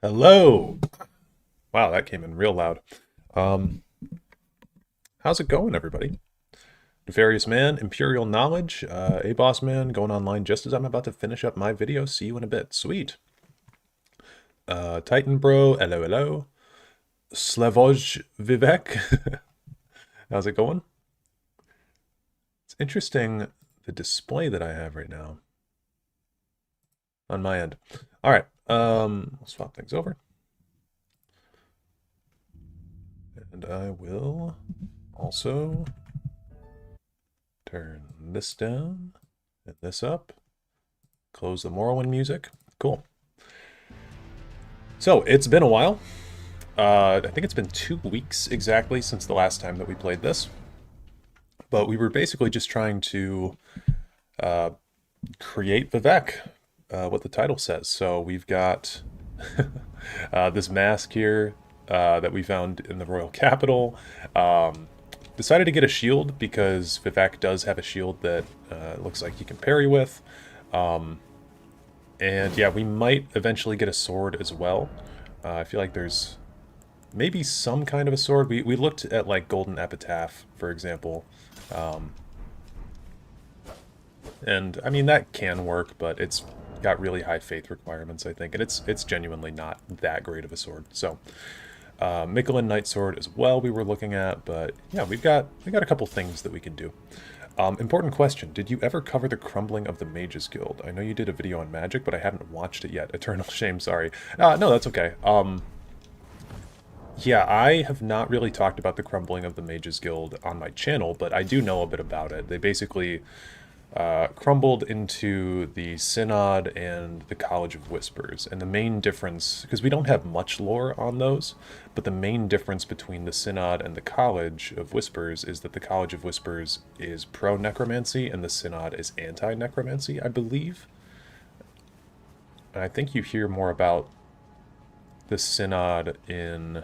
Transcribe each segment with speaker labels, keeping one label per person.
Speaker 1: Hello. Wow, that came in real loud. Um, how's it going, everybody? Nefarious Man, Imperial Knowledge, A Boss Man, going online just as I'm about to finish up my video. See you in a bit. Sweet. Titan Bro, hello, hello. Slavoj Vivec, how's it going? It's interesting the display that I have right now on my end. All right, I'll swap things over. And I will also turn this down and this up. Close the Morrowind music. Cool. So, it's been a while. I think it's been 2 weeks exactly since the last time that we played this. But we were basically just trying to create Vivec, what the title says. So we've got this mask here that we found in the Royal Capital. Decided to get a shield because Vivec does have a shield that looks like you can parry with. And yeah, we might eventually get a sword as well. I feel like there's maybe some kind of a sword. We looked at like Golden Epitaph, for example. And I mean, that can work, but it's got really high faith requirements, I think. And it's genuinely not that great of a sword. So Michelin Knight Sword as well we were looking at, but yeah, we got a couple things that we can do. Important question. Did you ever cover the crumbling of the Mages Guild? I know you did a video on magic, but I haven't watched it yet. Eternal shame, sorry. No, that's okay. Yeah, I have not really talked about the crumbling of the Mages Guild on my channel, but I do know a bit about it. They basically crumbled into the Synod and the College of Whispers. And the main difference, because we don't have much lore on those, but the main difference between the Synod and the College of Whispers is that the College of Whispers is pro-necromancy and the Synod is anti-necromancy, I believe. And I think you hear more about the Synod in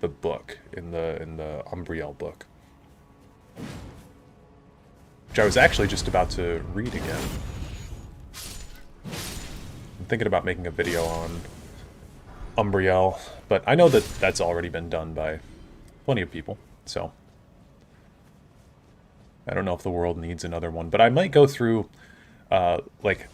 Speaker 1: the book, in the Umbriel book, which I was actually just about to read again. I'm thinking about making a video on Umbriel, but I know that that's already been done by plenty of people, so I don't know if the world needs another one, but I might go through, like,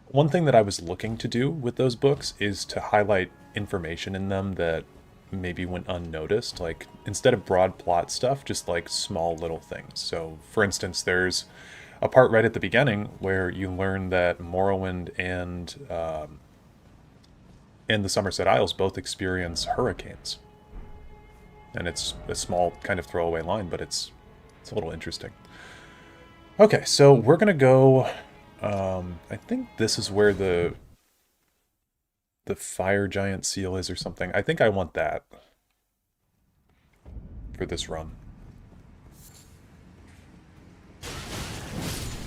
Speaker 1: one thing that I was looking to do with those books is to highlight information in them that maybe went unnoticed, like instead of broad plot stuff, just like small little things. So for instance, there's a part right at the beginning where you learn that Morrowind and the Somerset Isles both experience hurricanes, and it's a small kind of throwaway line, but it's a little interesting. Okay, so we're gonna go. I think this is where the fire giant seal is or something. I think I want that for this run.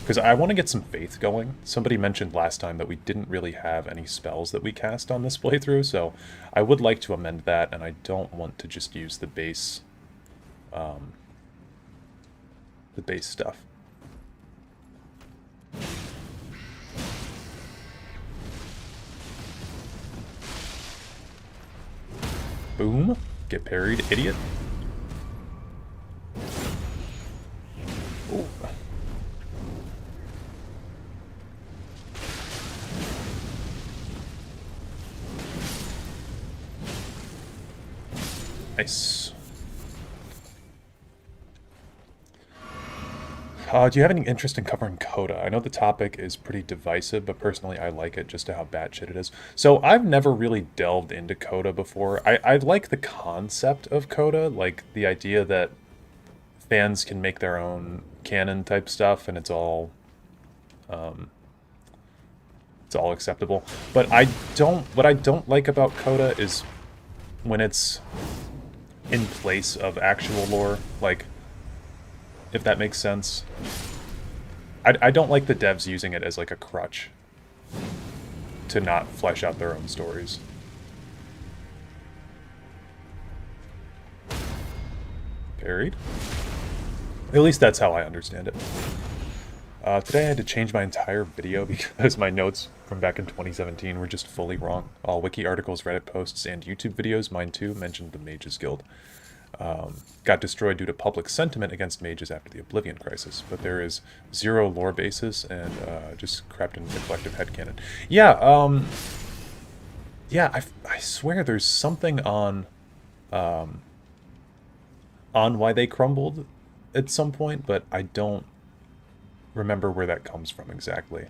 Speaker 1: Because I want to get some faith going. Somebody mentioned last time that we didn't really have any spells that we cast on this playthrough, so I would like to amend that, and I don't want to just use the base stuff. Boom. Get parried, idiot. Ooh. Nice. Do you have any interest in covering Coda? I know the topic is pretty divisive, but personally I like it just to how batshit it is. So I've never really delved into Coda before. I like the concept of Coda, like the idea that fans can make their own canon type stuff and it's all acceptable. But what I don't like about Coda is when it's in place of actual lore, like, if that makes sense. I don't like the devs using it as like a crutch to not flesh out their own stories. Parried? At least that's how I understand it. Today I had to change my entire video because my notes from back in 2017 were just fully wrong. All wiki articles, Reddit posts, and YouTube videos, mine too, mentioned the Mages Guild. Got destroyed due to public sentiment against mages after the Oblivion Crisis, but there is zero lore basis and just crept into the collective headcanon. Yeah, yeah, I swear there's something on why they crumbled at some point, but I don't remember where that comes from exactly.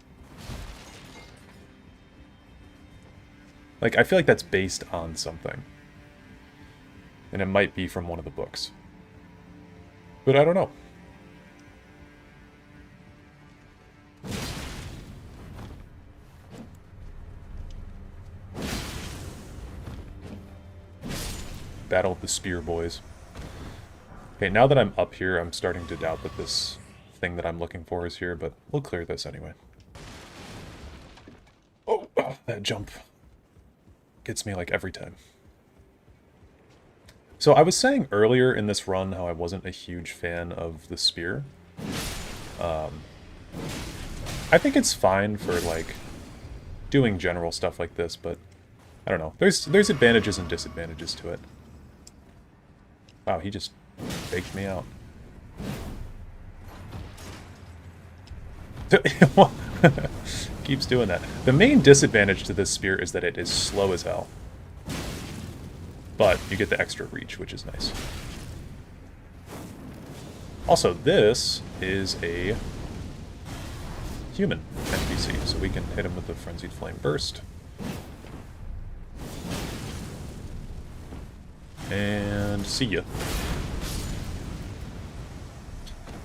Speaker 1: Like, I feel like that's based on something. And it might be from one of the books. But I don't know. Battle of the Spear Boys. Okay, now that I'm up here, I'm starting to doubt that this thing that I'm looking for is here, but we'll clear this anyway. Oh, that jump gets me like every time. So I was saying earlier in this run how I wasn't a huge fan of the spear. I think it's fine for like doing general stuff like this, but I don't know. There's advantages and disadvantages to it. Wow, he just faked me out. Keeps doing that. The main disadvantage to this spear is that it is slow as hell. But you get the extra reach, which is nice. Also, this is a human NPC, so we can hit him with the Frenzied Flame Burst. And see ya.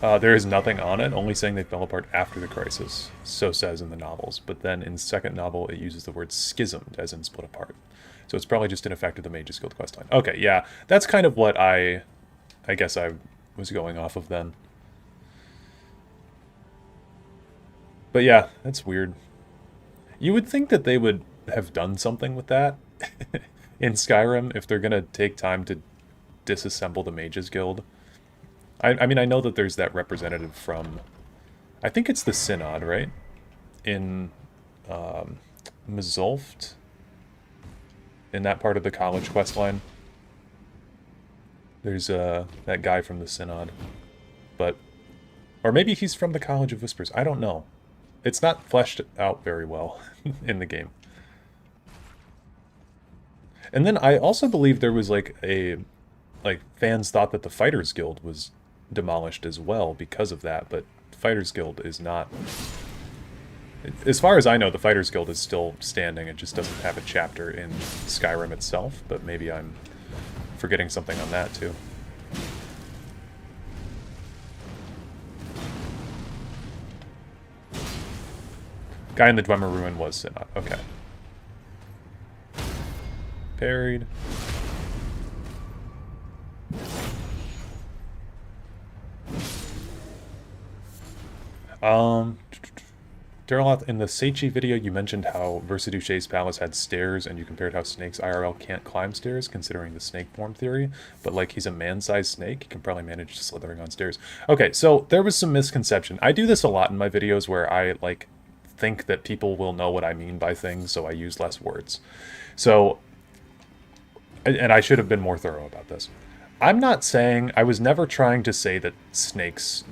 Speaker 1: There is nothing on it, only saying they fell apart after the crisis, so says in the novels. But then in the second novel, it uses the word schismed, as in split apart. So it's probably just an effect of the Mages Guild questline. Okay, yeah, that's kind of what I guess I was going off of then. But yeah, that's weird. You would think that they would have done something with that in Skyrim if they're gonna take time to disassemble the Mages Guild. I mean, I know that there's that representative from, I think it's the Synod, right? In Mzulft? In that part of the college questline. There's that guy from the Synod. But, or maybe he's from the College of Whispers. I don't know. It's not fleshed out very well in the game. And then I also believe there was like fans thought that the Fighters Guild was demolished as well because of that, but Fighters Guild is not. As far as I know, the Fighters Guild is still standing. It just doesn't have a chapter in Skyrim itself, but maybe I'm forgetting something on that too. Guy in the Dwemer Ruin was Synod. Okay. Parried. Dareloth, in the Seichi video, you mentioned how Versaduche's palace had stairs, and you compared how snakes IRL can't climb stairs, considering the snake form theory, but like he's a man-sized snake, he can probably manage slithering on stairs. Okay, so there was some misconception. I do this a lot in my videos where I like think that people will know what I mean by things, so I use less words. So, and I should have been more thorough about this. I'm not saying, I was never trying to say that snakes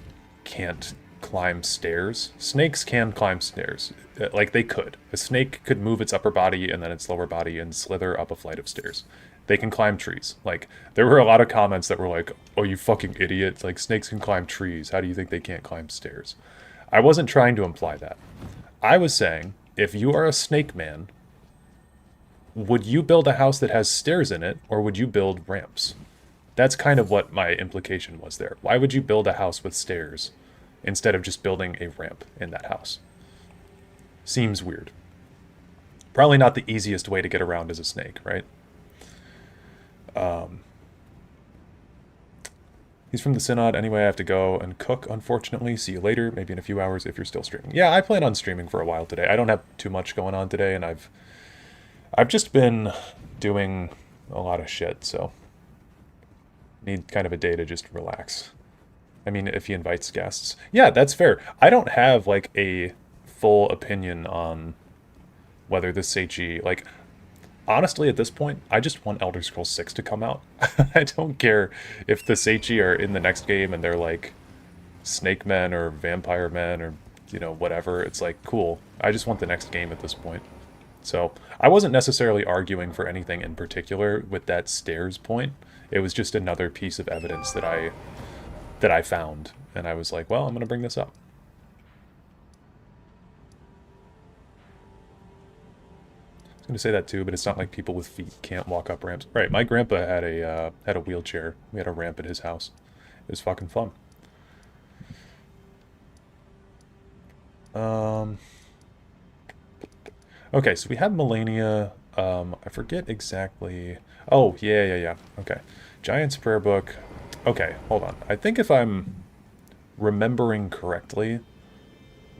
Speaker 1: can't climb stairs. Snakes can climb stairs. Like, they could. A snake could move its upper body and then its lower body and slither up a flight of stairs. They can climb trees. Like, there were a lot of comments that were like, oh, you fucking idiot. Like, snakes can climb trees. How do you think they can't climb stairs? I wasn't trying to imply that. I was saying, if you are a snake man, would you build a house that has stairs in it, or would you build ramps? That's kind of what my implication was there. Why would you build a house with stairs instead of just building a ramp in that house? Seems weird. Probably not the easiest way to get around as a snake, right? He's from the Synod. Anyway, I have to go and cook, unfortunately. See you later, maybe in a few hours if you're still streaming. Yeah, I plan on streaming for a while today. I don't have too much going on today, and I've just been doing a lot of shit, so need kind of a day to just relax I mean, if he invites guests. Yeah, that's fair. I don't have like a full opinion on whether the Seichi, like, honestly, at this point, I just want Elder Scrolls 6 to come out. I don't care if the Seichi are in the next game and they're like snake men or vampire men or, you know, whatever. It's like, cool. I just want the next game at this point. So I wasn't necessarily arguing for anything in particular with that stairs point. It was just another piece of evidence that I found, and I was like, well, I'm gonna bring this up. I was gonna say that too, but it's not like people with feet can't walk up ramps. Right, my grandpa had a wheelchair. We had a ramp at his house. It was fucking fun. Um, okay, so we have Melania. I forget exactly. Oh, yeah. Okay. Giant's Prayer Book. Okay, hold on. I think if I'm remembering correctly,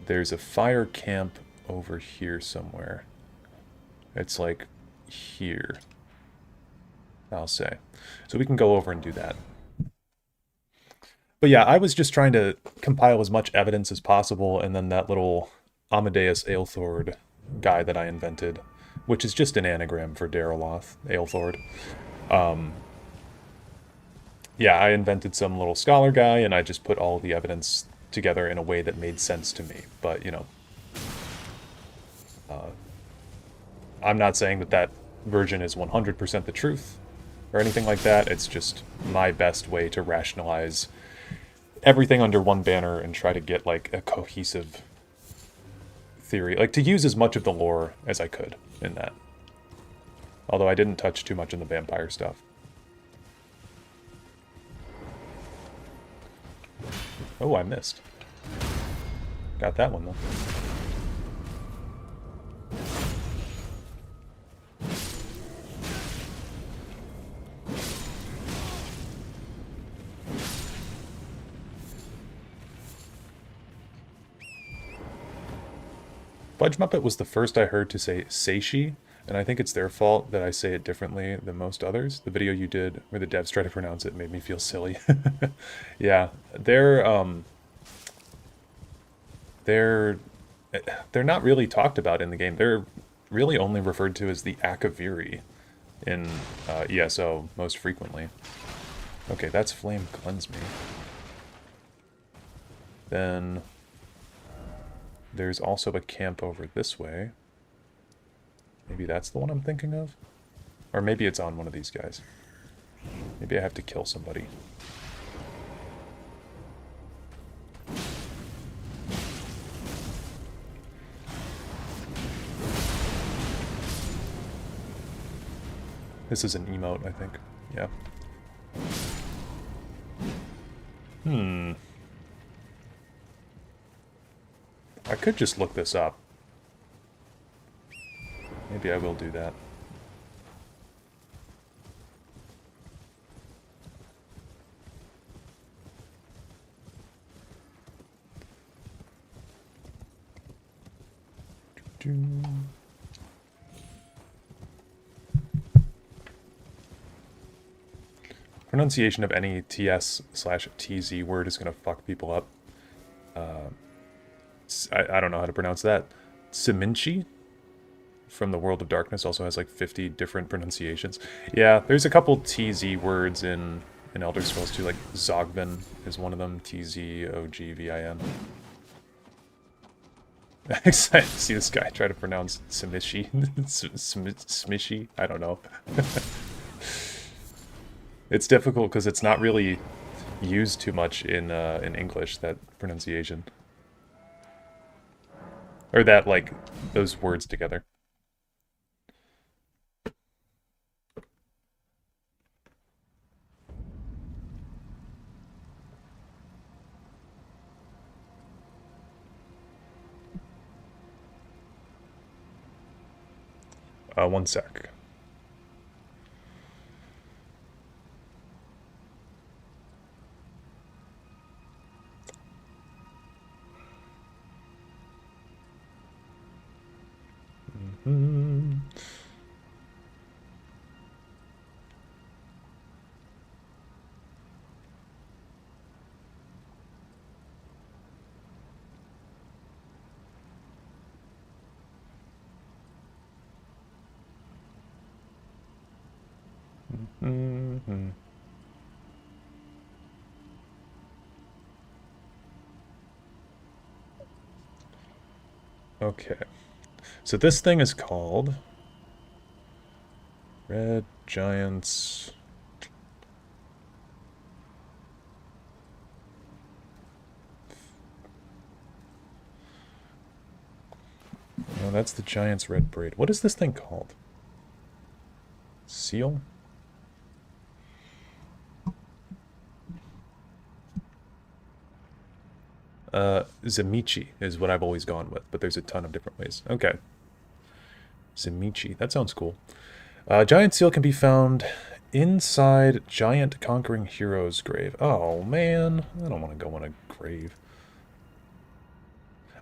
Speaker 1: there's a fire camp over here somewhere. It's like here, I'll say. So we can go over and do that. But yeah, I was just trying to compile as much evidence as possible, and then that little Amadeus Aelthord guy that I invented, which is just an anagram for Dareloth, Aelthord. Um, yeah, I invented some little scholar guy, and I just put all the evidence together in a way that made sense to me. But, you know, I'm not saying that that version is 100% the truth or anything like that. It's just my best way to rationalize everything under one banner and try to get like a cohesive theory, like to use as much of the lore as I could in that. Although I didn't touch too much in the vampire stuff. Oh, I missed. Got that one though. Fudge Muppet was the first I heard to say Seishi, and I think it's their fault that I say it differently than most others. The video you did where the devs try to pronounce it made me feel silly. Yeah, they're they're not really talked about in the game. They're really only referred to as the Akaviri in ESO most frequently. Okay, that's Flame Cleanse Me. Then there's also a camp over this way. Maybe that's the one I'm thinking of? Or maybe it's on one of these guys. Maybe I have to kill somebody. This is an emote, I think. Yeah. I could just look this up. Maybe I will do that. Pronunciation of any TS/TZ word is going to fuck people up. I don't know how to pronounce that. Siminchi from the World of Darkness also has like 50 different pronunciations. Yeah, there's a couple TZ words in Elder Scrolls 2, like Zogvin is one of them, TZOGVIN. I'm excited to see this guy try to pronounce Simishi. Smishy? I don't know. It's difficult because it's not really used too much in English, that pronunciation. Or that, like, those words together. One sec. Okay. So this thing is called Red Giants. No, that's the Giant's Red Braid. What is this thing called? Seal? Zamichi is what I've always gone with, but there's a ton of different ways. Okay. Zamichi. That sounds cool. Giant seal can be found inside Giant Conquering Hero's grave. Oh, man. I don't want to go in a grave.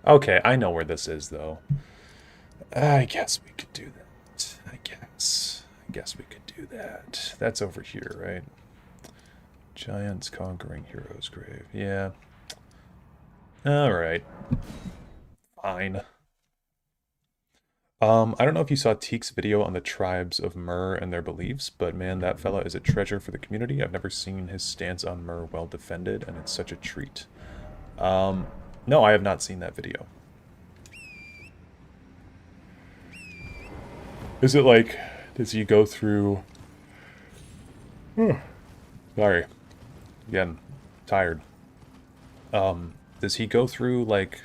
Speaker 1: Okay, I know where this is, though. I guess we could do that. I guess we could do that. That's over here, right? Giants Conquering Hero's grave. Yeah. Alright. Fine. I don't know if you saw Teek's video on the tribes of Myrrh and their beliefs, but man, that fella is a treasure for the community. I've never seen his stance on Myrrh well defended, and it's such a treat. No, I have not seen that video. Is it like, does he go through... Sorry. Again, tired. Does he go through, like,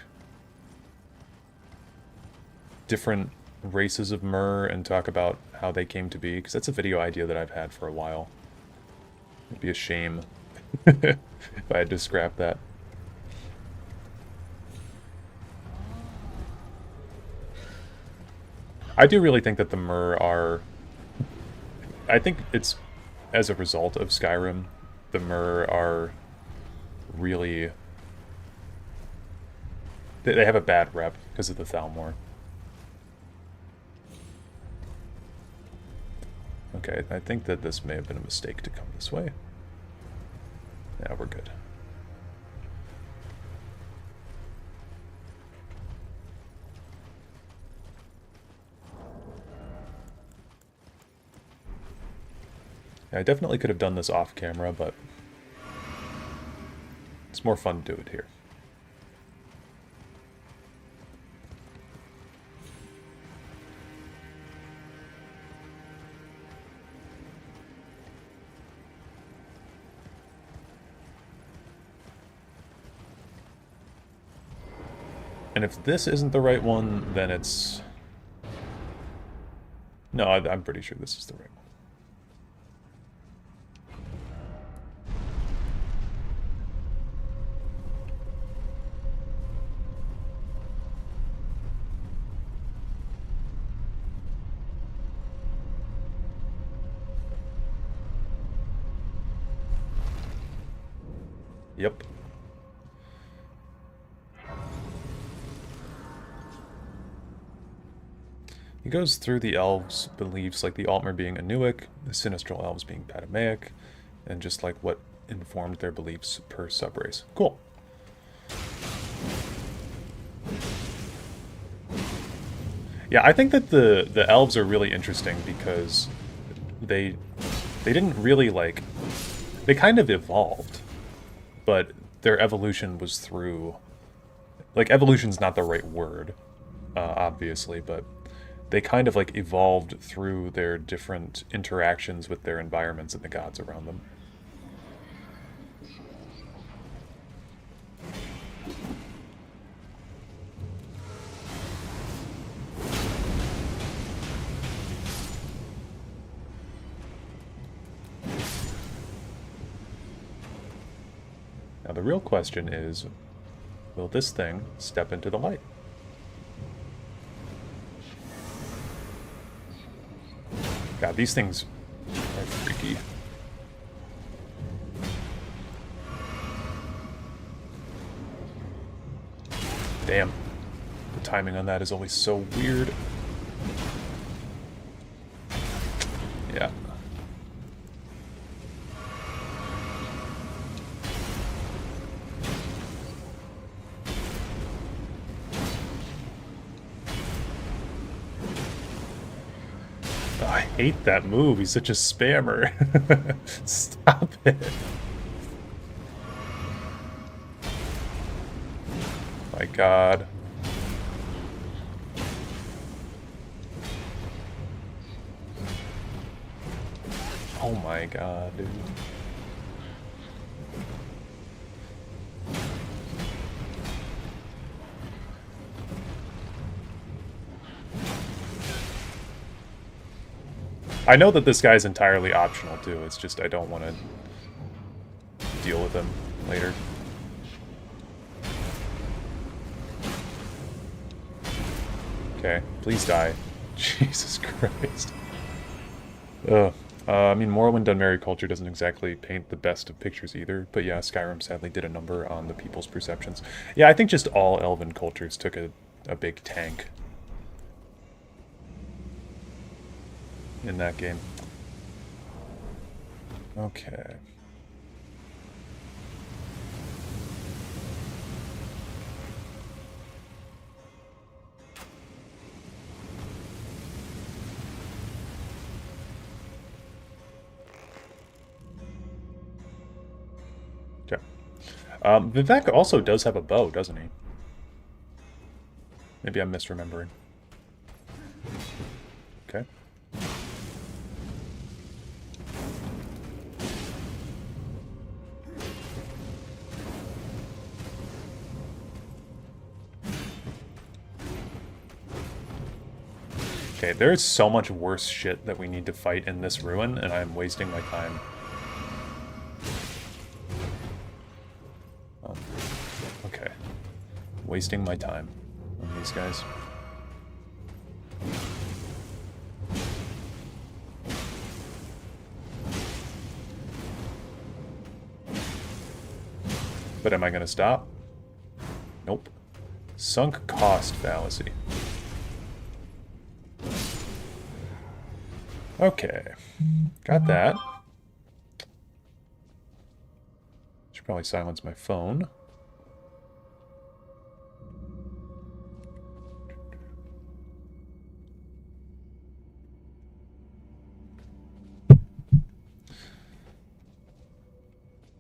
Speaker 1: different races of Myrrh and talk about how they came to be? Because that's a video idea that I've had for a while. It'd be a shame if I had to scrap that. I do really think that the Myrrh are... I think it's as a result of Skyrim, the Myrrh are really... They have a bad rep because of the Thalmor. Okay, I think that this may have been a mistake to come this way. Yeah, we're good. Yeah, I definitely could have done this off camera, but it's more fun to do it here. And if this isn't the right one, then it's... No, I'm pretty sure this is the right one. Yep. He goes through the elves' beliefs, like the Altmer being Anuic, the Sinistral elves being Patamaic, and just like what informed their beliefs per subrace. Cool. Yeah, I think that the elves are really interesting because they didn't really, like... They kind of evolved, but their evolution was through... Like, evolution's not the right word, obviously, but they kind of, like, evolved through their different interactions with their environments and the gods around them. Now, the real question is, will this thing step into the light? God, these things are freaky. Damn. The timing on that is always so weird. Yeah. hate that move. He's such a spammer. Stop it. My god. Oh my god, dude. I know that this guy's entirely optional too, it's just I don't want to deal with him later. Okay, please die. Jesus Christ. Ugh. I mean, Morrowind Unmarried Culture doesn't exactly paint the best of pictures either, but yeah, Skyrim sadly did a number on the people's perceptions. Yeah, I think just all Elven cultures took a big tank in that game. Okay. Vivec also does have a bow, doesn't he? Maybe I'm misremembering. Okay. Okay, there's so much worse shit that we need to fight in this ruin, and I'm wasting my time. Okay. Wasting my time on these guys. But am I going to stop? Nope. Sunk cost fallacy. Okay. Got that. Should probably silence my phone.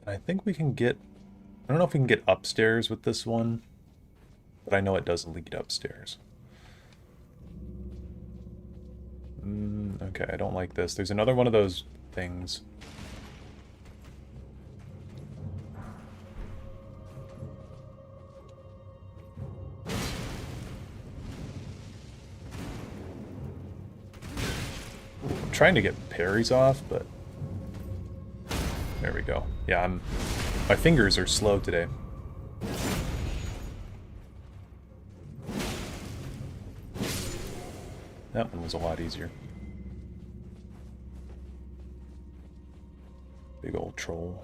Speaker 1: I think we can get... I don't know if we can get upstairs with this one, but I know it does lead upstairs. Okay, I don't like this. There's another one of those things. I'm trying to get parries off, but... There we go. Yeah, my fingers are slow today. That one was a lot easier. Big old troll.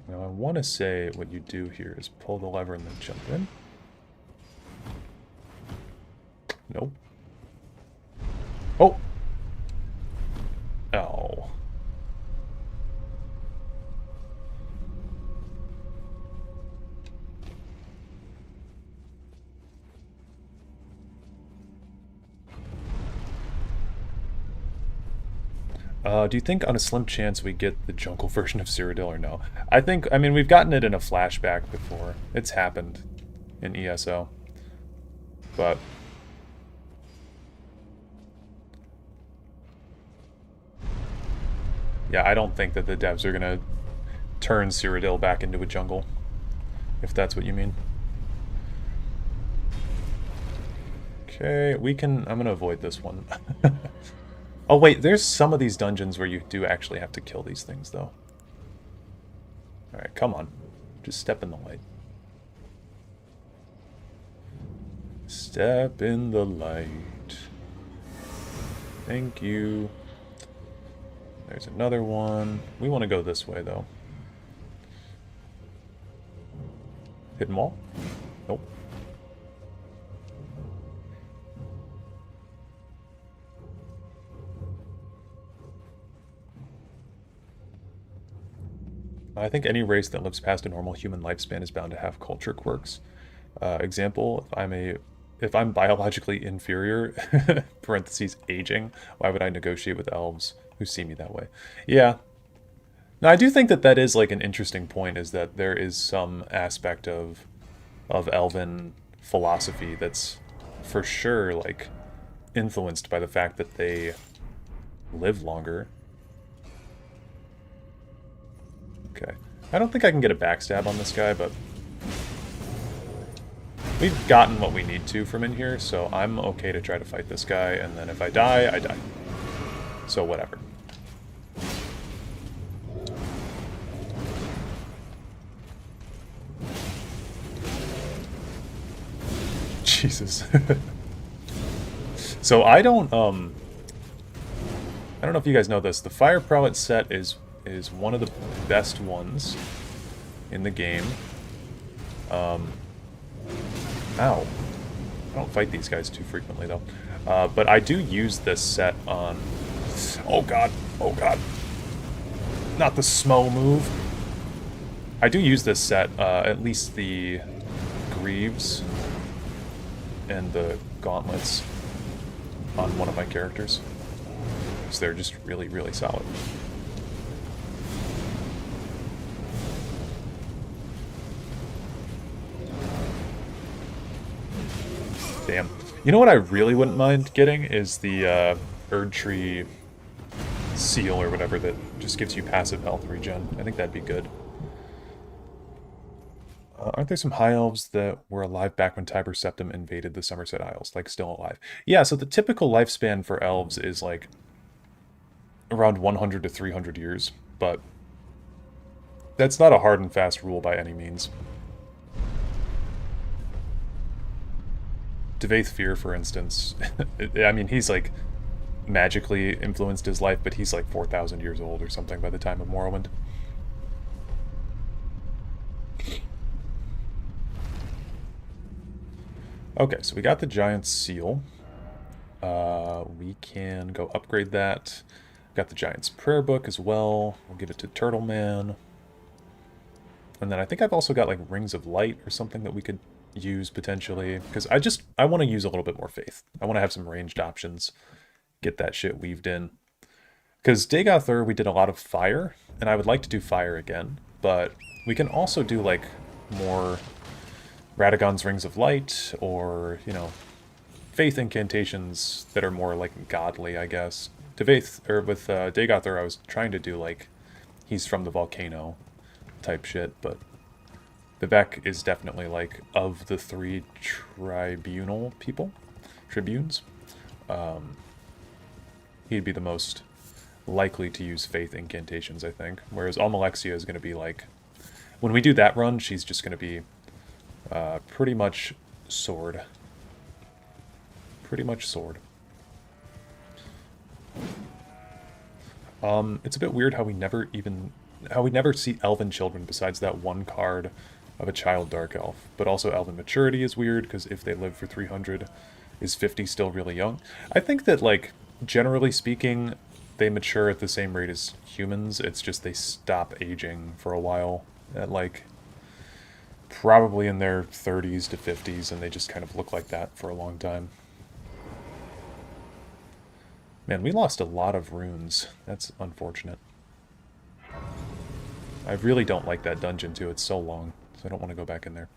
Speaker 1: Now I want to say what you do here is pull the lever and then jump in. Nope. Oh! Ow. Do you think on a slim chance we get the jungle version of Cyrodiil or no? I mean, we've gotten it in a flashback before. It's happened in ESO. But... yeah, I don't think that the devs are gonna turn Cyrodiil back into a jungle, if that's what you mean. Okay, I'm gonna avoid this one. Oh wait, there's some of these dungeons where you do actually have to kill these things, though. Alright, come on. Just step in the light. Step in the light. Thank you. There's another one. We want to go this way, though. Hidden wall? Nope. I think any race that lives past a normal human lifespan is bound to have culture quirks. Example, if I'm biologically inferior, parentheses, aging, why would I negotiate with elves who see me that way? Yeah. Now, I do think that that is, like, an interesting point, is that there is some aspect of elven philosophy that's for sure, like, influenced by the fact that they live longer. Okay. I don't think I can get a backstab on this guy, but we've gotten what we need to from in here, so I'm okay to try to fight this guy, and then if I die, I die. So whatever. Jesus. So I don't know if you guys know this. The Fire Prelate set is one of the best ones in the game. Ow. I don't fight these guys too frequently, though. But I do use this set on... Oh, God. Oh, God. Not the Smo move. I do use this set, at least the Greaves and the Gauntlets on one of my characters. So they're just really, really solid. Damn. You know what I really wouldn't mind getting is the Erdtree seal or whatever that just gives you passive health regen. I think that'd be good. Aren't there some high elves that were alive back when Tiber Septim invaded the Somerset Isles? Like, still alive? Yeah, so the typical lifespan for elves is, like, around 100 to 300 years. But that's not a hard and fast rule by any means. Devaith Fear, for instance, I mean, he's, like, magically influenced his life, but he's, like, 4,000 years old or something by the time of Morrowind. Okay, so we got the giant seal. We can go upgrade that. Got the giant's prayer book as well. We'll give it to Turtle Man. And then I think I've also got, like, rings of light or something that we could use potentially, because I want to use a little bit more faith. I want to have some ranged options, get that shit weaved in. Because Dagoth we did a lot of fire, and I would like to do fire again, but we can also do, like, more Radagon's Rings of Light, or, you know, faith incantations that are more, like, godly, I guess. With Dagoth I was trying to do, like, he's from the volcano type shit, but Vivec is definitely, like, of the three tribunes, he'd be the most likely to use faith incantations, I think. Whereas Almalexia is going to be, like, when we do that run, she's just going to be pretty much sword. Pretty much sword. It's a bit weird how we never see elven children besides that one card of a child dark elf. But also elven maturity is weird, because if they live for 300, is 50 still really young? I think that, like, generally speaking, they mature at the same rate as humans. It's just they stop aging for a while at, like, probably in their 30s to 50s, and they just kind of look like that for a long time. Man, we lost a lot of runes. That's unfortunate. I really don't like that dungeon, too. It's so long, so I don't want to go back in there.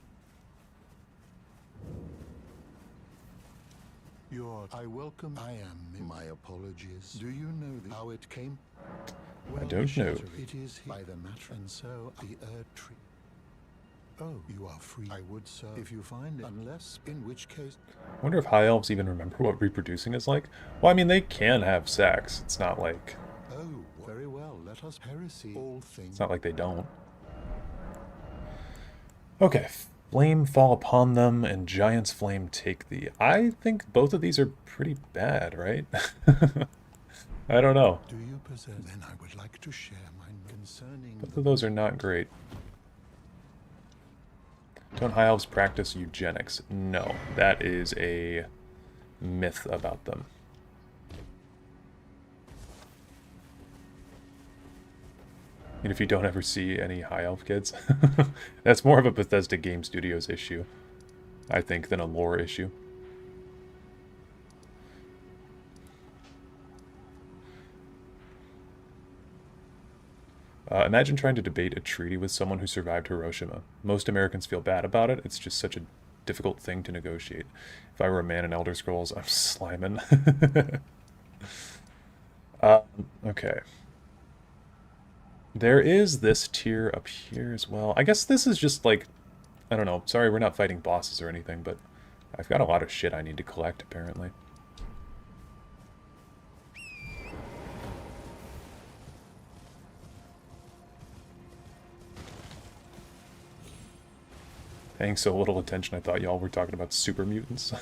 Speaker 2: I welcome. I am. My apologies. Do you know how it came?
Speaker 1: Well, I don't know.
Speaker 2: It is by the matter, and so the Erdtree. Oh, you are free. I would, sir, if you find it. Unless, in which case...
Speaker 1: I wonder if high elves even remember what reproducing is like. Well, I mean, they can have sex. It's not like...
Speaker 2: Oh, very well. Let us heresy all things.
Speaker 1: It's not like they don't. Okay. Flame fall upon them, and Giant's Flame take thee. I think both of these are pretty bad, right? I don't know.
Speaker 2: Do you possess? Then I would like to share mine concerning.
Speaker 1: Both of those are not great. Don't high elves practice eugenics? No, that is a myth about them. And if you don't ever see any high elf kids, that's more of a Bethesda Game Studios issue, I think, than a lore issue. Imagine trying to debate a treaty with someone who survived Hiroshima. Most Americans feel bad about it. It's just such a difficult thing to negotiate. If I were a man in Elder Scrolls, I'm sliming. Okay. There is this tier up here as well. I guess this is just like, I don't know. Sorry, we're not fighting bosses or anything, but I've got a lot of shit I need to collect, apparently. Paying so little attention, I thought y'all were talking about super mutants.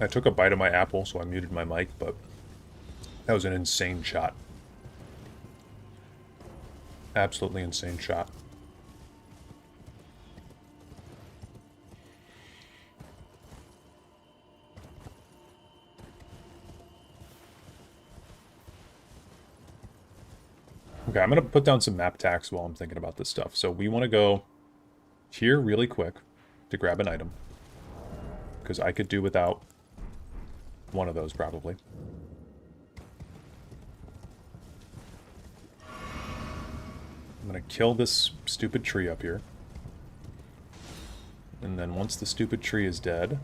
Speaker 1: I took a bite of my apple, so I muted my mic, but that was an insane shot. Absolutely insane shot. Okay, I'm going to put down some map tax while I'm thinking about this stuff. So we want to go here really quick to grab an item, because I could do without one of those, probably. I'm going to kill this stupid tree up here. And then once the stupid tree is dead,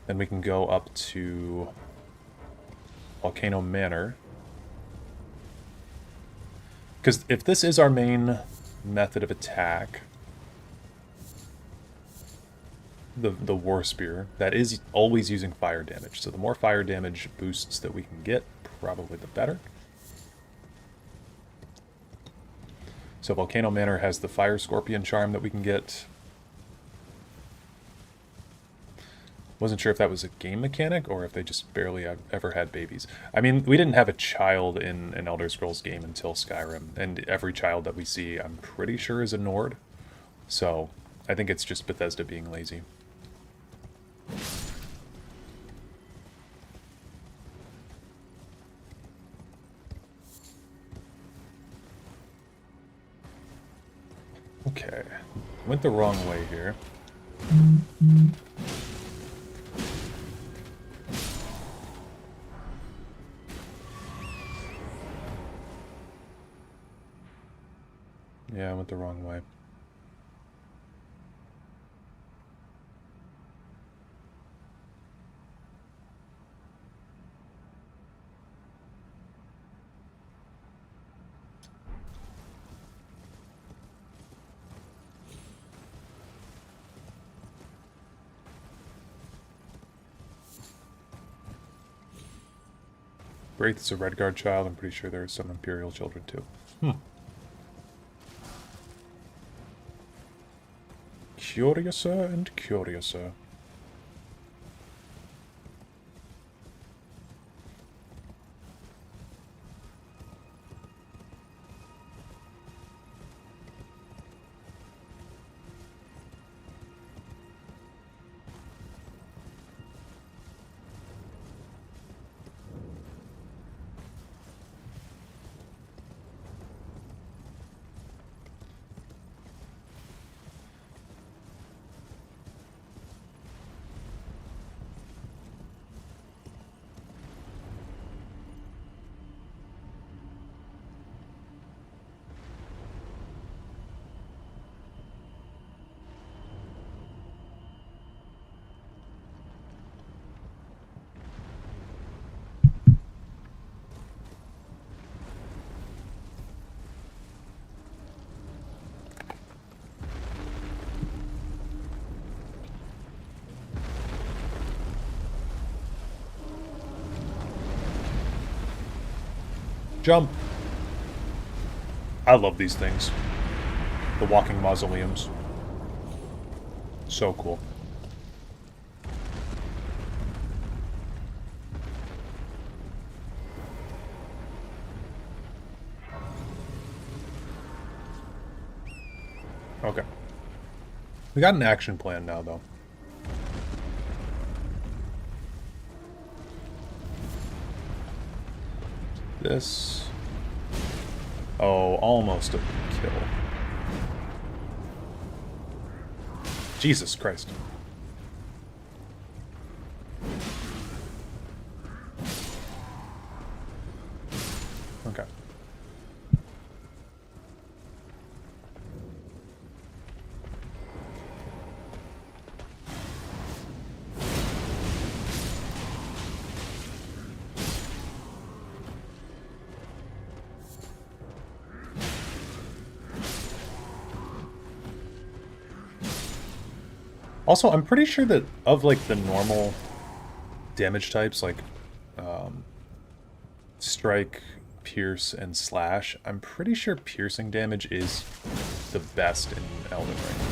Speaker 1: then we can go up to Volcano Manor. Because if this is our main method of attack, the War Spear, that is always using fire damage. So the more fire damage boosts that we can get, probably the better. So Volcano Manor has the Fire Scorpion charm that we can get. Wasn't sure if that was a game mechanic or if they just barely ever had babies. I mean, we didn't have a child in an Elder Scrolls game until Skyrim, and every child that we see, I'm pretty sure, is a Nord. So I think it's just Bethesda being lazy. Okay, went the wrong way here. Yeah, I went the wrong way. Wraith is a Redguard child. I'm pretty sure there are some Imperial children too. Curiouser and curiouser. Jump! I love these things. The walking mausoleums. So cool. Okay. We got an action plan now, though. This... Oh, almost a kill. Jesus Christ. Okay. Also, I'm pretty sure that of, like, the normal damage types, like, strike, pierce, and slash, I'm pretty sure piercing damage is the best in Elden Ring.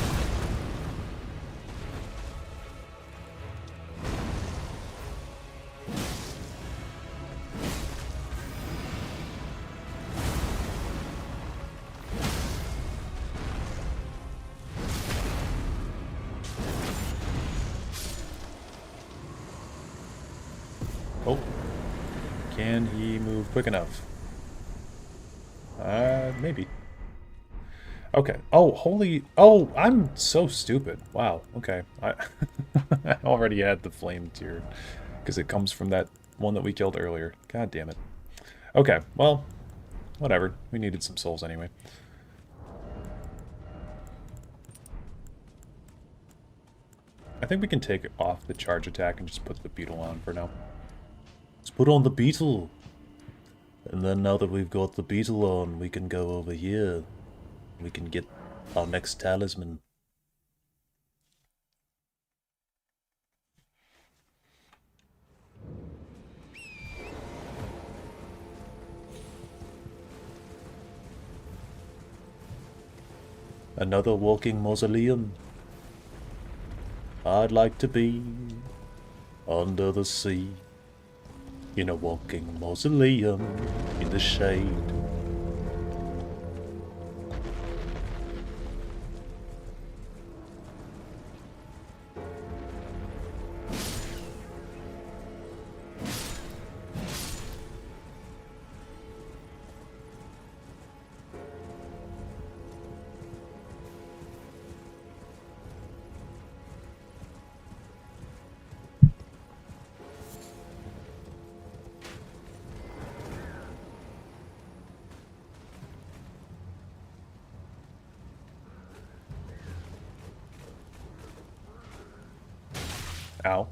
Speaker 1: Oh. Can he move quick enough? Maybe. Okay. Oh, holy... Oh, I'm so stupid. Wow. Okay. I already had the flame tier. Because it comes from that one that we killed earlier. God damn it. Okay, well, whatever. We needed some souls anyway. I think we can take off the charge attack and just put the beetle on for now. Let's put on the beetle. And then now that we've got the beetle on, we can go over here. We can get our next talisman. Another walking mausoleum. I'd like to be under the sea, in a walking mausoleum, in the shade. Ow.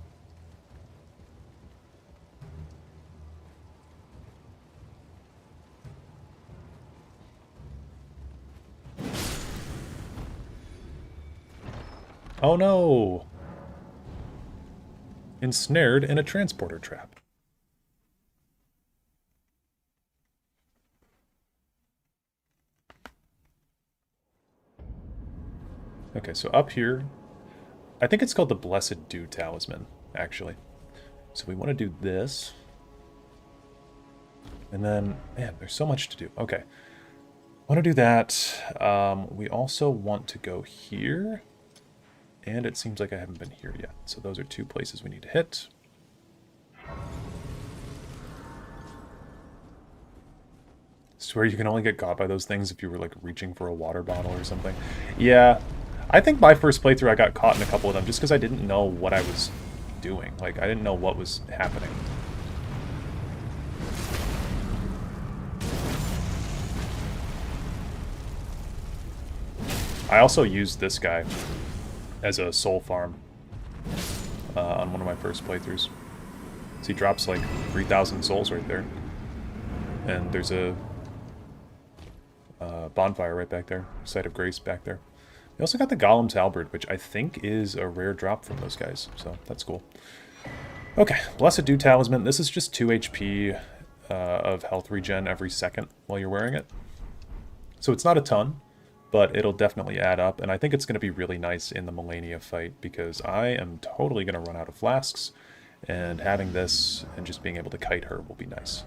Speaker 1: Oh no! Ensnared in a transporter trap. Okay, so up here, I think it's called the Blessed Dew Talisman, actually. So we want to do this. And then, man, there's so much to do. Okay. Want to do that. We also want to go here. And it seems like I haven't been here yet. So those are two places we need to hit. Swear you can only get caught by those things if you were, like, reaching for a water bottle or something. Yeah. I think my first playthrough I got caught in a couple of them just because I didn't know what I was doing. Like, I didn't know what was happening. I also used this guy as a soul farm on one of my first playthroughs. So he drops like 3,000 souls right there. And there's a bonfire right back there. Site of Grace back there. We also got the Golem's Halberd, which I think is a rare drop from those guys. So that's cool. Okay, Blessed Dew Talisman. This is just 2 HP. of health regen every second while you're wearing it. So it's not a ton, but it'll definitely add up, and I think it's going to be really nice in the Melania fight, because I am totally going to run out of flasks, and having this and just being able to kite her will be nice.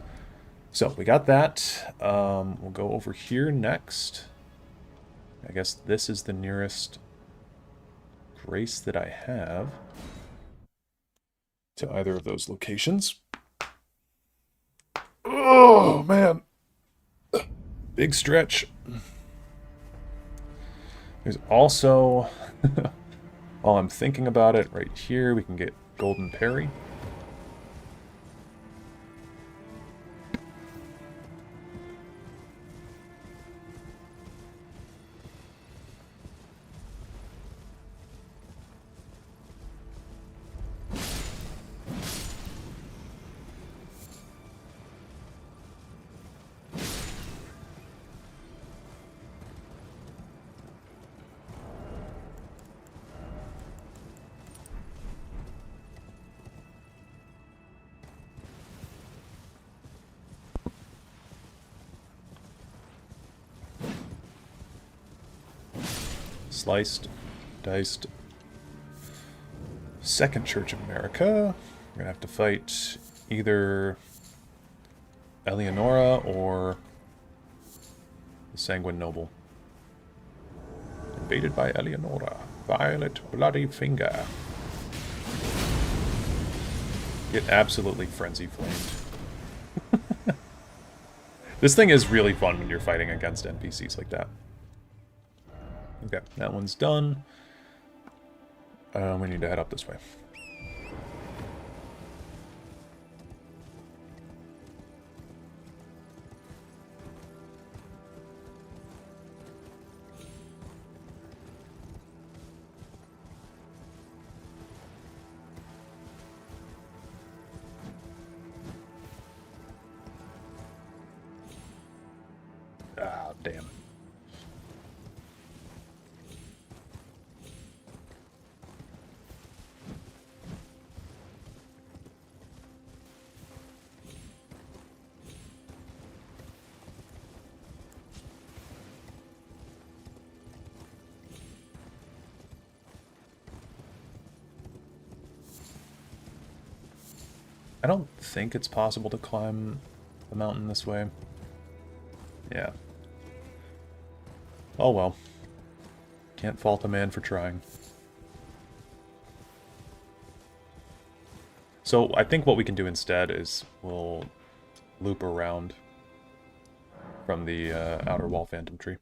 Speaker 1: So we got that. We'll go over here next. I guess this is the nearest grace that I have to either of those locations. Oh, man. Big stretch. There's also, while I'm thinking about it, right here, we can get Golden Parry. Sliced, diced. Second Church of America. We're gonna have to fight either Eleonora or the Sanguine Noble. Invaded by Eleonora. Violet Bloody Finger. Get absolutely frenzy flamed. This thing is really fun when you're fighting against NPCs like that. Okay, that one's done. We need to head up this way. Ah, damn. I don't think it's possible to climb the mountain this way. Yeah. Oh well. Can't fault a man for trying. So I think what we can do instead is we'll loop around from the outer wall phantom tree.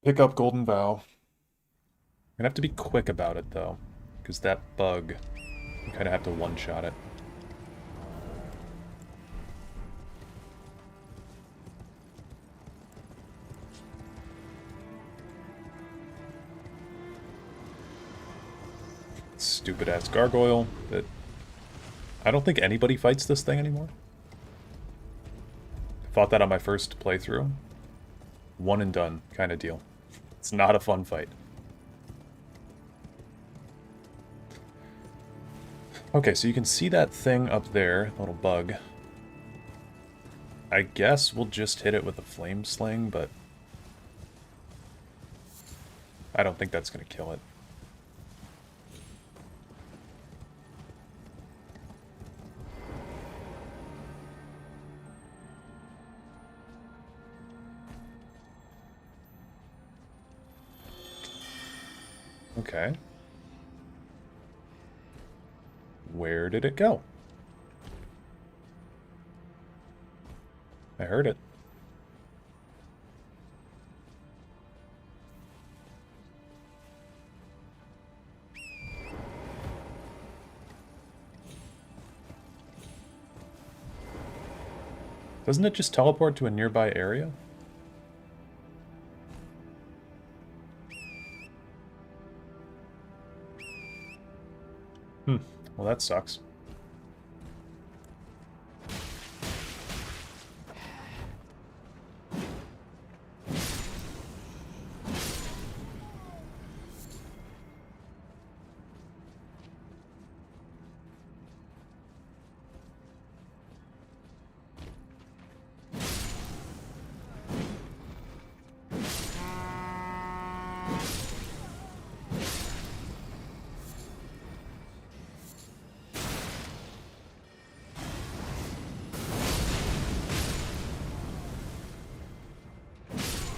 Speaker 1: Pick up Golden Vow. I'm gonna have to be quick about it though, because that bug, you kind of have to one-shot it. Stupid-ass gargoyle that... I don't think anybody fights this thing anymore. I fought that on my first playthrough. One and done kind of deal. It's not a fun fight. Okay, so you can see that thing up there, little bug. I guess we'll just hit it with a flame sling, but I don't think that's going to kill it. Okay. Where did it go? I heard it. Doesn't it just teleport to a nearby area? Well, that sucks.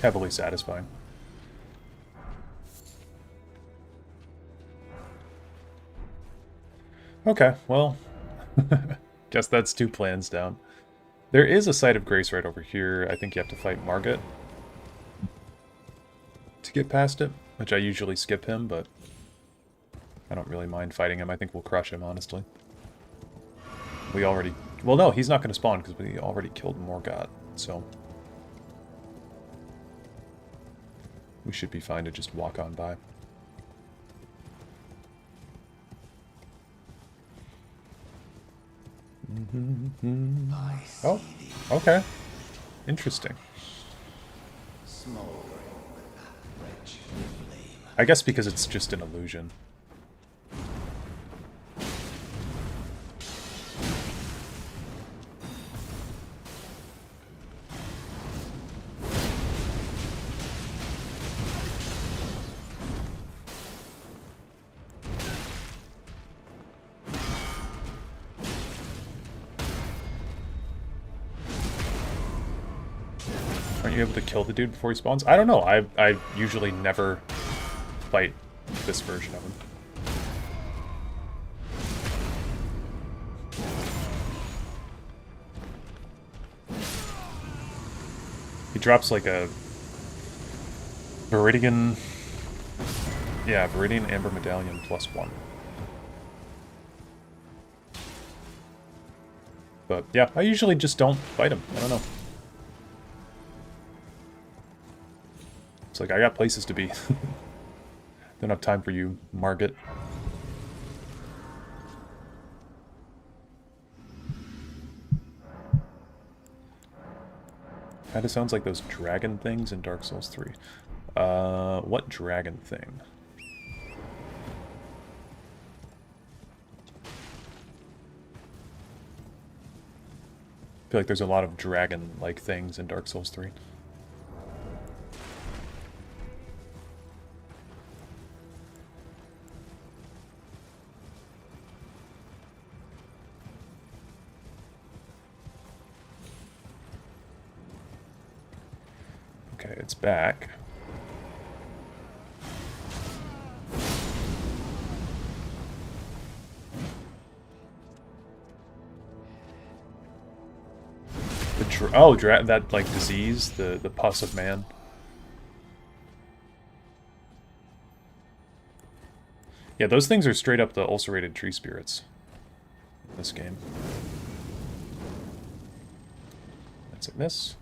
Speaker 1: heavily satisfying. Okay, well, guess that's 2 plans down. There is a Site of Grace right over here. I think you have to fight Margit to get past it, which I usually skip him, but I don't really mind fighting him. I think we'll crush him, honestly. We already... Well, no, he's not going to spawn because we already killed Morgott, so... We should be fine to just walk on by. Oh, okay. Interesting. I guess because it's just an illusion. Aren't you able to kill the dude before he spawns? I don't know. I usually never fight this version of him. He drops like a Viridian... Yeah, Viridian Amber Medallion +1. But yeah, I usually just don't fight him. I don't know. It's like, I got places to be. Don't have time for you, Margit. Kinda sounds like those dragon things in Dark Souls 3. What dragon thing? I feel like there's a lot of dragon-like things in Dark Souls 3. Okay, it's back. That like disease, the pus of man. Yeah, those things are straight up the ulcerated tree spirits in this game. That's a miss.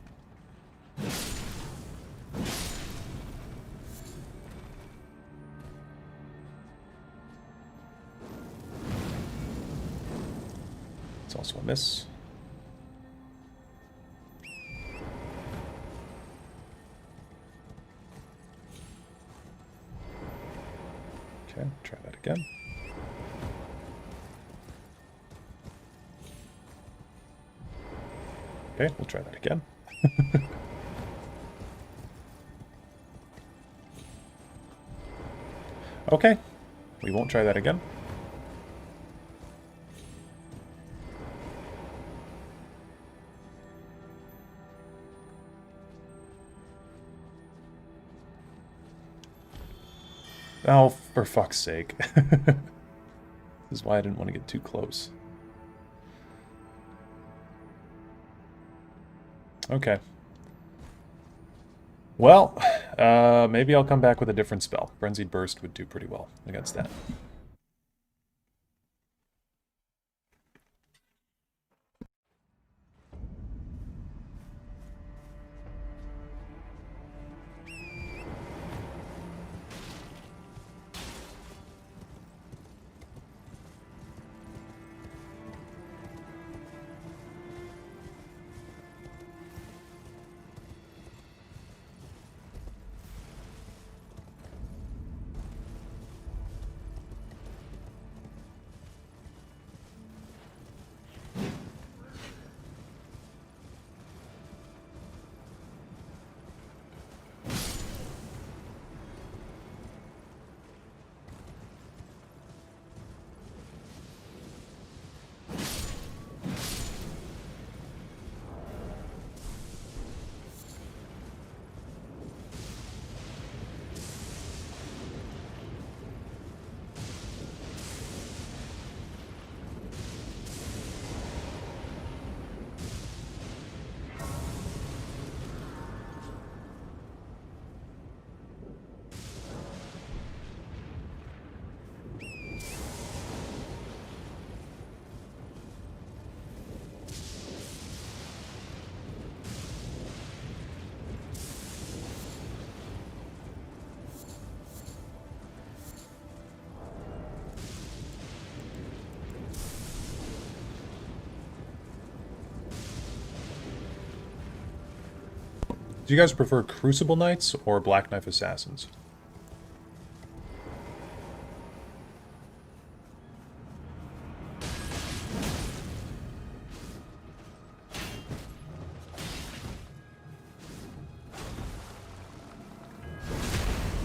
Speaker 1: It's also a miss. Okay, try that again. Okay, we'll try that again. Okay, we won't try that again. Oh, for fuck's sake. This is why I didn't want to get too close. Okay. Well, maybe I'll come back with a different spell. Frenzied Burst would do pretty well against that. Do you guys prefer Crucible Knights or Black Knife Assassins?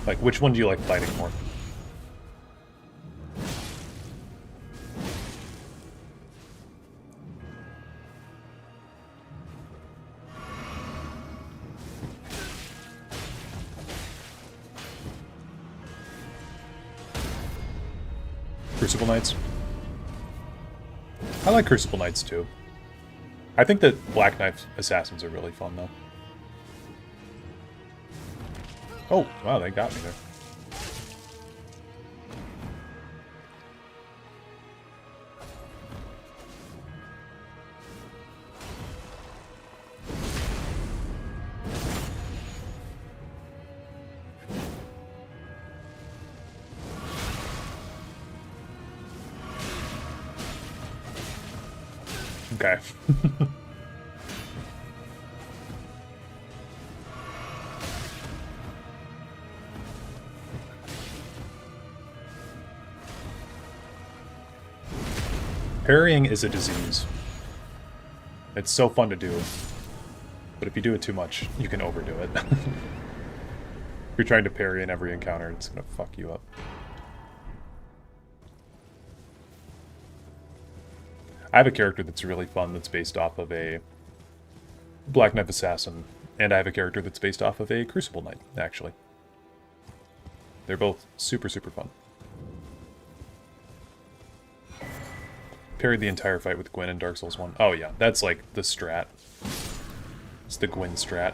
Speaker 1: Like, which one do you like fighting more? Crucible Knights? I like Crucible Knights too. I think that Black Knife Assassins are really fun though. Oh, wow, they got me there. Okay. Parrying is a disease. It's so fun to do, but if you do it too much, you can overdo it. If you're trying to parry in every encounter, it's gonna fuck you up. I have a character that's really fun that's based off of a Black Knife Assassin, and I have a character that's based off of a Crucible Knight, actually. They're both super, super fun. Parried the entire fight with Gwyn in Dark Souls 1. Oh yeah, that's like the strat. It's the Gwyn strat.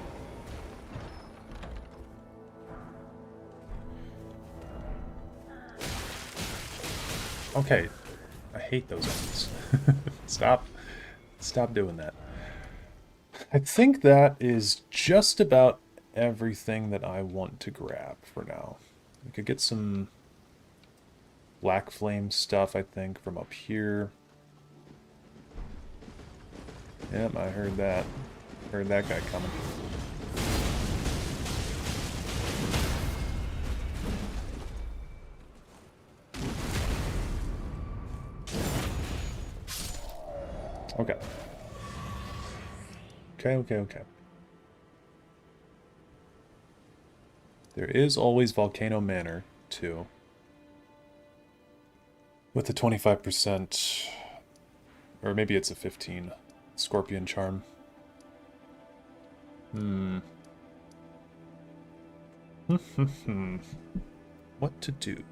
Speaker 1: Okay, I hate those enemies. Stop doing that. I think that is just about everything that I want to grab for now. We could get some Black Flame stuff, I think, from up here. Yep, I heard that. Heard that guy coming. Okay. Okay. There is always Volcano Manor, too. With the 25%, or maybe it's a 15, Scorpion Charm. What to do?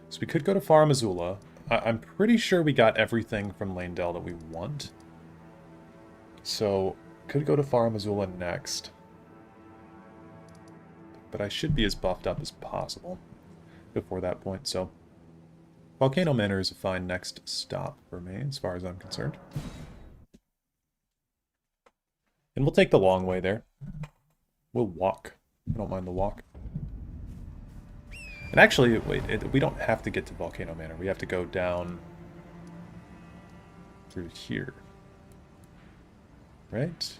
Speaker 1: So we could go to Farum Azula. I'm pretty sure we got everything from Leyndell that we want. So, could go to Farum Azula next. But I should be as buffed up as possible before that point, so... Volcano Manor is a fine next stop for me, as far as I'm concerned. And we'll take the long way there. We'll walk. I don't mind the walk. And actually, wait, we don't have to get to Volcano Manor. We have to go down through here. Right?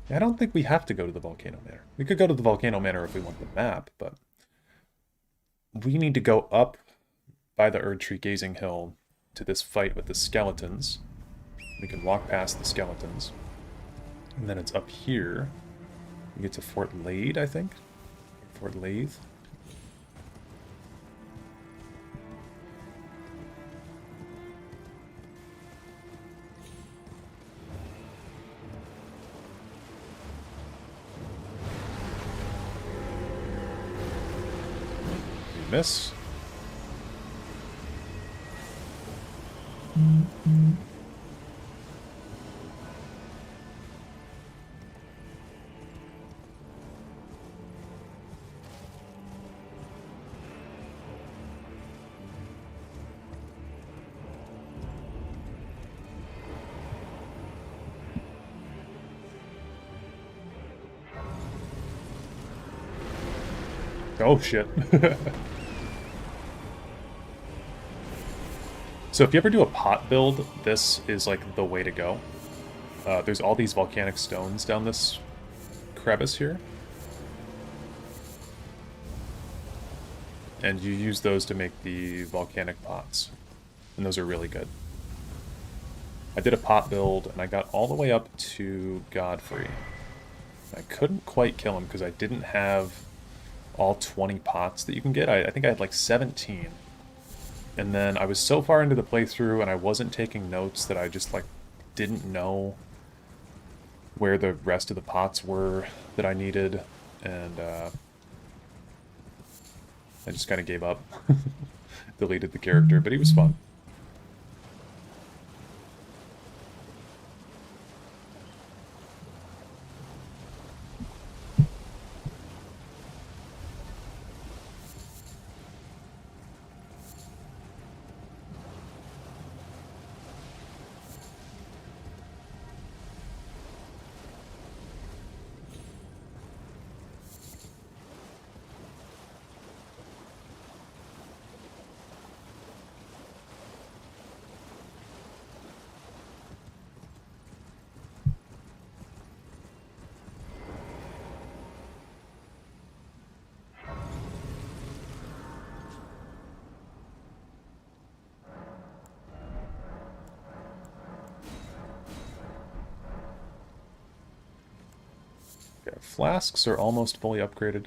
Speaker 1: I don't think we have to go to the Volcano Manor. We could go to the Volcano Manor if we want the map, but we need to go up by the Erdtree Gazing Hill to this fight with the skeletons. We can walk past the skeletons. And then it's up here. We get to Fort Lade, I think? Fort Lathe. Miss. Oh, shit. So if you ever do a pot build, this is like the way to go. There's all these volcanic stones down this crevice here. And you use those to make the volcanic pots. And those are really good. I did a pot build, and I got all the way up to Godfrey. I couldn't quite kill him because I didn't have all 20 pots that you can get. I think I had like 17. And then I was so far into the playthrough, and I wasn't taking notes that I just like didn't know where the rest of the pots were that I needed, and I just kind of gave up. Deleted the character, but he was fun. Okay, flasks are almost fully upgraded.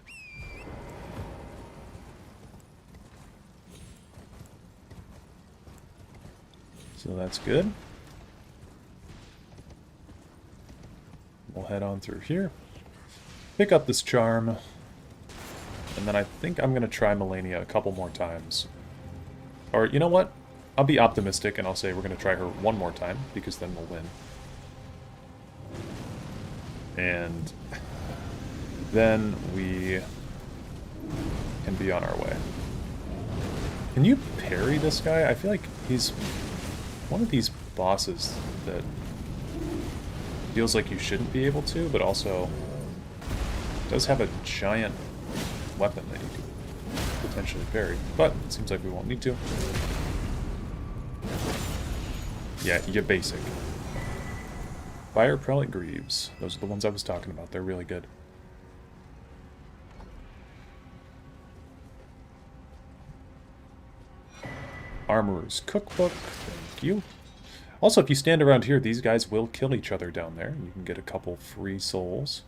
Speaker 1: So that's good. We'll head on through here. Pick up this charm. And then I think I'm going to try Melania a couple more times. Or, you know what? I'll be optimistic and I'll say we're going to try her one more time, because then we'll win. And then we can be on our way. Can you parry this guy? I feel like he's one of these bosses that feels like you shouldn't be able to, but also does have a giant weapon that you could potentially parry. But it seems like we won't need to. Yeah, you're basic. Fire Prelate Greaves. Those are the ones I was talking about. They're really good. Armorer's Cookbook. Thank you. Also, if you stand around here, these guys will kill each other down there. You can get a couple free souls.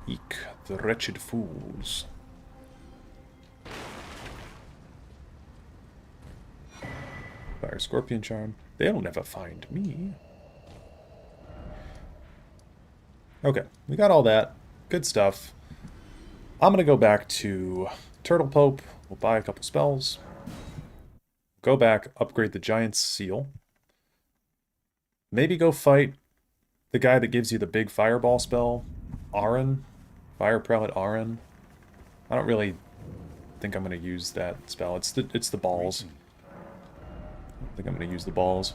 Speaker 1: Eek, the wretched fools. Fire Scorpion Charm. They'll never find me. Okay, we got all that. Good stuff. I'm gonna go back to Turtle Pope. We'll buy a couple spells. Go back, upgrade the Giant's Seal. Maybe go fight the guy that gives you the big fireball spell, Aaron. Fire Prelate Aaron. I don't really think I'm going to use that spell. It's the balls. I don't think I'm going to use the balls.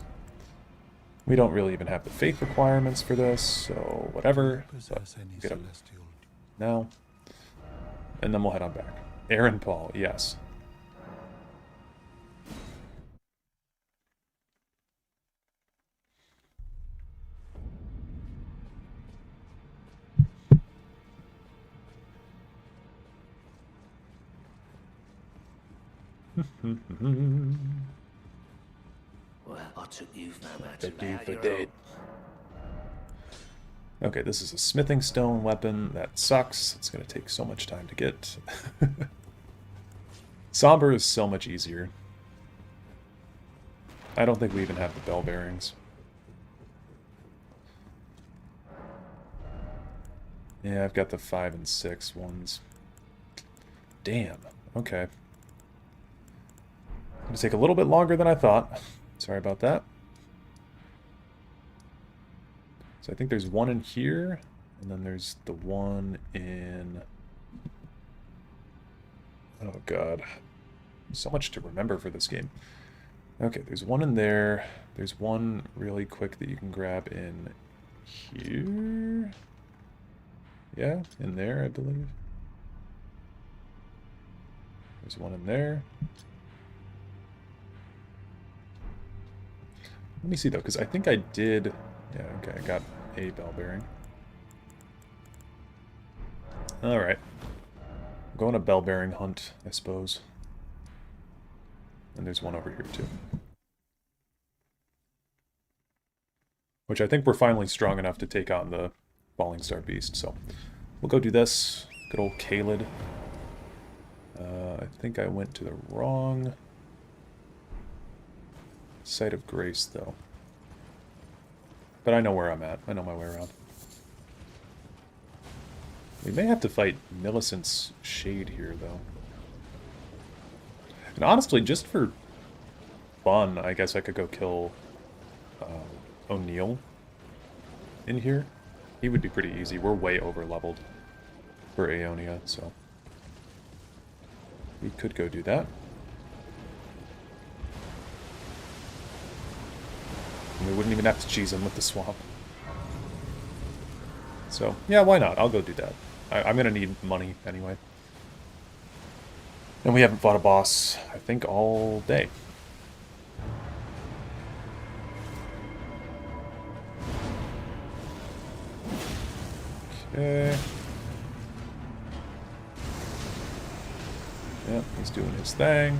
Speaker 1: We don't really even have the faith requirements for this, so whatever. Get up now. And then we'll head on back. Aaron Paul, yes.
Speaker 3: Well, I took you for no matter about your own.
Speaker 1: Okay, this is a smithing stone weapon. That sucks. It's going to take so much time to get. Somber is so much easier. I don't think we even have the bell bearings. Yeah, I've got the 5 and 6 ones. Damn. Okay. It's going to take a little bit longer than I thought. Sorry about that. So I think there's one in here, and then there's the one in... Oh god. So much to remember for this game. Okay, there's one in there. There's one really quick that you can grab in here. Yeah, in there, I believe. There's one in there. Let me see, though, because I think I did... Yeah, okay, I got a bell bearing. Alright. Go on a bell bearing hunt, I suppose. And there's one over here, too. Which I think we're finally strong enough to take on the Falling Star Beast, so... We'll go do this. Good old Kaled. I think I went to the wrong... Site of Grace, though. But I know where I'm at. I know my way around. We may have to fight Millicent's Shade here, though. And honestly, just for fun, I guess I could go kill O'Neill in here. He would be pretty easy. We're way over-leveled for Aeonia, so... We could go do that. And we wouldn't even have to cheese him with the swamp. So, yeah, why not? I'll go do that. I'm gonna need money anyway. And we haven't fought a boss, I think, all day. Okay. Yep, he's doing his thing.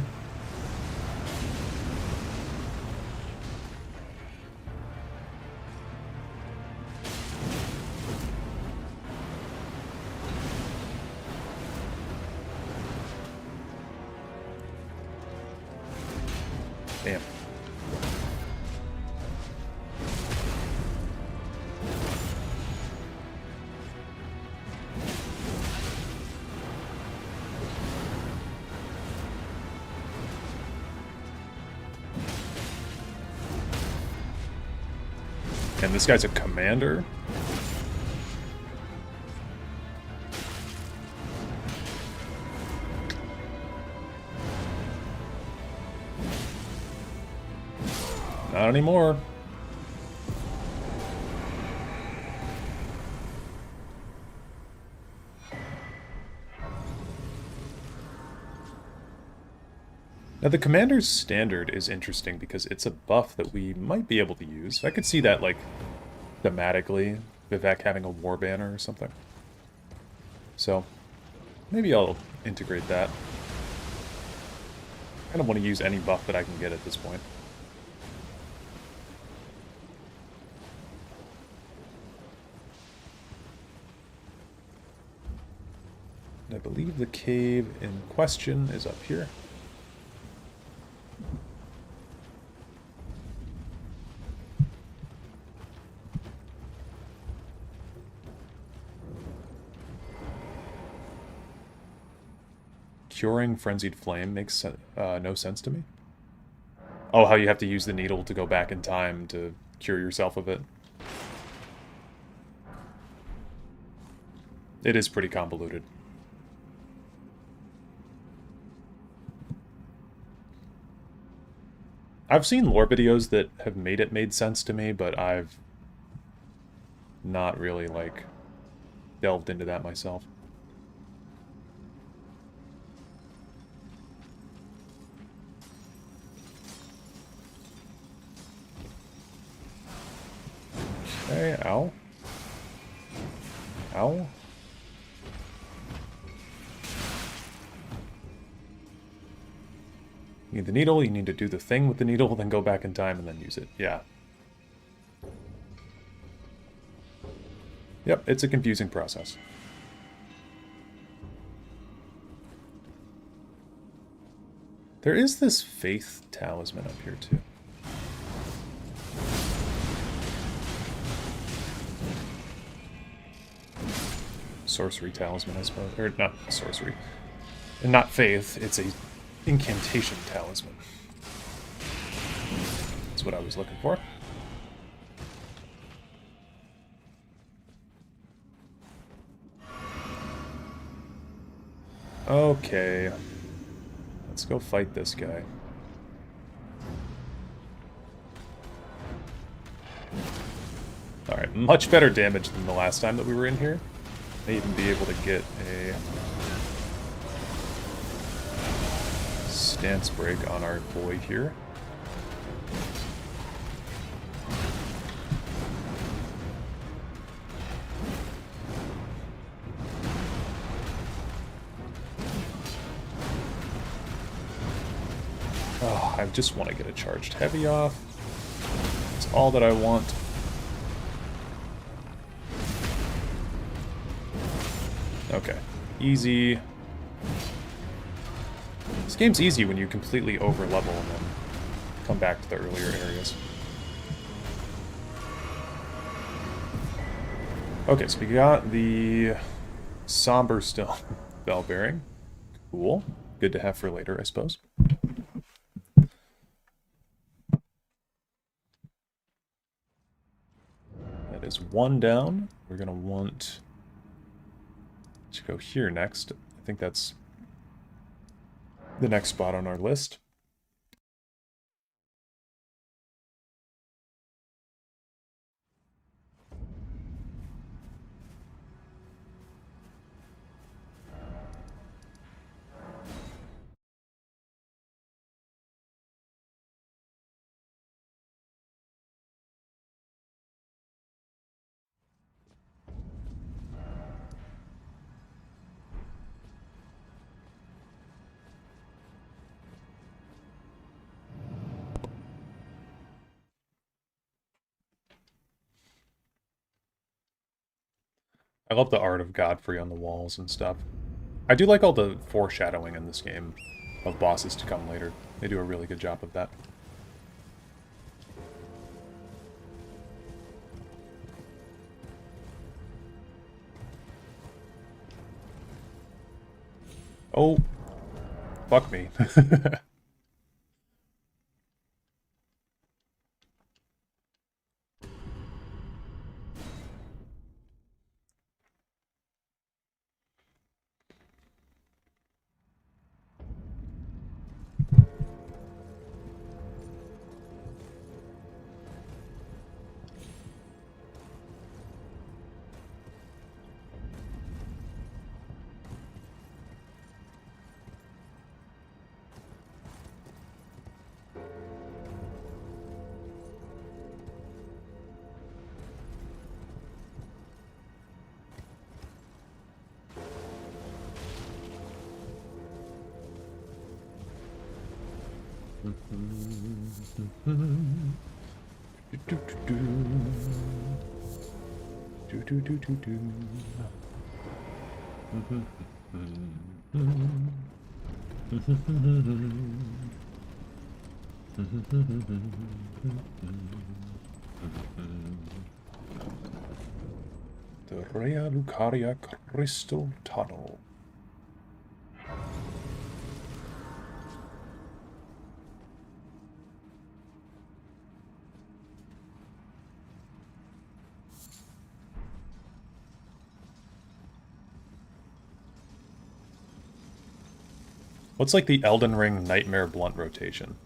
Speaker 1: Damn. And this guy's a commander? Not anymore. Now the Commander's Standard is interesting because it's a buff that we might be able to use. I could see that, like, thematically, Vivec having a war banner or something. So, maybe I'll integrate that. I kind of want to use any buff that I can get at this point. I believe the cave in question is up here. Curing Frenzied Flame makes no sense to me. Oh, how you have to use the needle to go back in time to cure yourself of it. It is pretty convoluted. I've seen lore videos that have made sense to me, but I've not really, like, delved into that myself. Okay, ow. Ow. You need the needle, you need to do the thing with the needle, then go back in time and then use it. Yeah. Yep, it's a confusing process. There is this Faith Talisman up here, too. Sorcery Talisman, I suppose. Or, not sorcery. And not Faith, it's a Incantation Talisman. That's what I was looking for. Okay. Let's go fight this guy. Alright, much better damage than the last time that we were in here. May even be able to get a... stance break on our boy here. Oh, I just want to get a charged heavy off. That's all that I want. Okay. Easy. This game's easy when you completely over-level and then come back to the earlier areas. Okay, so we got the Somber Stone bell bearing. Cool. Good to have for later, I suppose. That is one down. We're going to want to go here next. I think that's the next spot on our list. I love the art of Godfrey on the walls and stuff. I do like all the foreshadowing in this game of bosses to come later. They do a really good job of that. Oh, fuck me. The Rea Lucaria Crystal Tunnel. What's like the Elden Ring Nightmare Blunt rotation?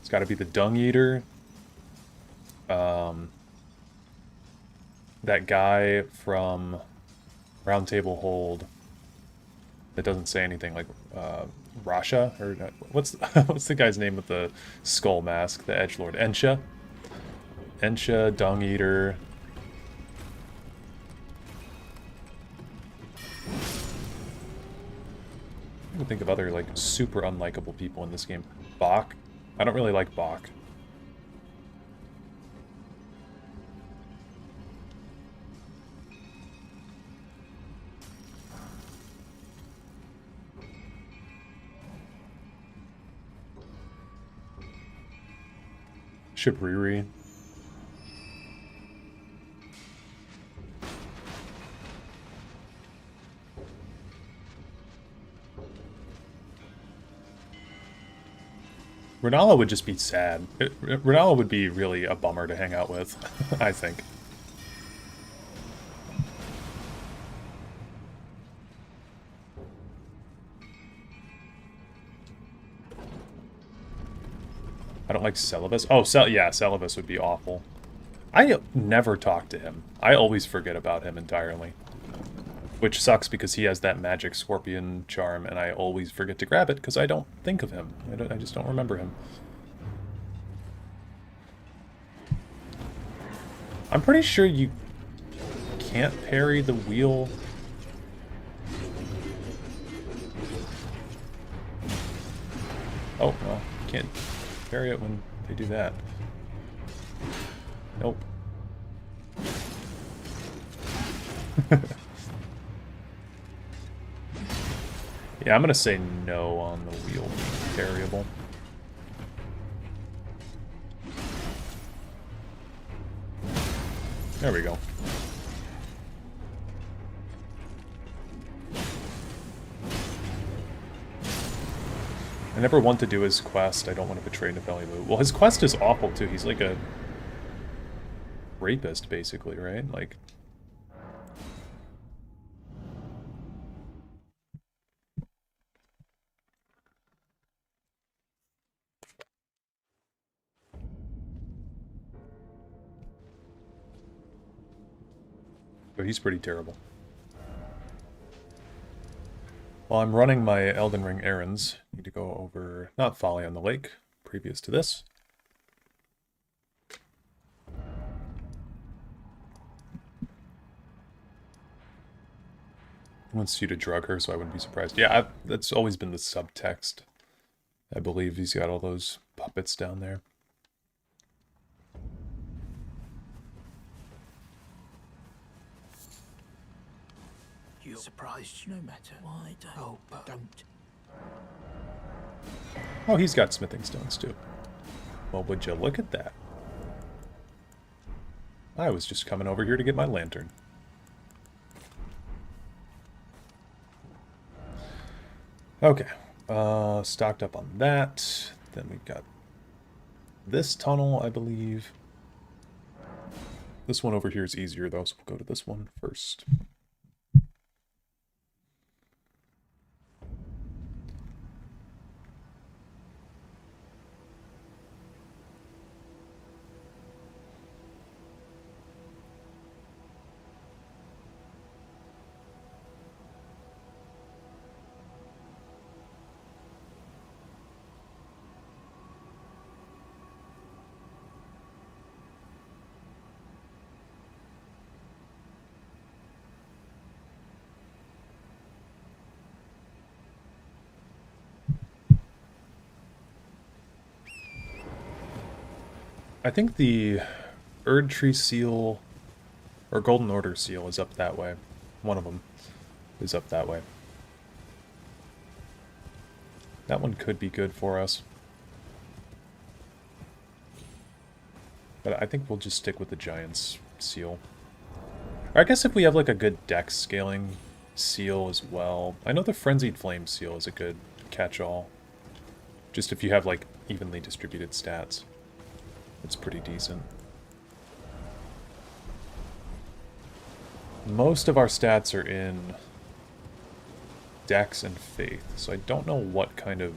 Speaker 1: It's got to be the Dung Eater. That guy from Round Table Hold that doesn't say anything, like Rasha, or what's what's the guy's name with the skull mask? The edgelord, Ensha, Dung Eater. I can think of other like super unlikable people in this game. Bach. I don't really like Bach. Shibriri. Renala would just be sad. Renala would be really a bummer to hang out with, I think. I don't like Celibus. Oh, yeah, Celibus would be awful. I never talk to him. I always forget about him entirely. Which sucks because he has that magic scorpion charm, and I always forget to grab it because I don't think of him. I just don't remember him. I'm pretty sure you can't parry the wheel. Oh, well, can't parry it when they do that. Nope. Yeah, I'm gonna say no on the wheel variable. There we go. I never want to do his quest. I don't want to betray Nefeli. Well, his quest is awful too. He's like a rapist, basically, right? Like, but he's pretty terrible. While I'm running my Elden Ring errands, I need to go over, not Folly on the Lake, previous to this. He wants you to drug her, so I wouldn't be surprised. Yeah, that's always been the subtext. I believe he's got all those puppets down there.
Speaker 3: You're surprised no matter. Why don't? Oh, but don't.
Speaker 1: Oh, he's got smithing stones too. Well, would you look at that? I was just coming over here to get my lantern. Okay, stocked up on that. Then we've got this tunnel, I believe. This one over here is easier though, so we'll go to this one first. I think the Erd Tree seal or Golden Order seal is up that way. One of them is up that way. That one could be good for us. But I think we'll just stick with the Giant's seal. Or I guess if we have like a good dex scaling seal as well. I know the Frenzied Flame seal is a good catch-all. Just if you have like evenly distributed stats. It's pretty decent. Most of our stats are in Dex and Faith, so I don't know what kind of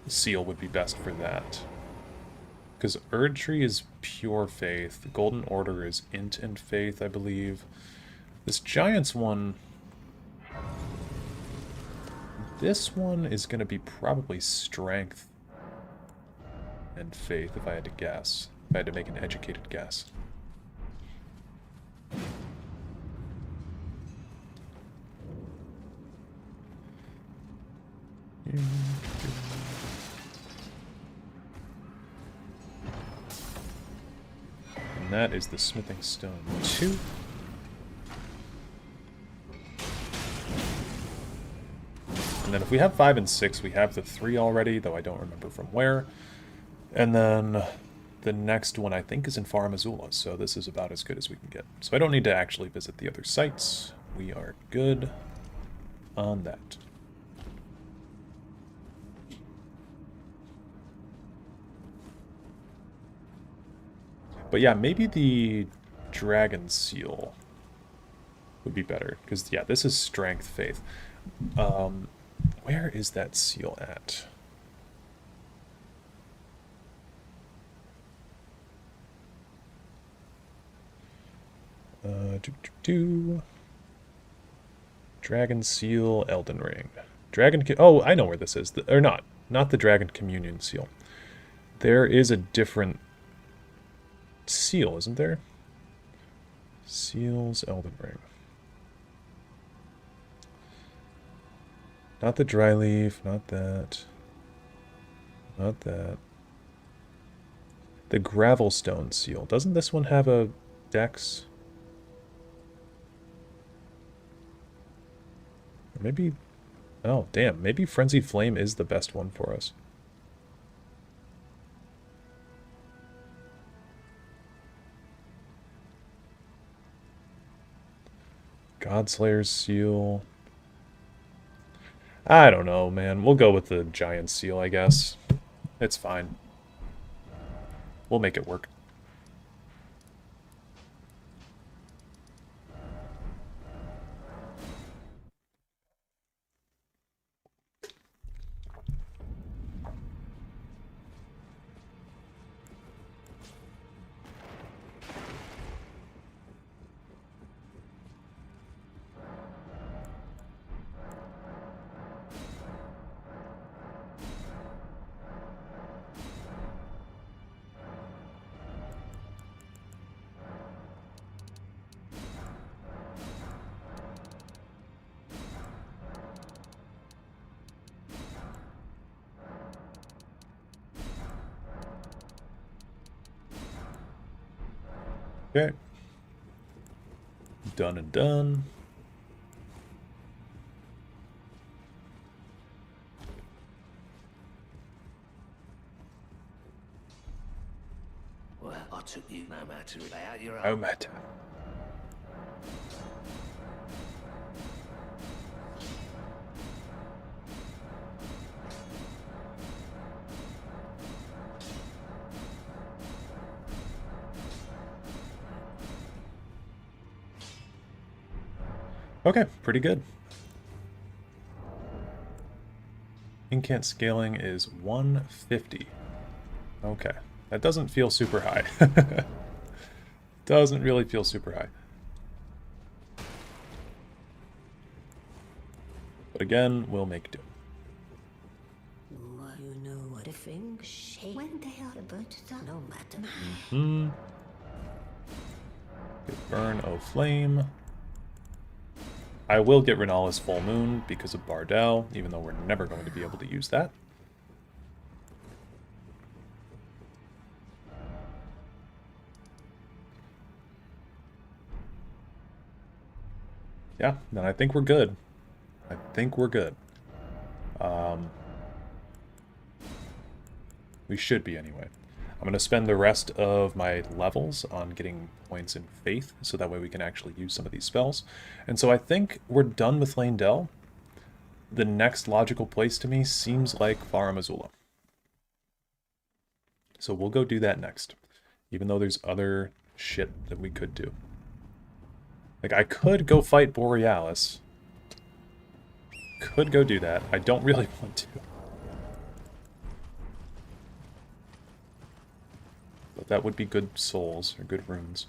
Speaker 1: seal would be best for that. Because Erd Tree is pure Faith, Golden Order is Int and Faith, I believe. This Giant's one... This one is going to be probably Strength and Faith, if I had to guess. If I had to make an educated guess. And that is the Smithing Stone 2. And then if we have 5 and 6, we have the 3 already, though I don't remember from where. And then the next one I think is in Farum Azula, so this is about as good as we can get. So I don't need to actually visit the other sites. We are good on that. But yeah, maybe the Dragon Seal would be better, because yeah, this is Strength, Faith. Where is that seal at? Dragon Seal, Elden Ring. Oh, I know where this is. Or not. Not the Dragon Communion Seal. There is a different seal, isn't there? Seals, Elden Ring. Not the dry leaf, not that. Not that. The Gravelstone Seal. Doesn't this one have a dex? Or maybe... Oh, damn. Maybe Frenzied Flame is the best one for us. Godslayer's Seal. I don't know, man. We'll go with the Giant Seal, I guess. It's fine. We'll make it work. Okay. Done and done.
Speaker 3: Well, I took you no matter about your
Speaker 1: No
Speaker 3: own.
Speaker 1: matter. Okay, pretty good. Incant scaling is 150. Okay, that doesn't feel super high. Doesn't really feel super high. But again, we'll make do.
Speaker 4: You know what a thing shake when they are about to no matter.
Speaker 1: Get Burn O Flame. I will get Renala's Full Moon because of Bardell, even though we're never going to be able to use that. Yeah, then I think we're good. I think we're good. We should be anyway. I'm going to spend the rest of my levels on getting points in Faith, so that way we can actually use some of these spells. And so I think we're done with Lane Dell. The next logical place to me seems like Farum Azula. So we'll go do that next, even though there's other shit that we could do. Like, I could go fight Borealis. Could go do that. I don't really want to. But that would be good souls, or good runes.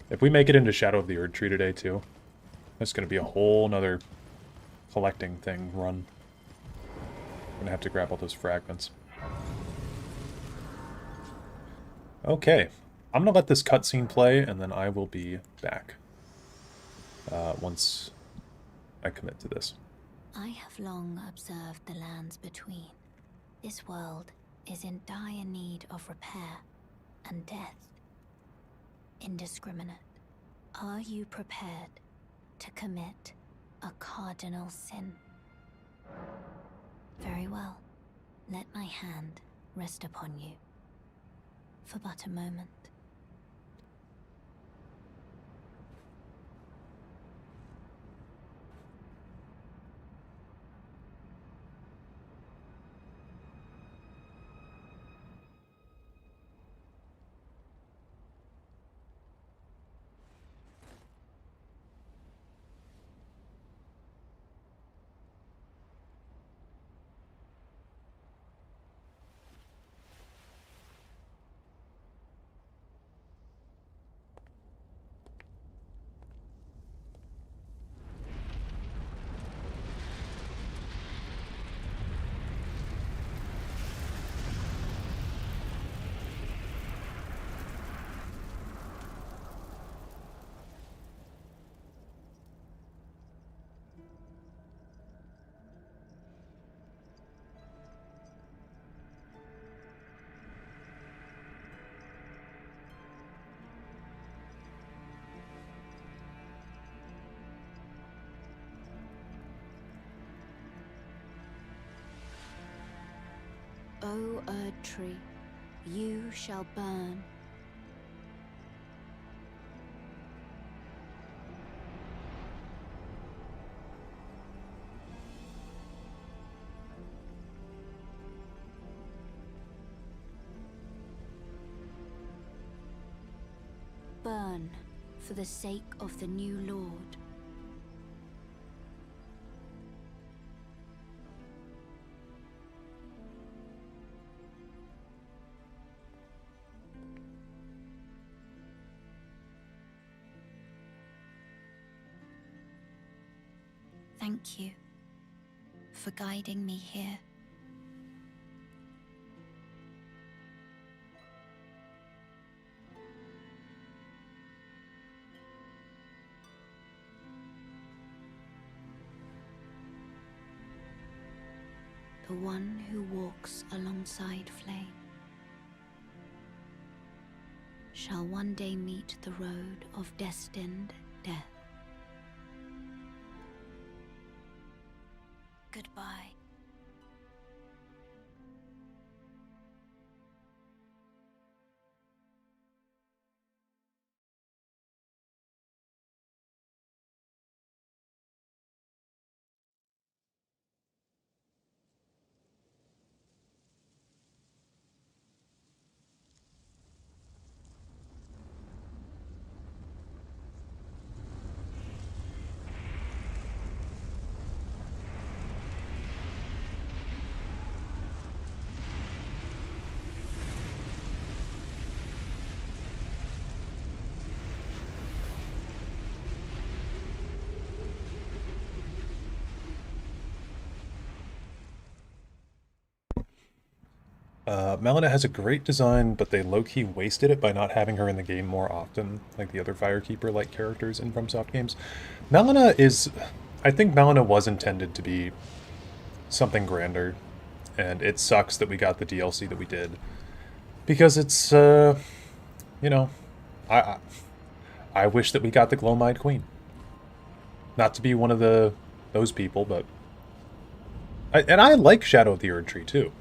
Speaker 1: If we make it into Shadow of the Erd Tree today, too, that's going to be a whole nother collecting thing run. I'm going to have to grab all those fragments. Okay. I'm going to let this cutscene play, and then I will be back. Once I commit to this.
Speaker 4: I have long observed the lands between. This world is in dire need of repair and death. Indiscriminate. Are you prepared to commit a cardinal sin? Very well. Let my hand rest upon you. For but a moment. O Erd Tree, you shall burn. Burn for the sake of the new Lord. Thank you for guiding me here. The one who walks alongside flame shall one day meet the road of destined death. Goodbye.
Speaker 1: Melina has a great design, but they low-key wasted it by not having her in the game more often, like the other Firekeeper-like characters in FromSoft games. Melina is... I think Melina was intended to be something grander, and it sucks that we got the DLC that we did. Because it's, you know, I wish that we got the Glow-Eyed Queen. Not to be one of those people, but... And I like Shadow of the Erd Tree, too.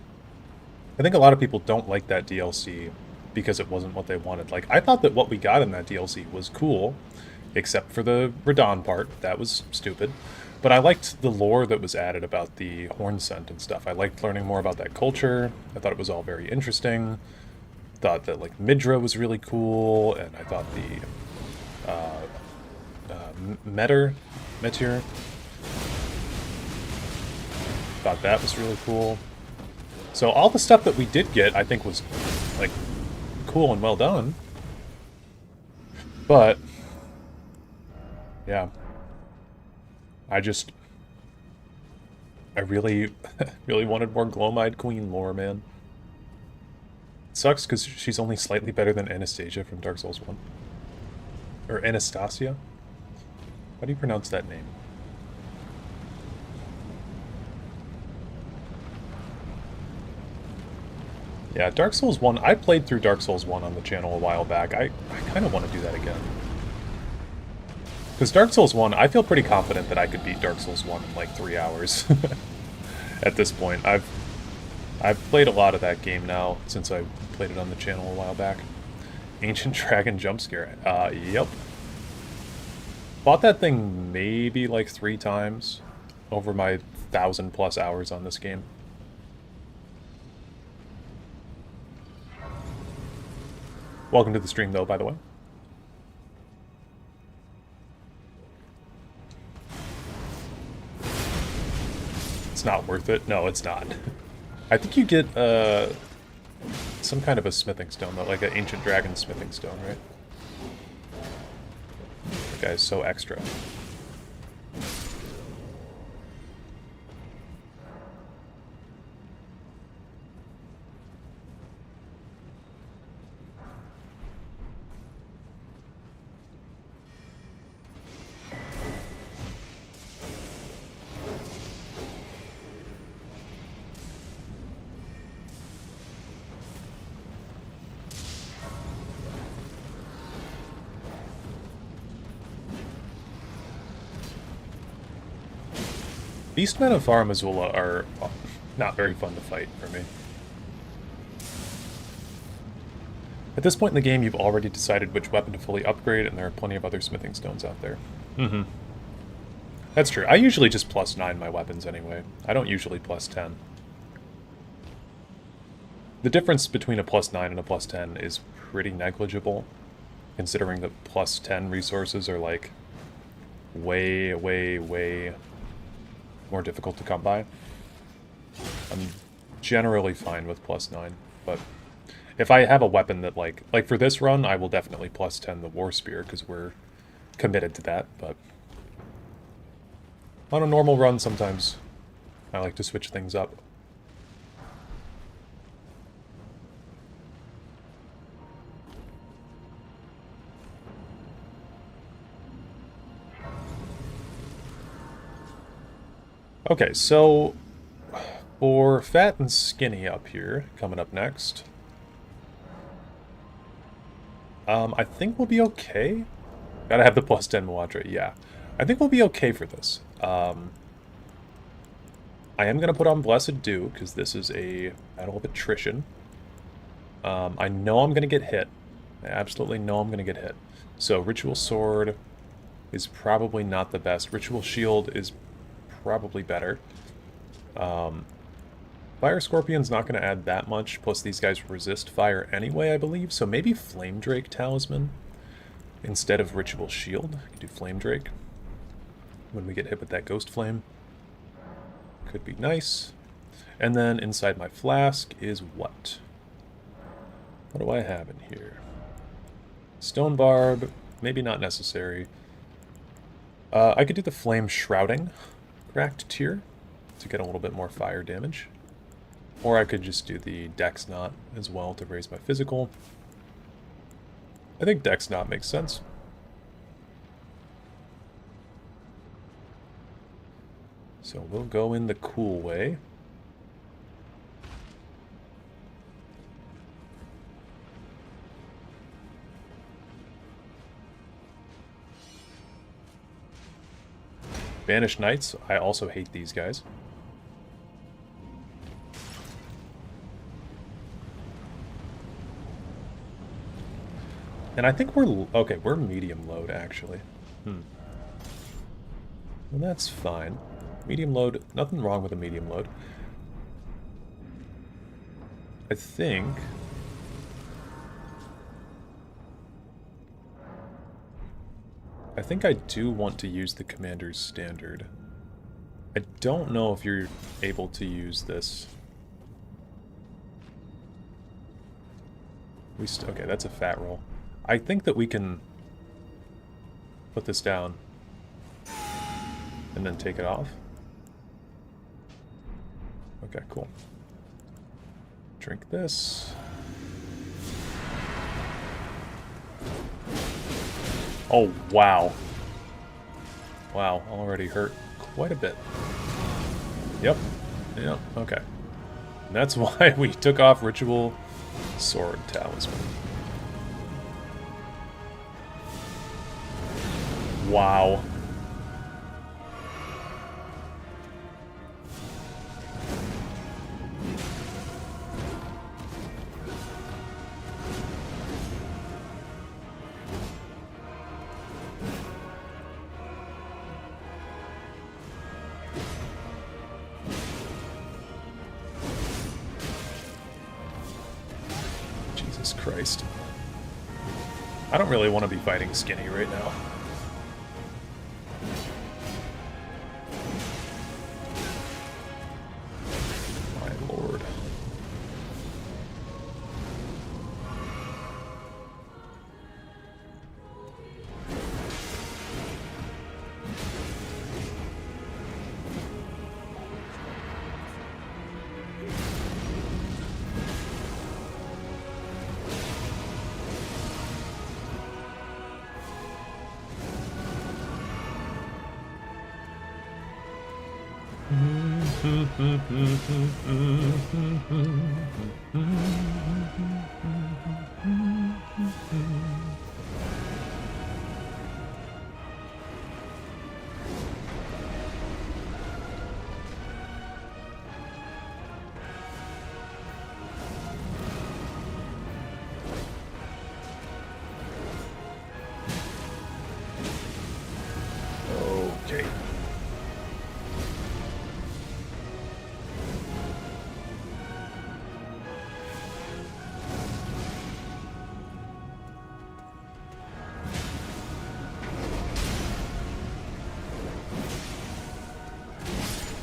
Speaker 1: I think a lot of people don't like that DLC because it wasn't what they wanted. Like, I thought that what we got in that DLC was cool, except for the Radahn part. That was stupid. But I liked the lore that was added about the horn scent and stuff. I liked learning more about that culture. I thought it was all very interesting. Thought that, like, Midra was really cool, and I thought the Meteor, thought that was really cool. So all the stuff that we did get, I think, was, like, cool and well done. But, yeah. I really, really wanted more Glow-Eyed Queen lore, man. It sucks because she's only slightly better than Anastasia from Dark Souls 1. Or Anastasia? How do you pronounce that name? Yeah, Dark Souls 1, I played through Dark Souls 1 on the channel a while back. I kind of want to do that again. Because Dark Souls 1, I feel pretty confident that I could beat Dark Souls 1 in like 3 hours. At this point. I've played a lot of that game now, since I played it on the channel a while back. Ancient Dragon jump scare. Yep. Bought that thing maybe like 3 times over my 1,000+ hours on this game. Welcome to the stream, though, by the way. It's not worth it. No, it's not. I think you get some kind of a smithing stone, though, like an ancient dragon smithing stone, right? That guy's so extra. Beastmen of Farum Azula are not very fun to fight for me. At this point in the game, you've already decided which weapon to fully upgrade, and there are plenty of other smithing stones out there. Mm-hmm. That's true. I usually just +9 my weapons anyway. I don't usually +10. The difference between a +9 and a +10 is pretty negligible, considering that +10 resources are like way, way, way more difficult to come by. I'm generally fine with +9, but if I have a weapon that like for this run, I will definitely +10 the War Spear because we're committed to that, but on a normal run, sometimes I like to switch things up. Okay, so for Fat and Skinny up here, coming up next, I think we'll be okay. Gotta have the +10 Muad'Dib, yeah. I think we'll be okay for this. I am going to put on Blessed Dew, because this is a battle of attrition. I know I'm going to get hit. I absolutely know I'm going to get hit. So Ritual Sword is probably not the best. Ritual Shield is probably better. Fire Scorpion's not going to add that much, plus these guys resist fire anyway, I believe. So maybe Flame Drake Talisman instead of Ritual Shield. I can do Flame Drake when we get hit with that Ghost Flame. Could be nice. And then inside my flask is what? What do I have in here? Stone Barb, maybe not necessary. I could do the Flame Shrouding cracked tier to get a little bit more fire damage. Or I could just do the Dex Knot as well to raise my physical. I think Dex Knot makes sense. So we'll go in the cool way. Banished Knights, I also hate these guys. And I think we're... okay, we're medium load, actually. Well, that's fine. Medium load, nothing wrong with a medium load. I think... I do want to use the Commander's Standard. I don't know if you're able to use this. Okay, that's a fat roll. I think that we can put this down and then take it off. Okay, cool. Drink this. Oh, wow. Wow, already hurt quite a bit. Yep. Yep, okay. And that's why we took off Ritual Sword Talisman. Wow. Jesus Christ. I don't really want to be fighting Skinny right now. My lord.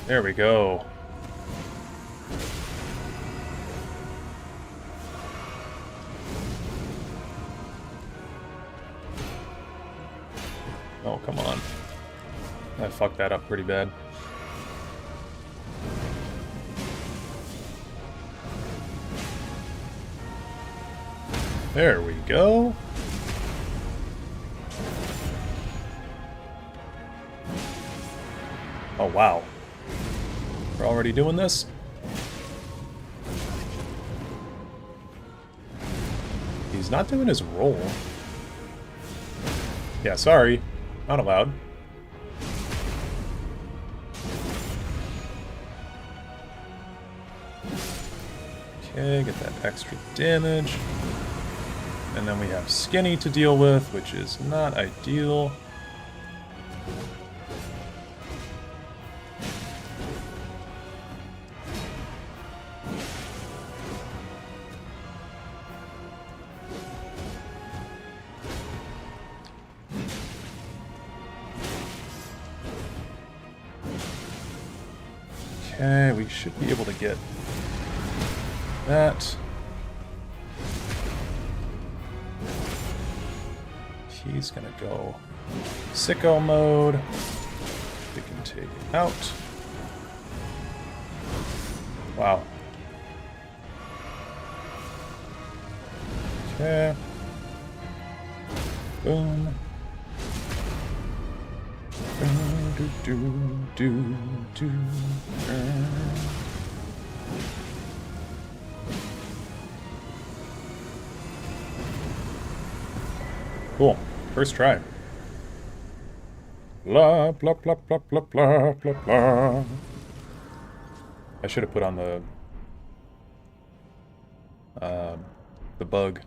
Speaker 1: There we go. Oh, come on. I fucked that up pretty bad. There we go. Oh, wow. We're already doing this? He's not doing his roll. Yeah, sorry. Not allowed. Okay, get that extra damage. And then we have Skinny to deal with, which is not ideal. Okay, we should be able to get that. He's gonna go sicko mode. We can take it out. Wow. Okay. Boom. Do, do, do, do, Cool. First try. Blah, blah, blah, blah, blah, blah, blah, blah. I should have put on the bug.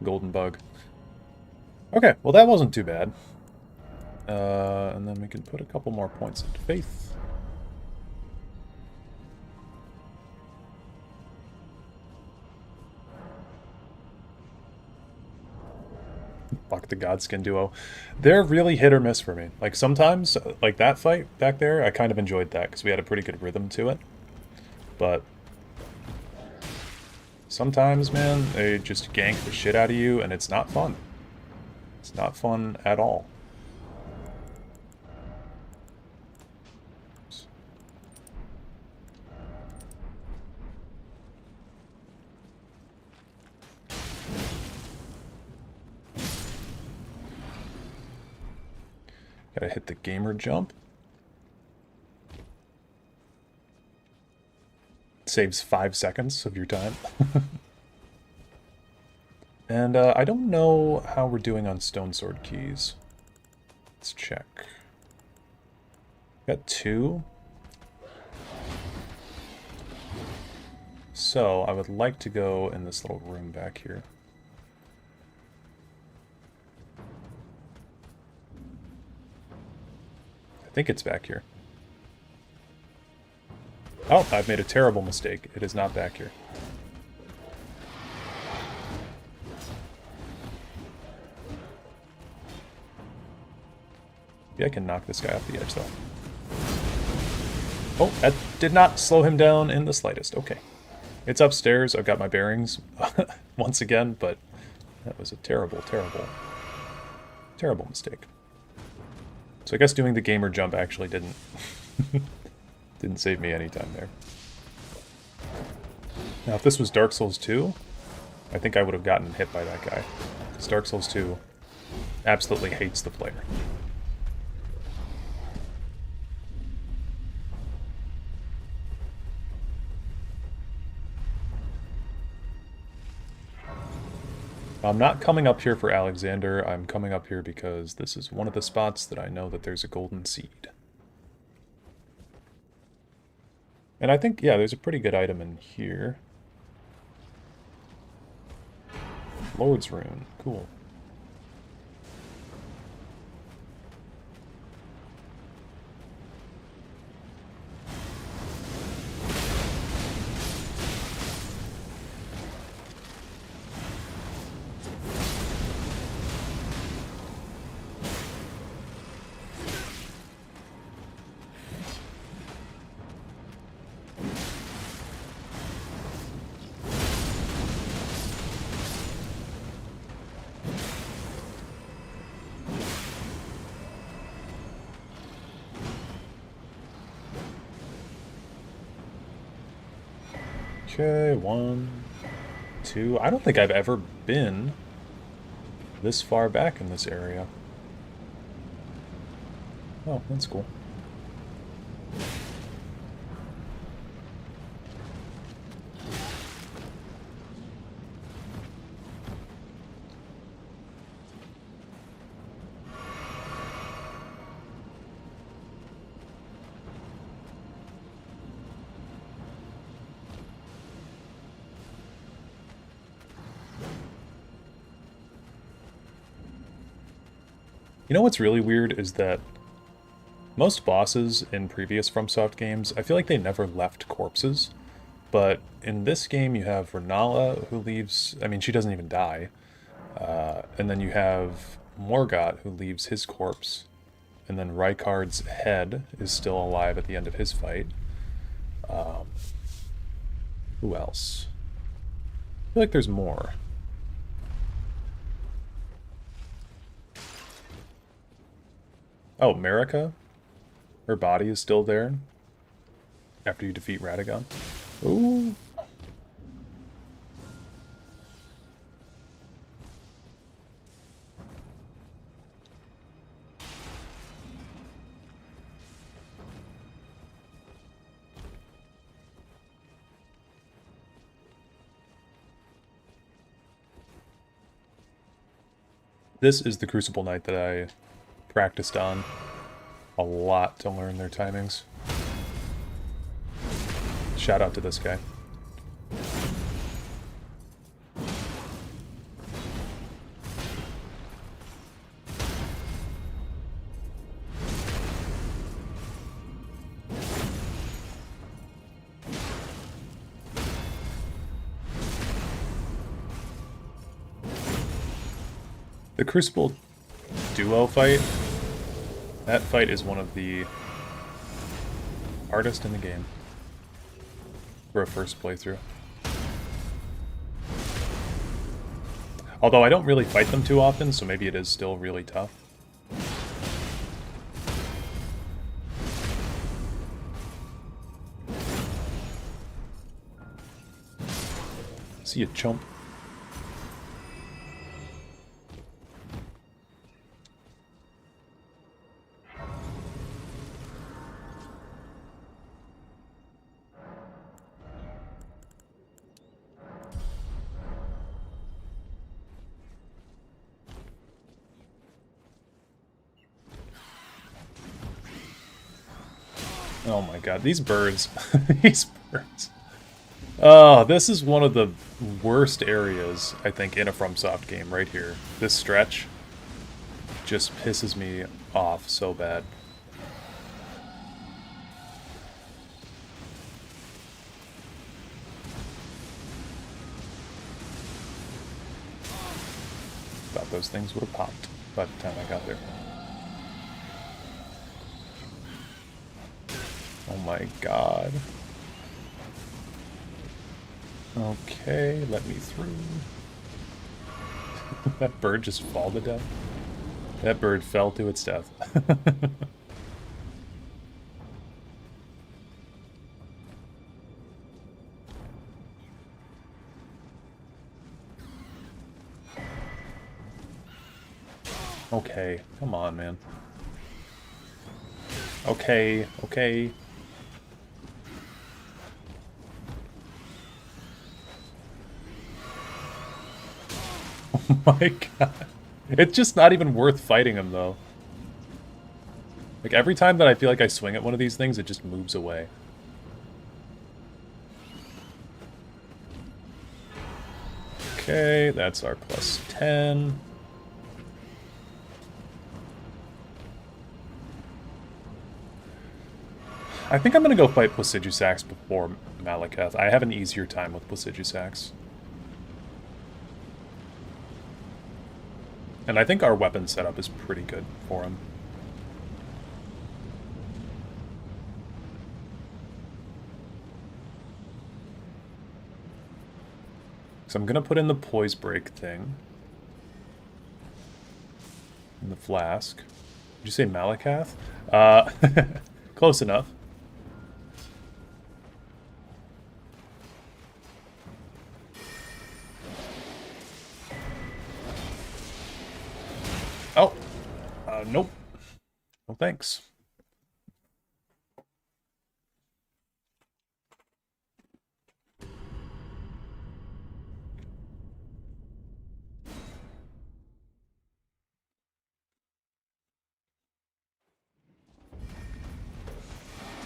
Speaker 1: Golden bug. Okay, well that wasn't too bad. And then we can put a couple more points into faith. Fuck the Godskin duo. They're really hit or miss for me. Like sometimes, like that fight back there, I kind of enjoyed that because we had a pretty good rhythm to it. But sometimes, man, they just gank the shit out of you and it's not fun. It's not fun at all. Gotta hit the gamer jump. Saves 5 seconds of your time. And I don't know how we're doing on stone sword keys. Let's check. Got 2. So I would like to go in this little room back here. I think it's back here. Oh, I've made a terrible mistake. It is not back here. Yeah, I can knock this guy off the edge, though. Oh, that did not slow him down in the slightest. Okay. It's upstairs. I've got my bearings once again, but that was a terrible, terrible, terrible mistake. So I guess doing the gamer jump actually didn't didn't save me any time there. Now if this was Dark Souls 2, I think I would have gotten hit by that guy. Because Dark Souls 2 absolutely hates the player. I'm not coming up here for Alexander, I'm coming up here because this is one of the spots that I know that there's a golden seed. And I think, yeah, there's a pretty good item in here. Lord's Rune, cool. Okay, 1, 2. I don't think I've ever been this far back in this area. Oh, that's cool. You know what's really weird is that most bosses in previous FromSoft games, I feel like they never left corpses. But in this game, you have Renala, who leaves... I mean, she doesn't even die. And then you have Morgott, who leaves his corpse. And then Rykard's head is still alive at the end of his fight. Who else? I feel like there's more. Oh, Marika? Her body is still there after you defeat Radagon. Ooh. This is the Crucible Knight that I practiced on a lot to learn their timings. Shout out to this guy. The Crucible duo fight, that fight is one of the hardest in the game for a first playthrough. Although I don't really fight them too often, so maybe it is still really tough. See you, chump. Oh my god, these birds. These birds. Oh, this is one of the worst areas, I think, in a FromSoft game right here. This stretch just pisses me off so bad. Thought those things would have popped by the time I got there. Oh my god. Okay, let me through. That bird just fall to death? That bird fell to its death. Okay, come on, man. Okay, okay. Oh my god. It's just not even worth fighting him, though. Like, every time that I feel like I swing at one of these things, it just moves away. Okay, that's our plus 10. I think I'm gonna go fight Placidusax before Malekith. I have an easier time with Placidusax. And I think our weapon setup is pretty good for him. So I'm gonna put in the poise break thing. In the flask. Did you say Malekath? Close enough. Nope. No thanks.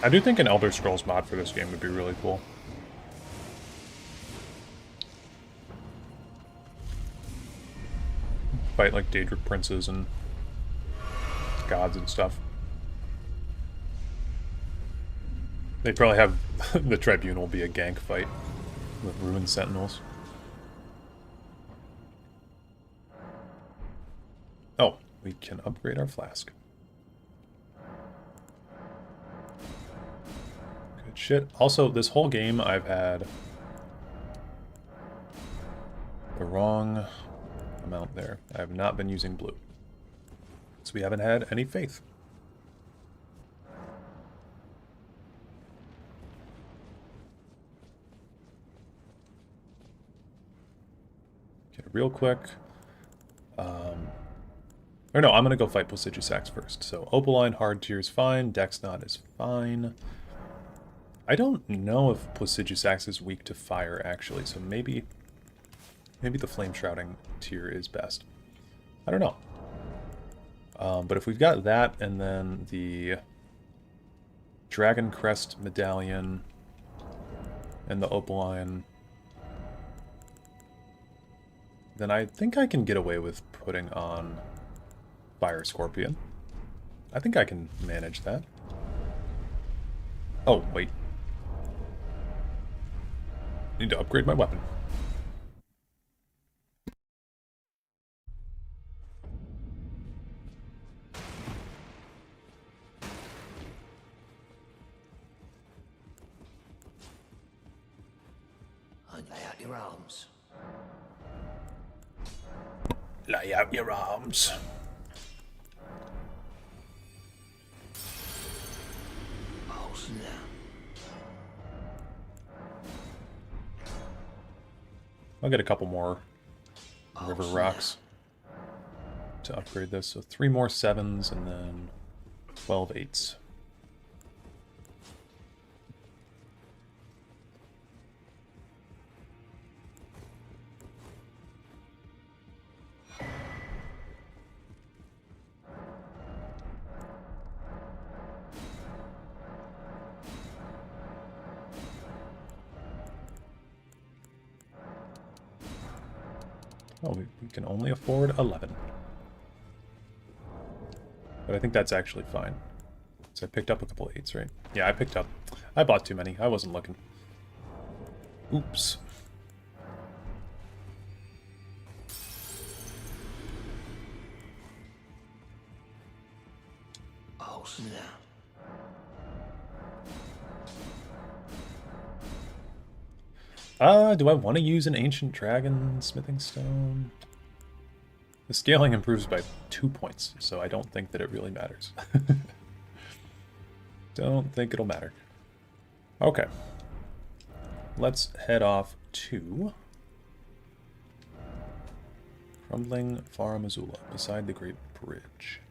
Speaker 1: I do think an Elder Scrolls mod for this game would be really cool. Fight like Daedric princes and gods and stuff. They'd probably have the Tribunal be a gank fight with Ruined Sentinels. Oh, we can upgrade our flask. Good shit. Also, this whole game I've had the wrong amount there. I have not been using blue. So we haven't had any faith. Okay, real quick. Or no, I'm going to go fight Placidusax first. So Opaline, Hard Tier is fine. Dexnod is fine. I don't know if Placidusax is weak to fire, actually. So maybe the Flame Shrouding tier is best. I don't know. But if we've got that and then the Dragon Crest Medallion and the Opaline, then I think I can get away with putting on Fire Scorpion. I think I can manage that. Oh, wait. Need to upgrade my weapon.
Speaker 3: Lay out your arms.
Speaker 1: Lay out your arms.
Speaker 3: Oh, snap.
Speaker 1: I'll get a couple more river
Speaker 3: snap.
Speaker 1: rocks to upgrade this. So 3 more 7s and then 12 8s. Oh, we can only afford 11. But I think that's actually fine. So I picked up a couple 8s, right? Yeah, I bought too many. I wasn't looking. Oops.
Speaker 3: Oh, snap.
Speaker 1: Do I want to use an Ancient Dragon Smithing Stone? The scaling improves by 2 points, so I don't think that it really matters. Don't think it'll matter. Okay. Let's head off to Crumbling Far Missoula, beside the Great Bridge.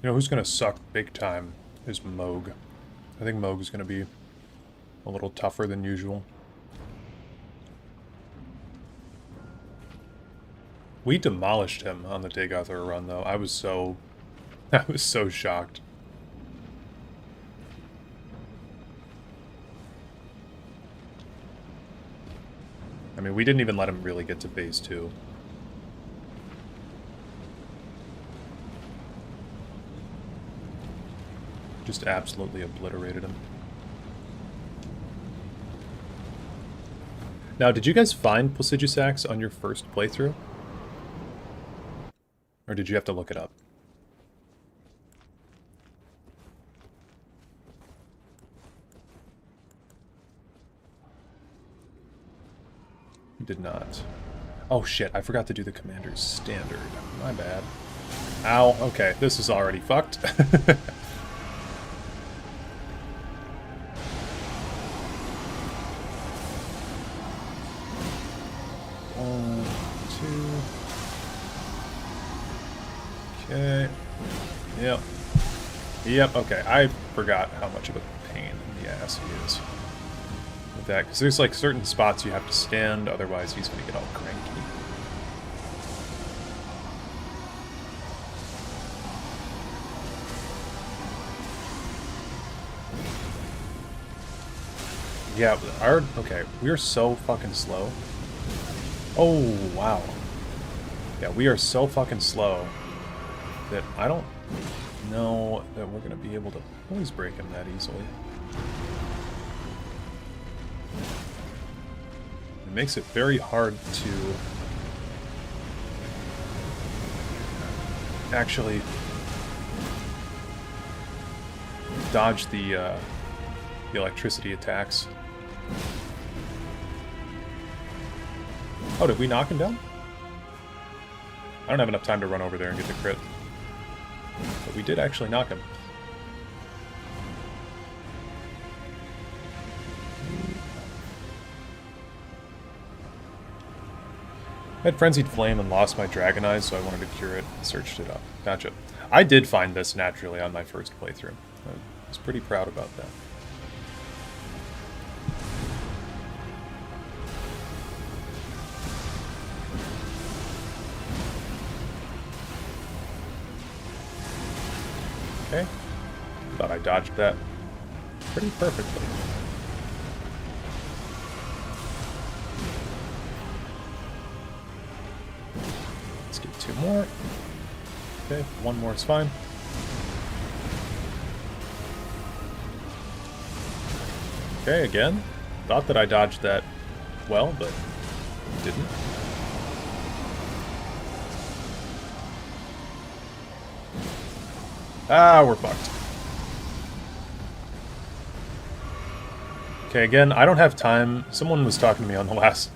Speaker 1: You know who's going to suck big time is Moog. I think Moog is going to be a little tougher than usual. We demolished him on the Dagothor run, though. I was so shocked. I mean, we didn't even let him really get to phase 2. Just absolutely obliterated him. Now, did you guys find Placidusax on your first playthrough? Or did you have to look it up? You did not. Oh shit, I forgot to do the commander's standard. My bad. Ow, okay, this is already fucked. One, two. Okay. Yep. Yep, okay. I forgot how much of a pain in the ass he is with that, because there's like certain spots you have to stand, otherwise he's gonna get all cranky. Yeah, okay, we're so fucking slow. Oh, wow. Yeah, we are so fucking slow that I don't know that we're gonna be able to always break him that easily. It makes it very hard to actually dodge the electricity attacks. Oh, did we knock him down? I don't have enough time to run over there and get the crit. But we did actually knock him. I had Frenzied Flame and lost my Dragon Eyes, so I wanted to cure it and searched it up. Gotcha. I did find this naturally on my first playthrough. I was pretty proud about that. Okay. Thought I dodged that pretty perfectly. Let's get 2 more. Okay, 1 more is fine. Okay, again. Thought that I dodged that well, but didn't. Ah, we're fucked. Okay, again, I don't have time. Someone was talking to me on the last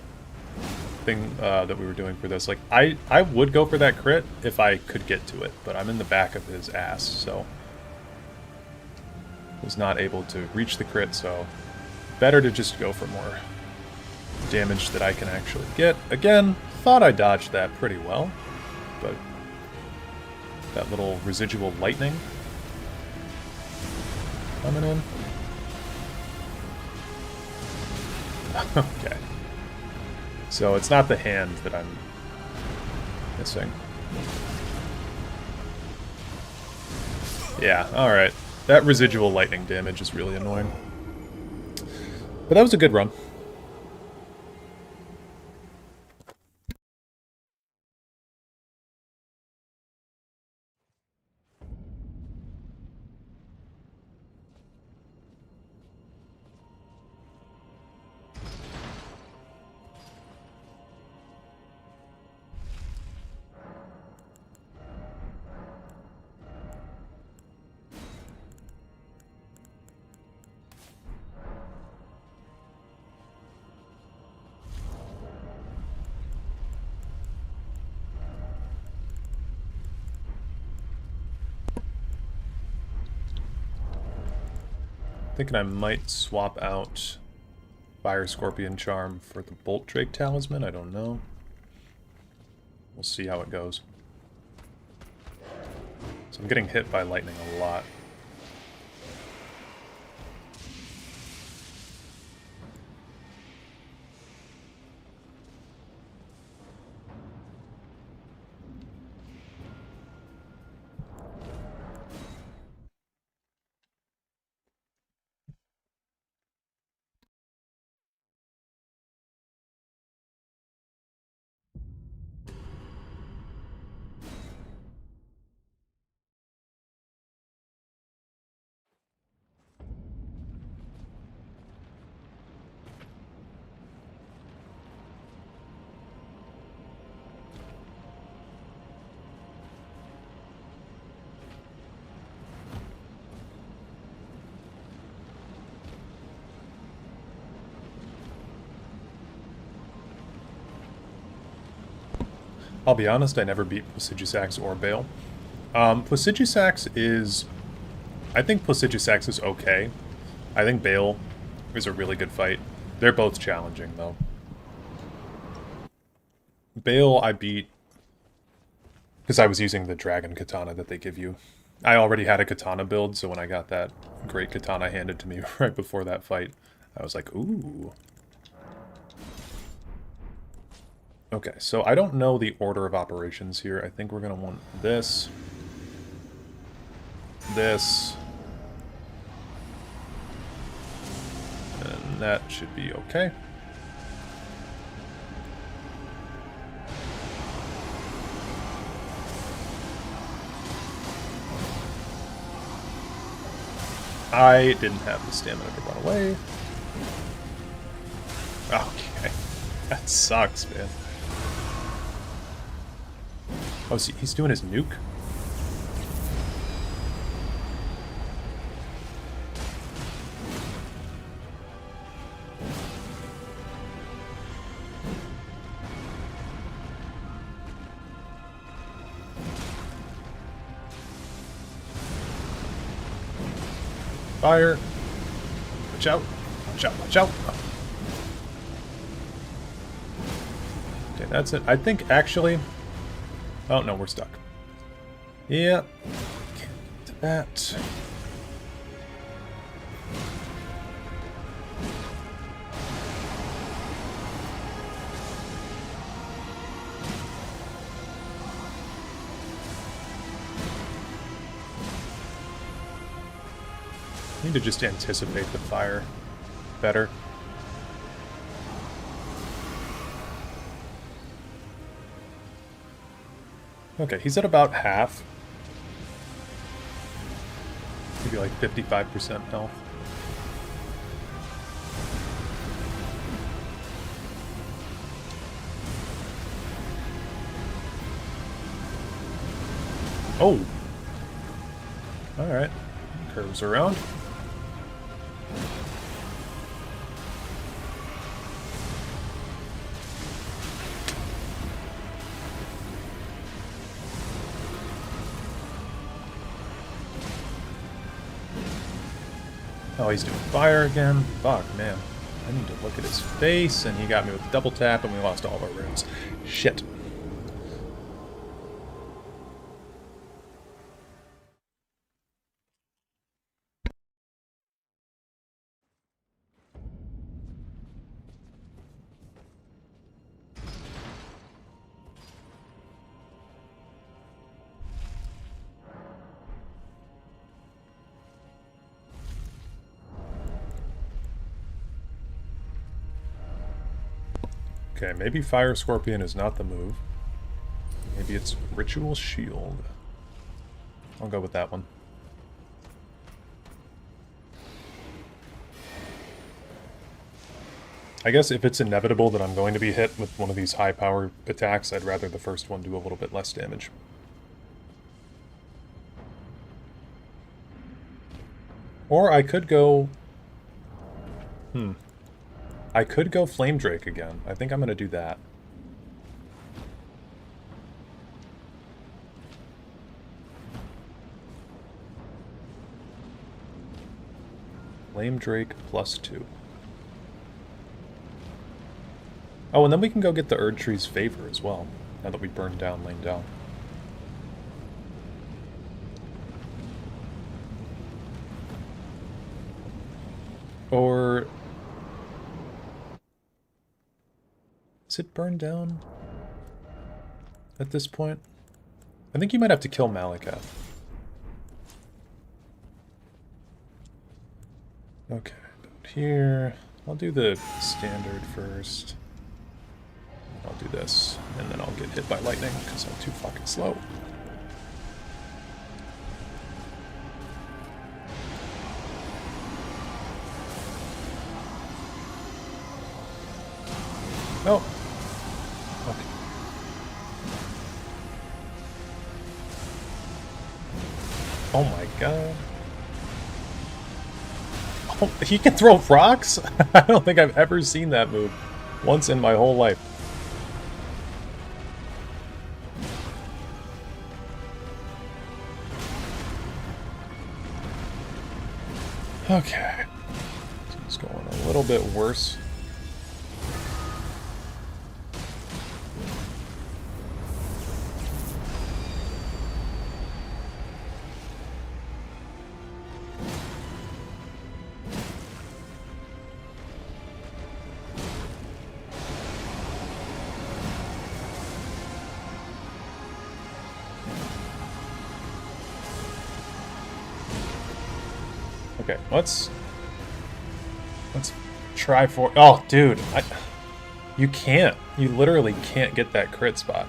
Speaker 1: thing that we were doing for this. Like, I would go for that crit if I could get to it, but I'm in the back of his ass, so was not able to reach the crit, so better to just go for more damage that I can actually get. Again, thought I dodged that pretty well, but that little residual lightning coming in. Okay. So it's not the hand that I'm missing. Yeah, alright. That residual lightning damage is really annoying. But that was a good run. Thinking I might swap out Fire Scorpion Charm for the Bolt Drake Talisman. I don't know. We'll see how it goes. So I'm getting hit by lightning a lot. I'll be honest, I never beat Placidusax or Bale. Placidusax is... I think Placidusax is okay. I think Bale is a really good fight. They're both challenging, though. Bale I beat because I was using the dragon katana that they give you. I already had a katana build, so when I got that great katana handed to me right before that fight, I was like, ooh. Okay, so I don't know the order of operations here. I think we're going to want this. This. And that should be okay. I didn't have the stamina to run away. Okay. That sucks, man. Oh, see, he's doing his nuke? Fire! Watch out! Watch out! Watch out! Okay, that's it. I think actually... Oh, no, we're stuck. Yeah. Can't get to that. I need to just anticipate the fire better. Okay, he's at about half. Maybe like 55% health. Oh! Alright. Curves around. Oh, he's doing fire again. Fuck, man. I need to look at his face, and he got me with a double tap, and we lost all of our runes. Shit. Okay, maybe Fire Scorpion is not the move. Maybe it's Ritual Shield. I'll go with that one. I guess if it's inevitable that I'm going to be hit with one of these high power attacks, I'd rather the first one do a little bit less damage. Or I could go... I could go Flame Drake again. I think I'm going to do that. Flame Drake +2. Oh, and then we can go get the Erd Tree's Favor as well, now that we burned down Lane Down. Or... Is it burned down at this point? I think you might have to kill Malakath. Okay, here. I'll do the standard first. I'll do this, and then I'll get hit by lightning because I'm too fucking slow. Oh. Okay. Oh my god. Oh, he can throw rocks? I don't think I've ever seen that move once in my whole life. Okay. It's going a little bit worse. Okay, let's try for. Oh, dude, you can't. You literally can't get that crit spot.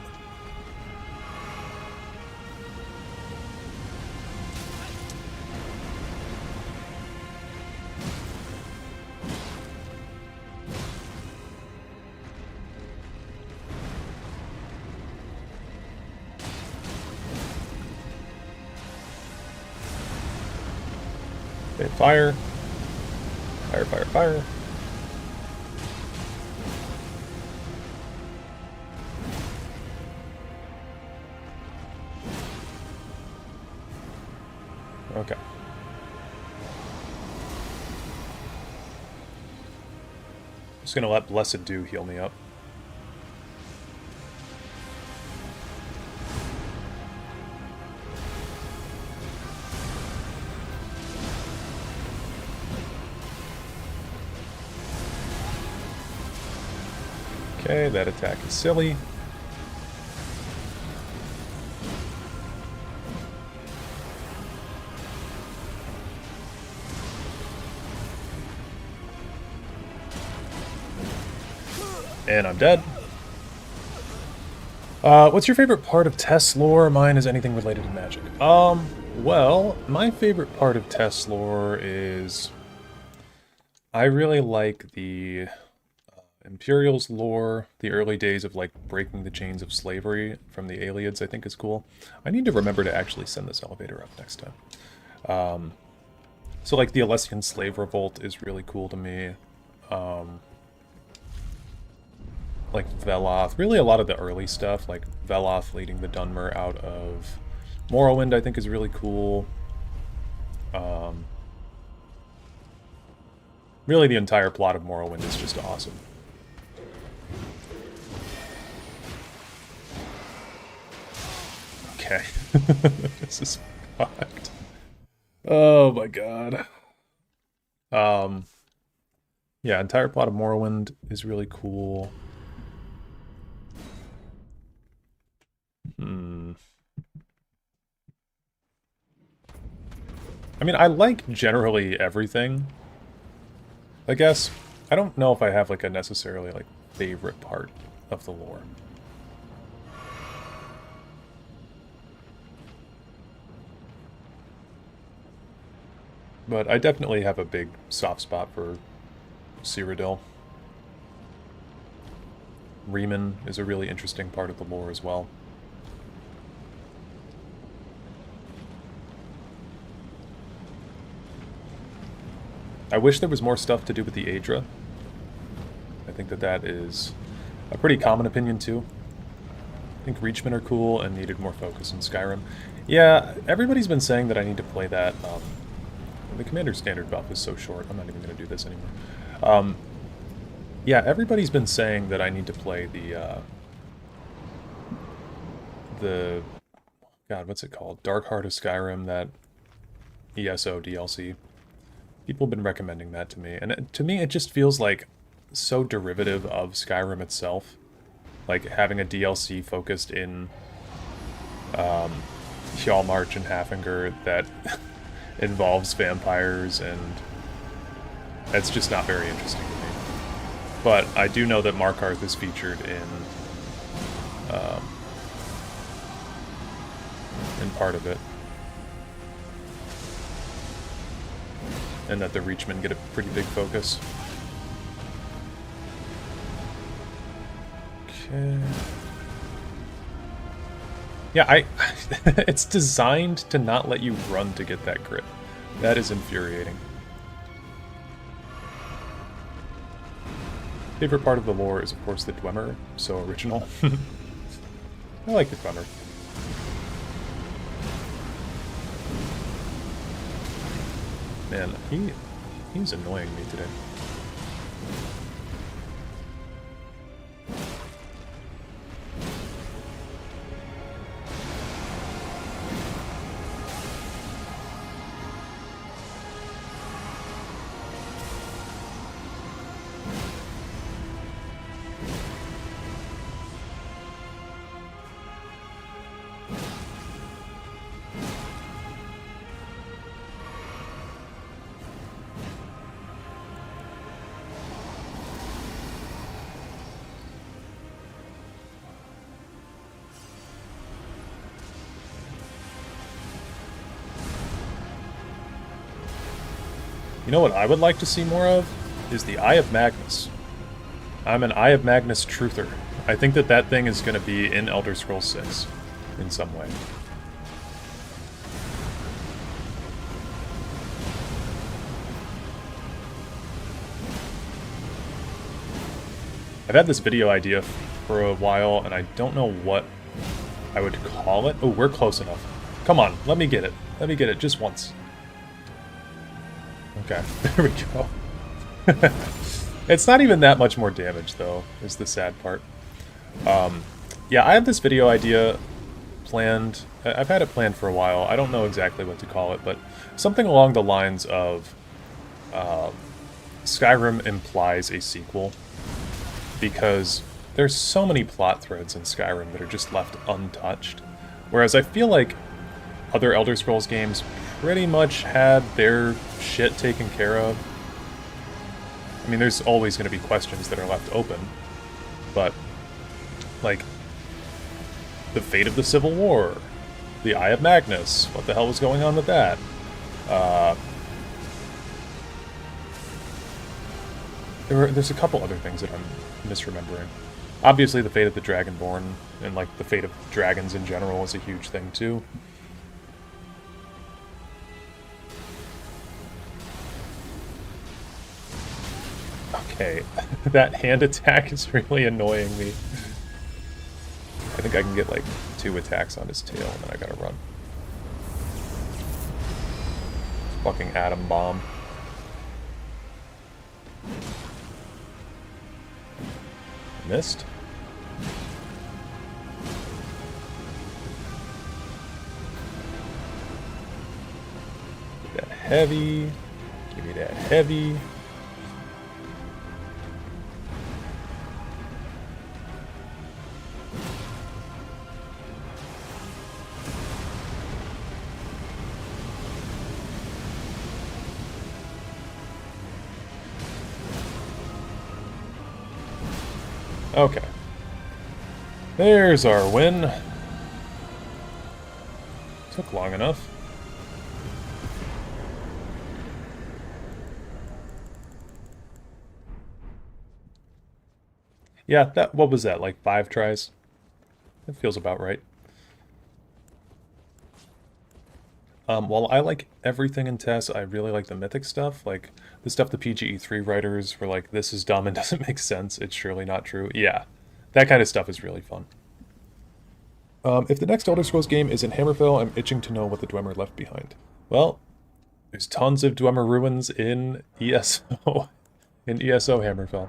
Speaker 1: Okay, fire. Fire, fire, fire. Okay. Just gonna let Blessed Dew heal me up. Okay, that attack is silly. And I'm dead. What's your favorite part of Tess lore? Mine is anything related to magic. Well, my favorite part of Tess lore is I really like the Imperial's lore, the early days of like breaking the chains of slavery from the Aliens, I think is cool. I need to remember to actually send this elevator up next time. So like the Alessian slave revolt is really cool to me. Like Veloth, really a lot of the early stuff, like Veloth leading the Dunmer out of Morrowind, I think is really cool. Really the entire plot of Morrowind is just awesome. Okay. This is fucked. Oh my god. Yeah, entire plot of Morrowind is really cool. I mean, I like generally everything, I guess. I don't know if I have like a necessarily like favorite part of the lore. But I definitely have a big soft spot for Cyrodiil. Riemann is a really interesting part of the lore as well. I wish there was more stuff to do with the Aedra. I think that that is a pretty common opinion too. I think Reachmen are cool and needed more focus in Skyrim. Yeah, everybody's been saying that I need to play that. The Commander Standard buff is so short, I'm not even going to do this anymore. Yeah, everybody's been saying that I need to play the God, what's it called? Dark Heart of Skyrim, that ESO DLC. People have been recommending that to me, and to me it just feels like so derivative of Skyrim itself. Like having a DLC focused in Hjalmarch and Hafinger that involves vampires, and that's just not very interesting to me. But I do know that Markarth is featured in part of it. And that the Reachmen get a pretty big focus. Okay. Yeah, it's designed to not let you run to get that crit. That is infuriating. Favorite part of the lore is, of course, the Dwemer. So original. I like the Dwemer. Man, He's annoying me today. You know what I would like to see more of? Is the Eye of Magnus. I'm an Eye of Magnus truther. I think that that thing is going to be in Elder Scrolls 6 in some way. I've had this video idea for a while, and I don't know what I would call it. Oh, we're close enough. Come on, let me get it. Let me get it just once. Okay, there we go. It's not even that much more damage, though, is the sad part. Yeah, I have this video idea planned. I've had it planned for a while. I don't know exactly what to call it, but something along the lines of Skyrim implies a sequel, because there's so many plot threads in Skyrim that are just left untouched, whereas I feel like other Elder Scrolls games pretty much had their shit taken care of. I mean, there's always going to be questions that are left open, but, like, the fate of the Civil War, the Eye of Magnus, what the hell was going on with that? There's a couple other things that I'm misremembering. Obviously, the fate of the Dragonborn, and, like, the fate of dragons in general is a huge thing, too. Okay, that hand attack is really annoying me. I think I can get like 2 attacks on his tail and then I gotta run. Fucking atom bomb. Missed. Give me that heavy. Give me that heavy. Okay. There's our win. Took long enough. Yeah, what was that, like 5 tries? That feels about right. While I like everything in TES, I really like the mythic stuff, like the stuff the PGE3 writers were like, this is dumb and doesn't make sense, it's surely not true. Yeah, that kind of stuff is really fun. If the next Elder Scrolls game is in Hammerfell, I'm itching to know what the Dwemer left behind. Well, there's tons of Dwemer ruins in ESO, in ESO Hammerfell.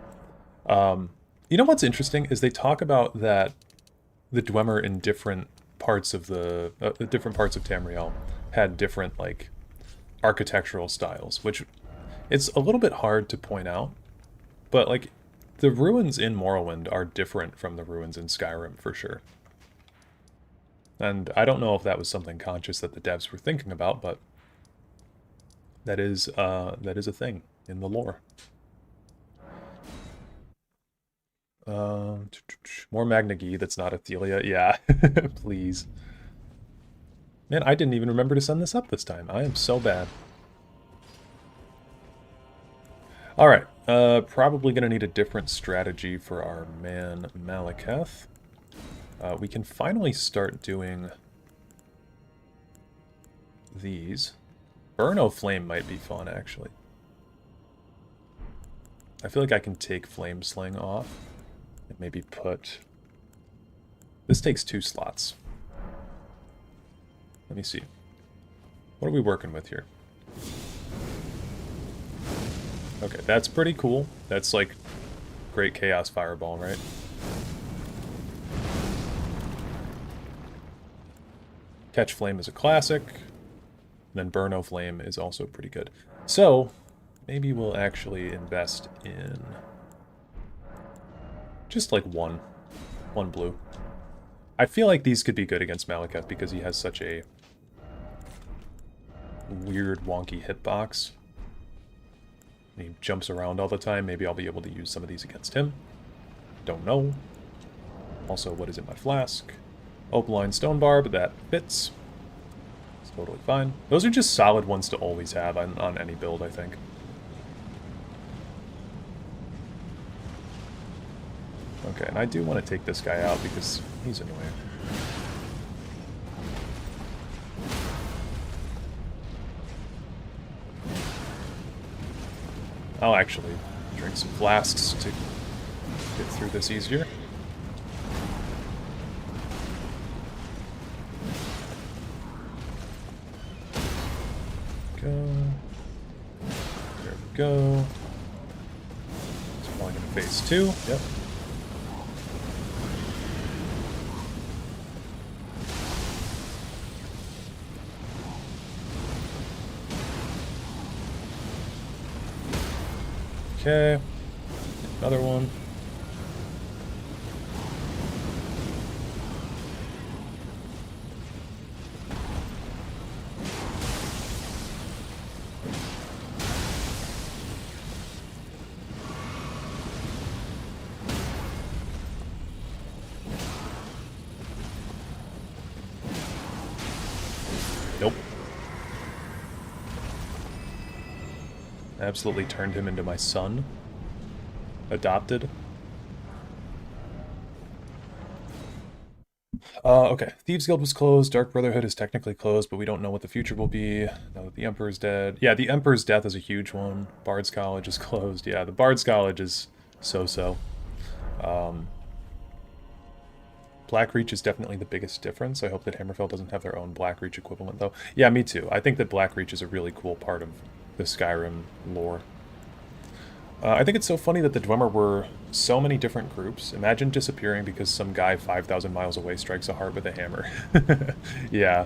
Speaker 1: You know what's interesting is they talk about that the Dwemer in different parts of the different parts of Tamriel had different like architectural styles, which it's a little bit hard to point out, but like the ruins in Morrowind are different from the ruins in Skyrim for sure. And I don't know if that was something conscious that the devs were thinking about, but that is a thing in the lore. More Magna Ghee that's not Athelia. Yeah, please. Man, I didn't even remember to send this up this time. I am so bad. Alright, probably going to need a different strategy for our man Malekith. We can finally start doing these. Burn O' Flame might be fun, actually. I feel like I can take Flame Sling off and maybe put... This takes 2 slots. Let me see. What are we working with here? Okay, that's pretty cool. That's like great chaos fireball, right? Catch Flame is a classic. And then Burno Flame is also pretty good. So, maybe we'll actually invest in just like one blue. I feel like these could be good against Malekith because he has such a weird, wonky hitbox. And he jumps around all the time. Maybe I'll be able to use some of these against him. Don't know. Also, what is in my flask? Opaline Stone Barb, that fits. It's totally fine. Those are just solid ones to always have on any build, I think. Okay, and I do want to take this guy out because he's annoying. I'll actually drink some flasks to get through this easier. Go. There we go. It's probably going to phase 2. Yep. Okay. Another one. Nope. Absolutely turned him into my son. Adopted. Okay. Thieves Guild was closed. Dark Brotherhood is technically closed, but we don't know what the future will be now that the Emperor's dead. Yeah, the Emperor's death is a huge one. Bard's College is closed. Yeah, the Bard's College is so-so. Blackreach is definitely the biggest difference. I hope that Hammerfell doesn't have their own Blackreach equivalent, though. Yeah, me too. I think that Blackreach is a really cool part of the Skyrim lore. I think it's so funny that the Dwemer were so many different groups. Imagine disappearing because some guy 5,000 miles away strikes a heart with a hammer. Yeah.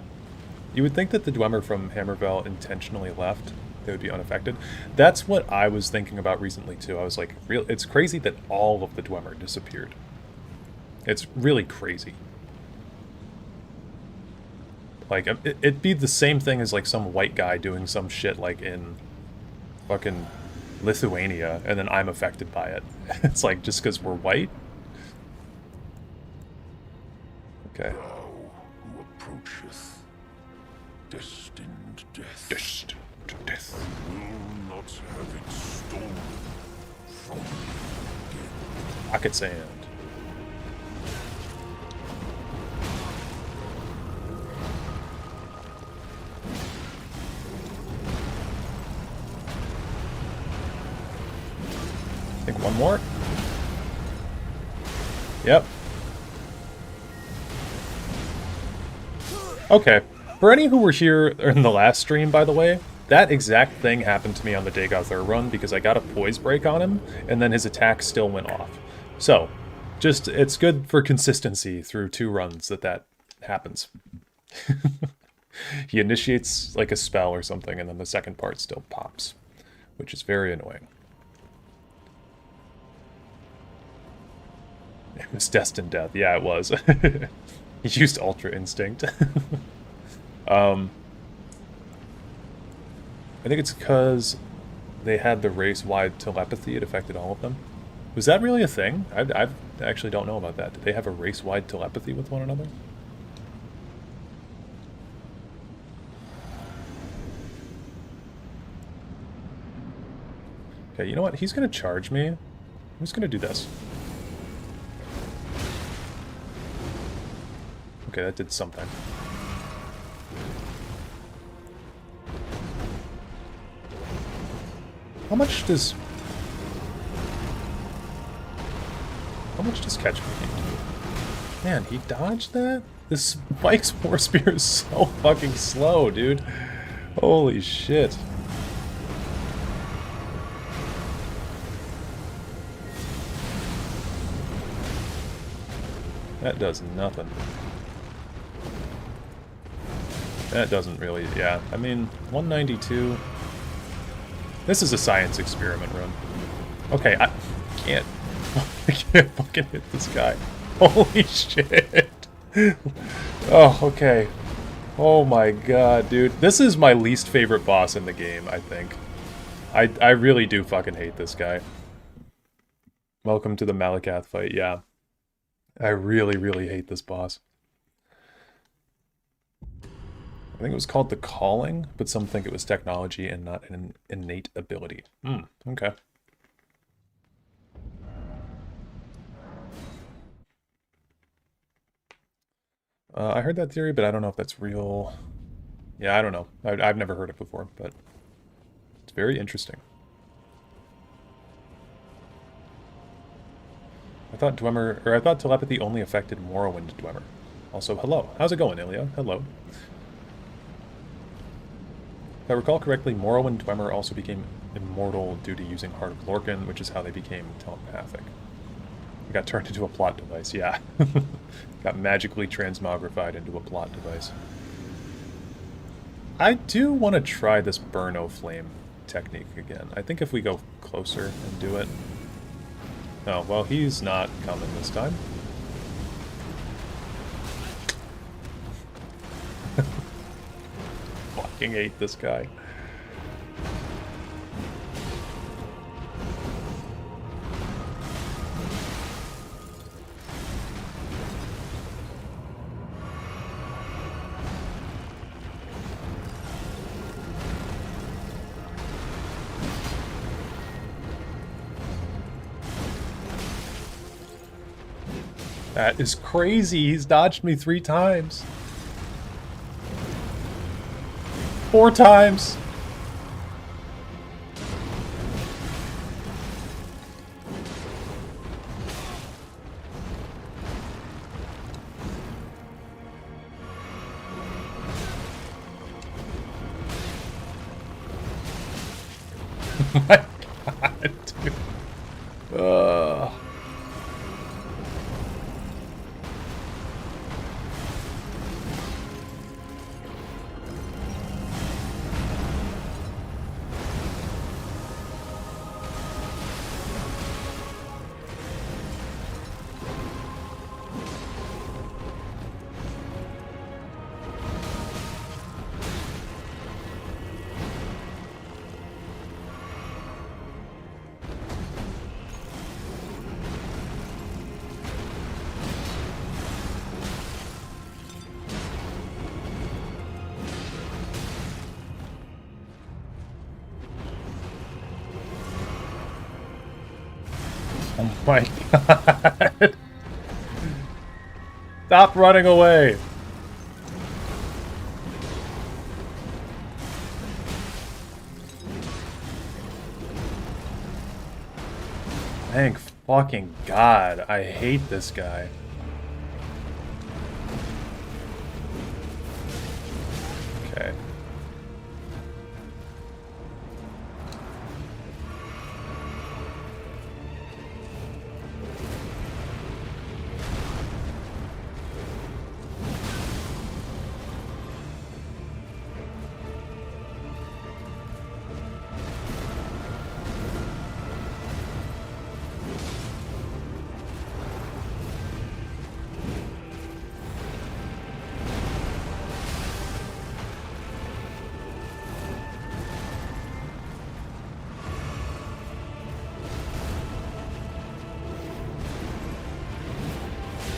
Speaker 1: You would think that the Dwemer from Hammerfell intentionally left. They would be unaffected. That's what I was thinking about recently, too. I was like, it's crazy that all of the Dwemer disappeared. It's really crazy. Like, it'd be the same thing as, like, some white guy doing some shit, like, in fucking Lithuania, and then I'm affected by it. It's like, just because we're white? Okay.
Speaker 2: Thou who approacheth destined death.
Speaker 1: Destined death.
Speaker 2: Will not have it stolen from me.
Speaker 1: Pocket sand. I think one more. Yep. Okay. For any who were here in the last stream, by the way, that exact thing happened to me on the Dagothur run because I got a poise break on him, and then his attack still went off. So, just, it's good for consistency through 2 runs that happens. He initiates, like, a spell or something, and then the second part still pops, which is very annoying. It was destined death. Yeah, it was. He used Ultra Instinct. I think it's because they had the race-wide telepathy. It affected all of them. Was that really a thing? I actually don't know about that. Did they have a race-wide telepathy with one another? Okay, you know what? He's going to charge me. I'm just going to do this. Okay, that did something. How much does catch me do? Man, he dodged that? This Mike's War Spear is so fucking slow, dude. Holy shit. That does nothing. That doesn't really, yeah. I mean, 192. This is a science experiment run. Okay, I can't. I can't fucking hit this guy. Holy shit. Oh, okay. Oh my god, dude. This is my least favorite boss in the game, I think. I really do fucking hate this guy. Welcome to the Malakath fight, yeah. I really, really hate this boss. I think it was called the Calling, but some think it was technology and not an innate ability. Okay. I heard that theory, but I don't know if that's real. Yeah, I don't know. I've never heard it before, but it's very interesting. I thought telepathy only affected Morrowind Dwemer. Also, hello. How's it going, Ilya? Hello. If I recall correctly, Morrowind Dwemer also became immortal due to using Heart of Lorcan, which is how they became telepathic. It got turned into a plot device, yeah. Got magically transmogrified into a plot device. I do want to try this Burno Flame technique again. I think if we go closer and do it... Oh, well, he's not coming this time. Fucking hate this guy. That is crazy. He's dodged me 3 times. 4 times. Oh my god, dude. Oh my god. Stop running away. Thank fucking god. I hate this guy. Okay.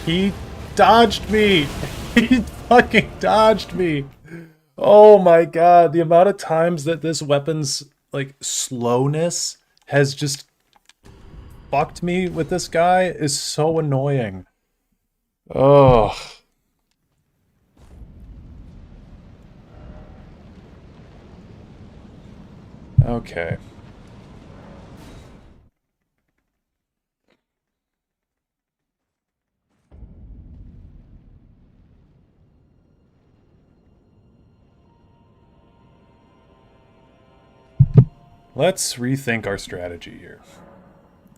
Speaker 1: He dodged me! He fucking dodged me! Oh my god, the amount of times that this weapon's, like, slowness has just fucked me with this guy is so annoying. Ugh. Okay. Let's rethink our strategy here.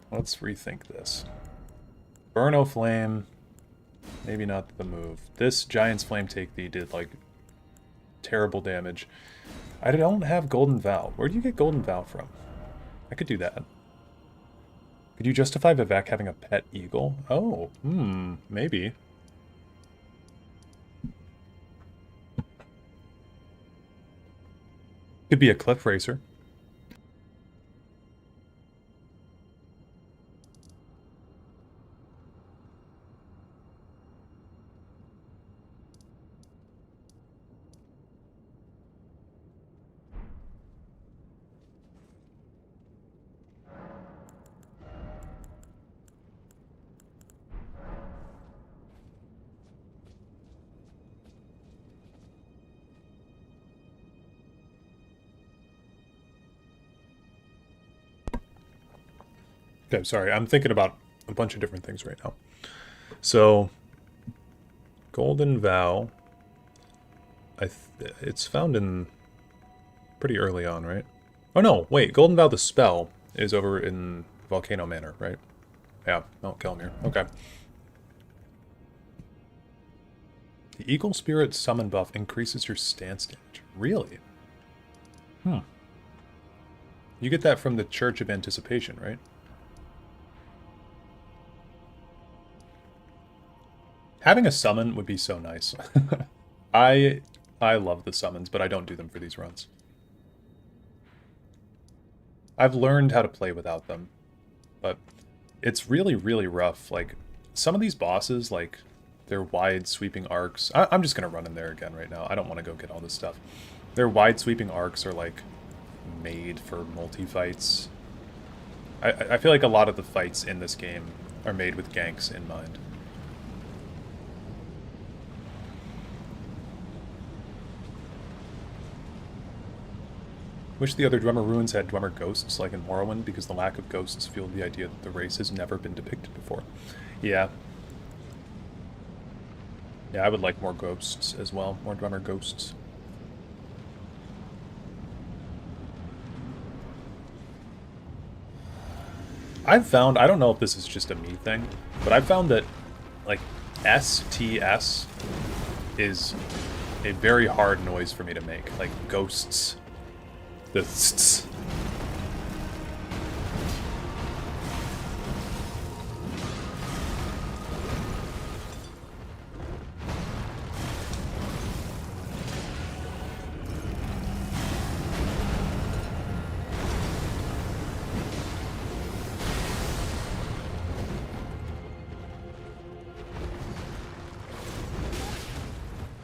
Speaker 1: Let's rethink this. Burno Flame. Maybe not the move. This Giant's Flame Take Thee did, like, terrible damage. I don't have Golden Vow. Where do you get Golden Vow from? I could do that. Could you justify Vivec having a pet eagle? Oh, maybe. Could be a Cliff Racer. Okay, sorry. I'm thinking about a bunch of different things right now. So, Golden Vow. It's found in pretty early on, right? Oh no, wait. Golden Vow the spell is over in Volcano Manor, right? Yeah, Mount Kelmir. Okay. The Eagle Spirit summon buff increases your stance damage. Really? You get that from the Church of Anticipation, right? Having a summon would be so nice. I love the summons, but I don't do them for these runs. I've learned how to play without them, but it's really, really rough. Like, some of these bosses, like, their wide sweeping arcs... I'm just going to run in there again right now. I don't want to go get all this stuff. Their wide sweeping arcs are, like, made for multi-fights. I feel like a lot of the fights in this game are made with ganks in mind. Wish the other Dwemer ruins had Dwemer ghosts like in Morrowind, because the lack of ghosts fueled the idea that the race has never been depicted before. Yeah. Yeah, I would like more ghosts as well. More Dwemer ghosts. I've found, I don't know if this is just a me thing, but I've found that, like, STS is a very hard noise for me to make. Like, ghosts. The tss.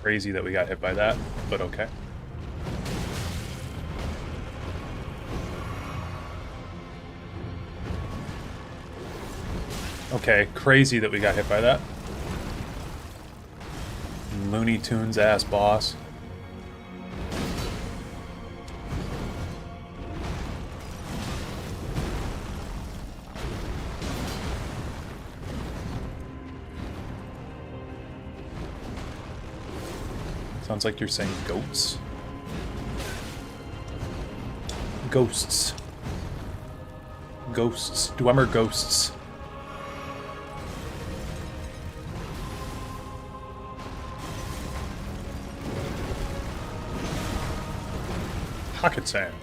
Speaker 1: Crazy that we got hit by that, but okay. Okay, crazy that we got hit by that. Looney Tunes ass boss. Sounds like you're saying goats. Ghosts. Ghosts. Dwemer ghosts. Pocket sand.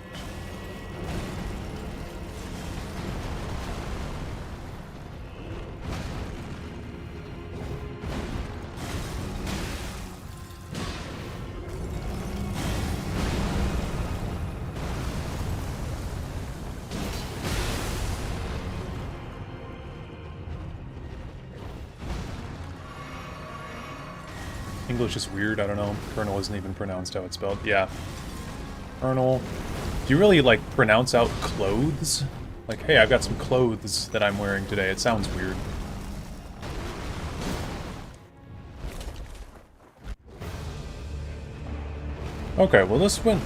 Speaker 1: English is weird, I don't know. Colonel isn't even pronounced how it's spelled. Yeah. Colonel. Do you really, like, pronounce out clothes? Like, hey, I've got some clothes that I'm wearing today. It sounds weird. Okay, well this went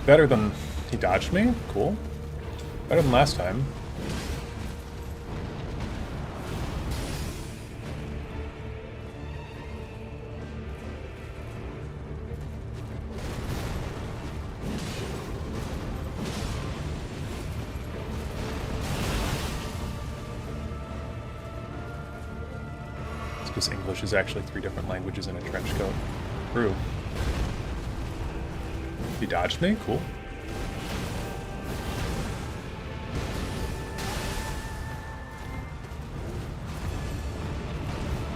Speaker 1: better than... He dodged me? Cool. Better than last time. because English is actually 3 different languages in a trench coat. True. You dodged me? Cool.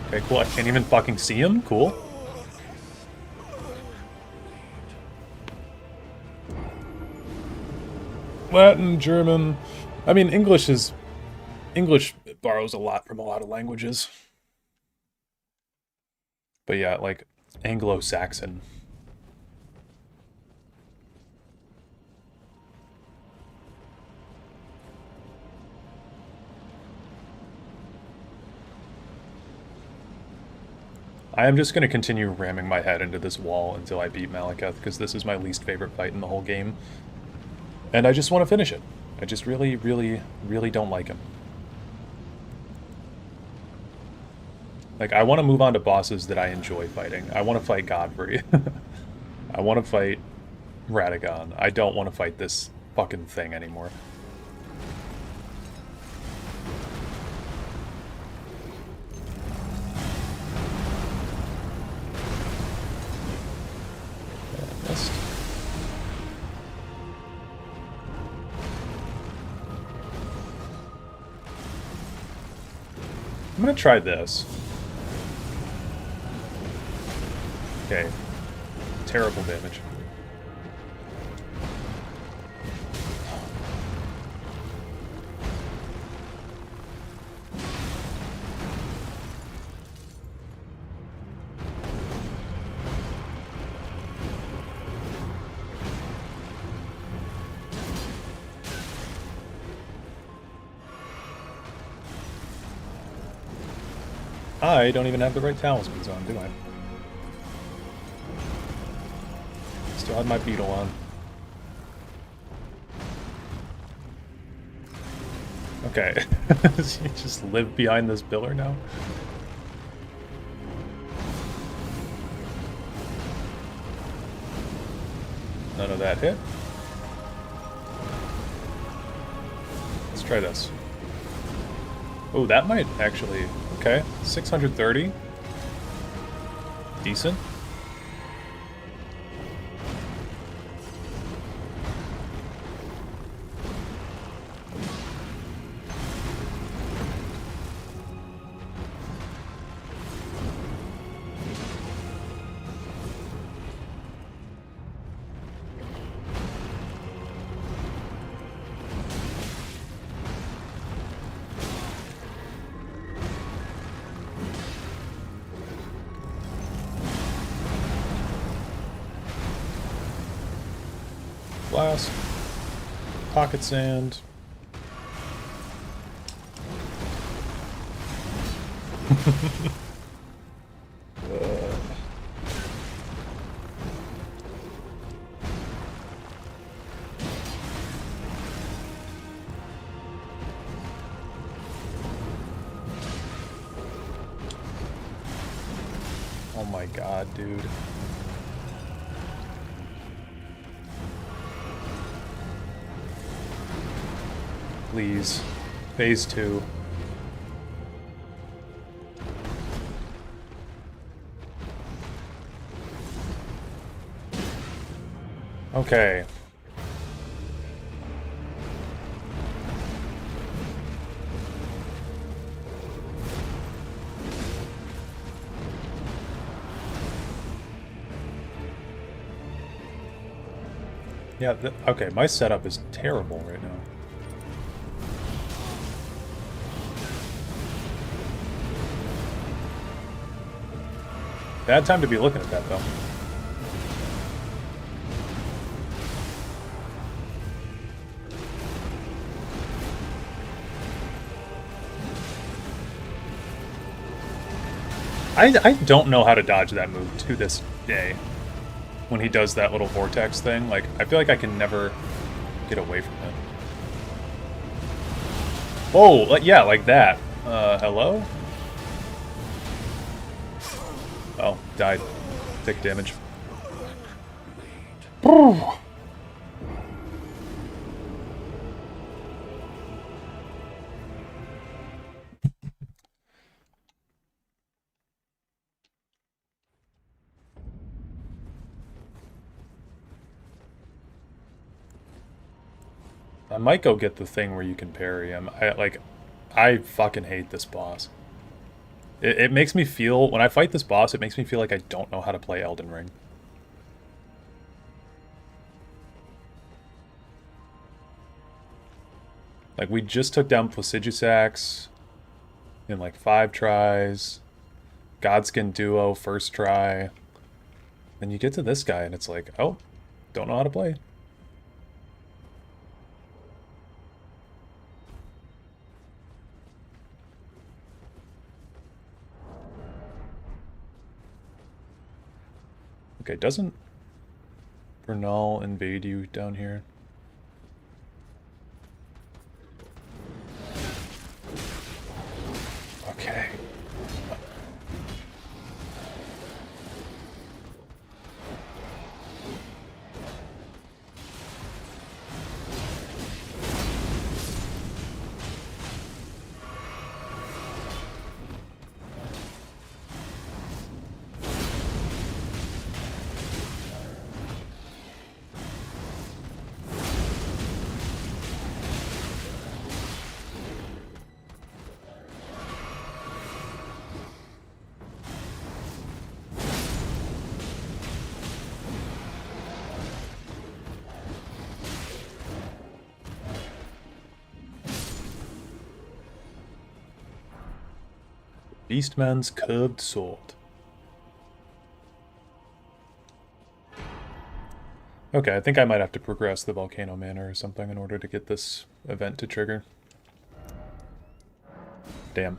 Speaker 1: Okay, cool. I can't even fucking see him? Cool. Latin, German. I mean, English borrows a lot from a lot of languages. But yeah, like Anglo-Saxon. I am just going to continue ramming my head into this wall until I beat Malekith, because this is my least favorite fight in the whole game. And I just want to finish it. I just really, really, really don't like him. Like, I want to move on to bosses that I enjoy fighting. I want to fight Godfrey. I want to fight Radagon. I don't want to fight this fucking thing anymore. Yeah, missed. I'm gonna try this. Okay. Terrible damage. I don't even have the right talismans on, do I? Still have my beetle on. Okay. You just live behind this pillar now? None of that hit. Let's try this. Oh, that might actually... Okay, 630. Decent. Blast. Pocket sand. Oh my god, dude. Please. Phase 2. Okay. Yeah, okay, my setup is terrible right now. Bad time to be looking at that, though. I don't know how to dodge that move to this day. When he does that little vortex thing, like, I feel like I can never get away from it. Oh, yeah, like that. Hello? Oh, died. Take damage. I might go get the thing where you can parry him. I fucking hate this boss. It makes me feel, when I fight this boss, it makes me feel like I don't know how to play Elden Ring. Like, we just took down Placidusax in like 5 tries. Godskin Duo, first try. Then you get to this guy and it's like, oh, don't know how to play. Okay, doesn't Bernal invade you down here? Okay. Beastman's curved sword. Okay, I think I might have to progress the Volcano Manor or something in order to get this event to trigger. Damn.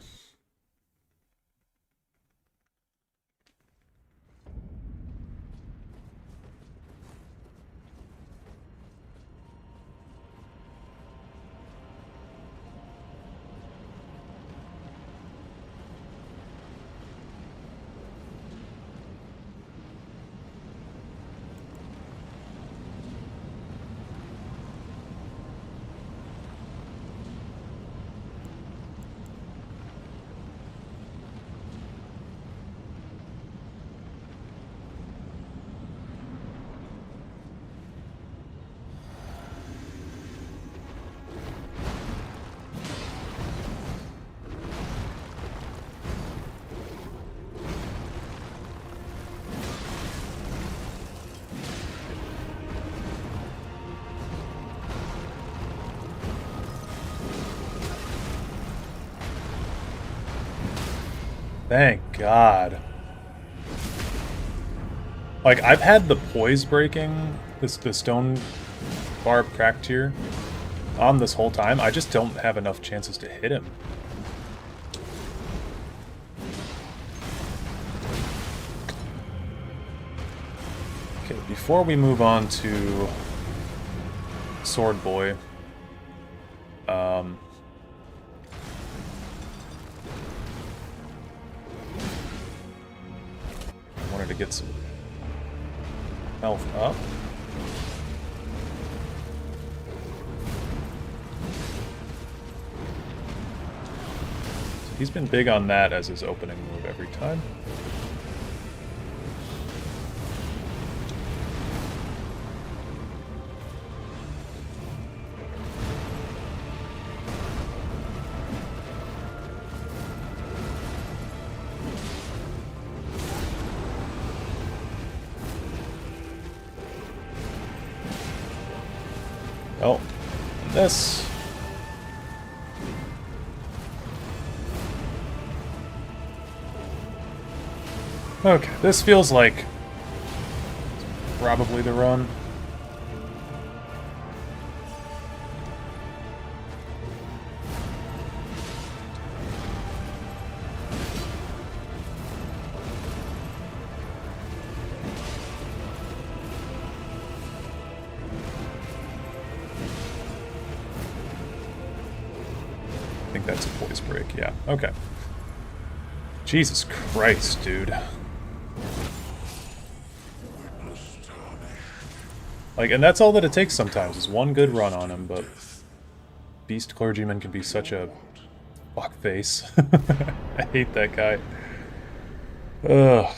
Speaker 1: Thank God. Like, I've had the poise breaking, the stone barb cracked here, on this whole time. I just don't have enough chances to hit him. Okay, before we move on to Sword Boy, to get some health up. So he's been big on that as his opening move every time. Oh, this. Okay, this feels like probably the run. I think that's a poise break, yeah. Okay. Jesus Christ, dude. Like, and that's all that it takes sometimes, is one good run on him, but Beast Clergyman can be such a fuckface. I hate that guy. Ugh.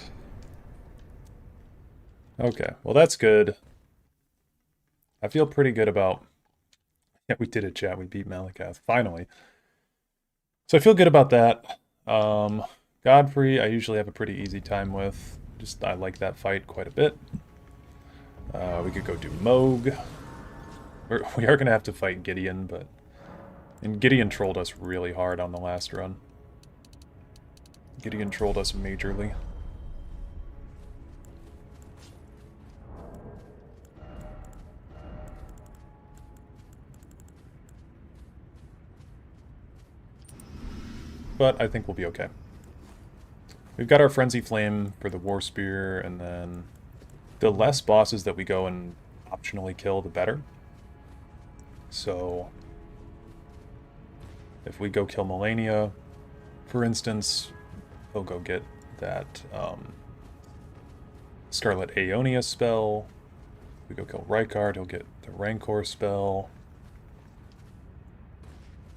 Speaker 1: Okay, well that's good. I feel pretty good about Yeah, we did it, chat. We beat Malakath, finally. So I feel good about that. Godfrey, I usually have a pretty easy time with. Just, I like that fight quite a bit. We could go do Moog. We are going to have to fight Gideon, but... And Gideon trolled us really hard on the last run. Gideon trolled us majorly. But I think we'll be okay. We've got our Frenzy Flame for the War Spear, and then the less bosses that we go and optionally kill, the better. So if we go kill Melania, for instance, he'll go get that Scarlet Aeonia spell. If we go kill Rykard, he'll get the Rancor spell.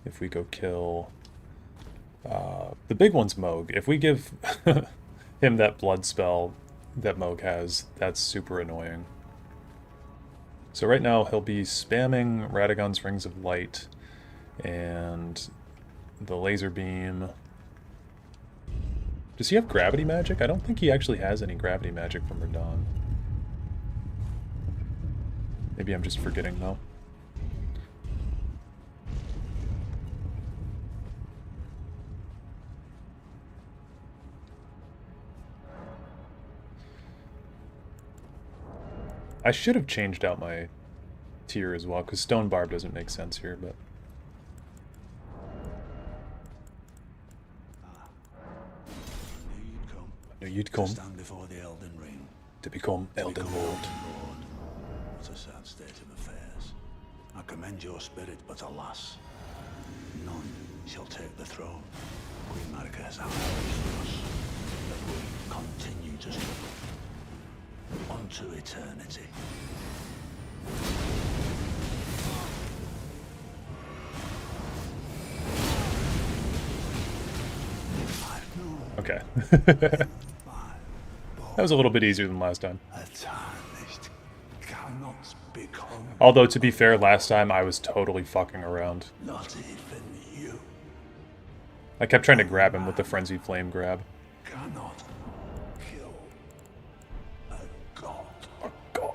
Speaker 1: If we go kill... the big one's Moog. If we give him that blood spell that Moog has, that's super annoying. So right now he'll be spamming Radagon's Rings of Light and the laser beam. Does he have gravity magic? I don't think he actually has any gravity magic from Radahn. Maybe I'm just forgetting though. I should have changed out my tier as well, because Stone Barb doesn't make sense here, but... I knew you'd come.
Speaker 5: To stand before the Elden Ring.
Speaker 1: To become Elden Lord.
Speaker 5: What a sad state of affairs. I commend your spirit, but alas, none shall take the throne. Queen Marika has outreached us, that we continue to struggle. Unto eternity.
Speaker 1: Okay. That was a little bit easier than last time.
Speaker 5: Tarnished cannot become.
Speaker 1: Although, to be fair, last time I was totally fucking around.
Speaker 5: Not even you.
Speaker 1: I kept trying to grab him with the Frenzy Flame grab.
Speaker 5: Cannot kill a god.
Speaker 1: Oh, God.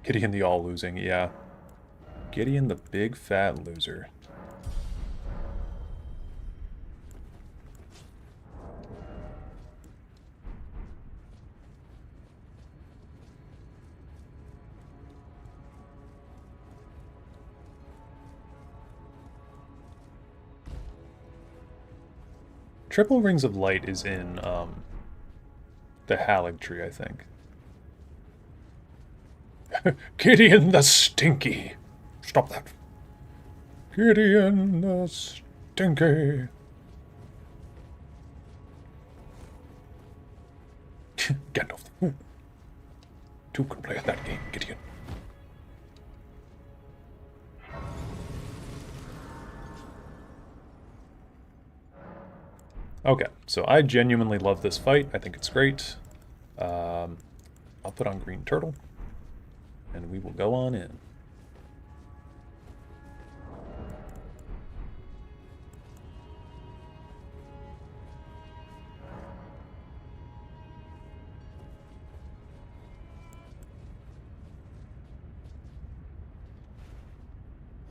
Speaker 1: Gideon the all-losing, yeah. Gideon the big fat loser. Triple Rings of Light is in the Halig tree, I think. Gideon the Stinky. Stop that. Gideon the Stinky. Gandalf. Two can play at that game, Gideon. Okay, so I genuinely love this fight. I think it's great. I'll put on Green Turtle, and we will go on in.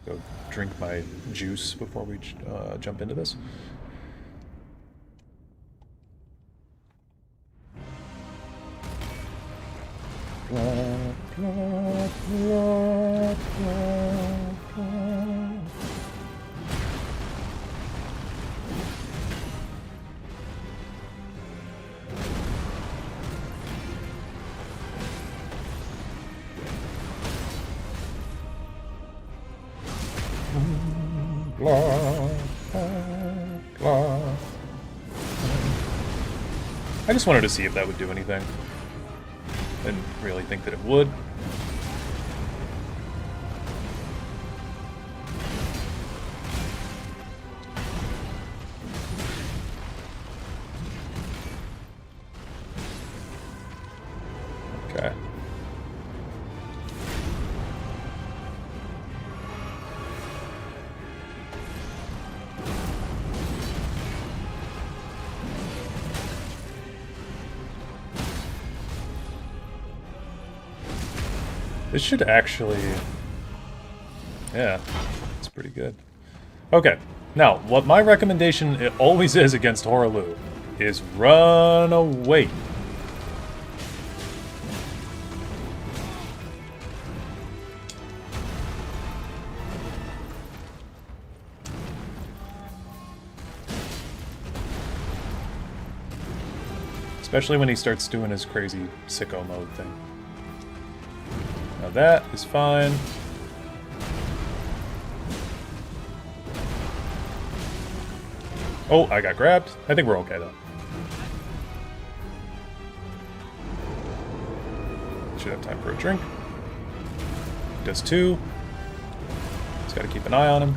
Speaker 1: Go drink my juice before we jump into this. I just wanted to see if that would do anything. Didn't really think that it would. Okay. This should actually... Yeah, it's pretty good. Okay, now, what my recommendation it always is against Horaloo is run away. Especially when he starts doing his crazy sicko mode thing. Now that is fine. Oh, I got grabbed. I think we're okay, though. Should have time for a drink. Does too. Just gotta keep an eye on him.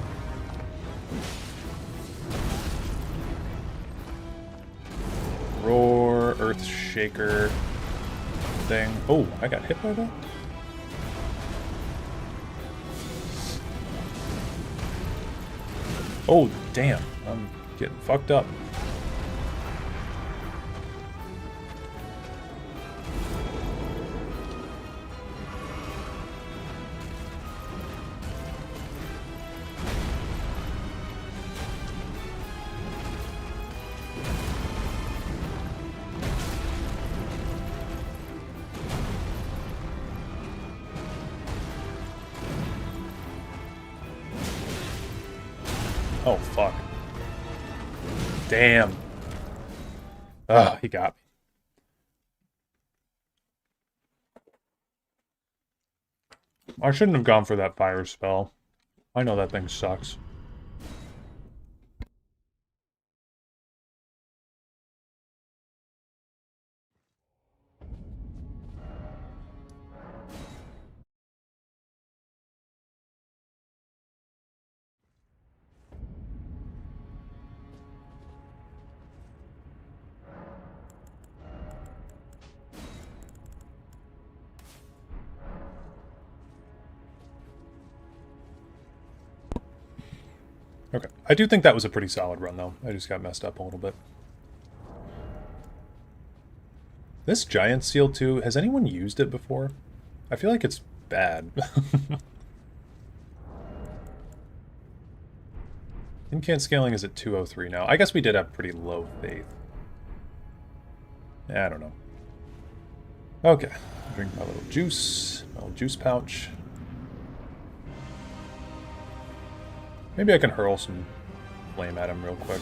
Speaker 1: Roar, Earth Shaker thing. Oh, I got hit by that? Oh, damn. I'm getting fucked up. Oh, fuck. Damn. Ah, he got me. I shouldn't have gone for that fire spell. I know that thing sucks. Okay. I do think that was a pretty solid run, though. I just got messed up a little bit. This giant seal, too, has anyone used it before? I feel like it's bad. Incant scaling is at 203 now. I guess we did have pretty low faith. I don't know. Okay. Drink my little juice. My little juice pouch. Maybe I can hurl some flame at him real quick.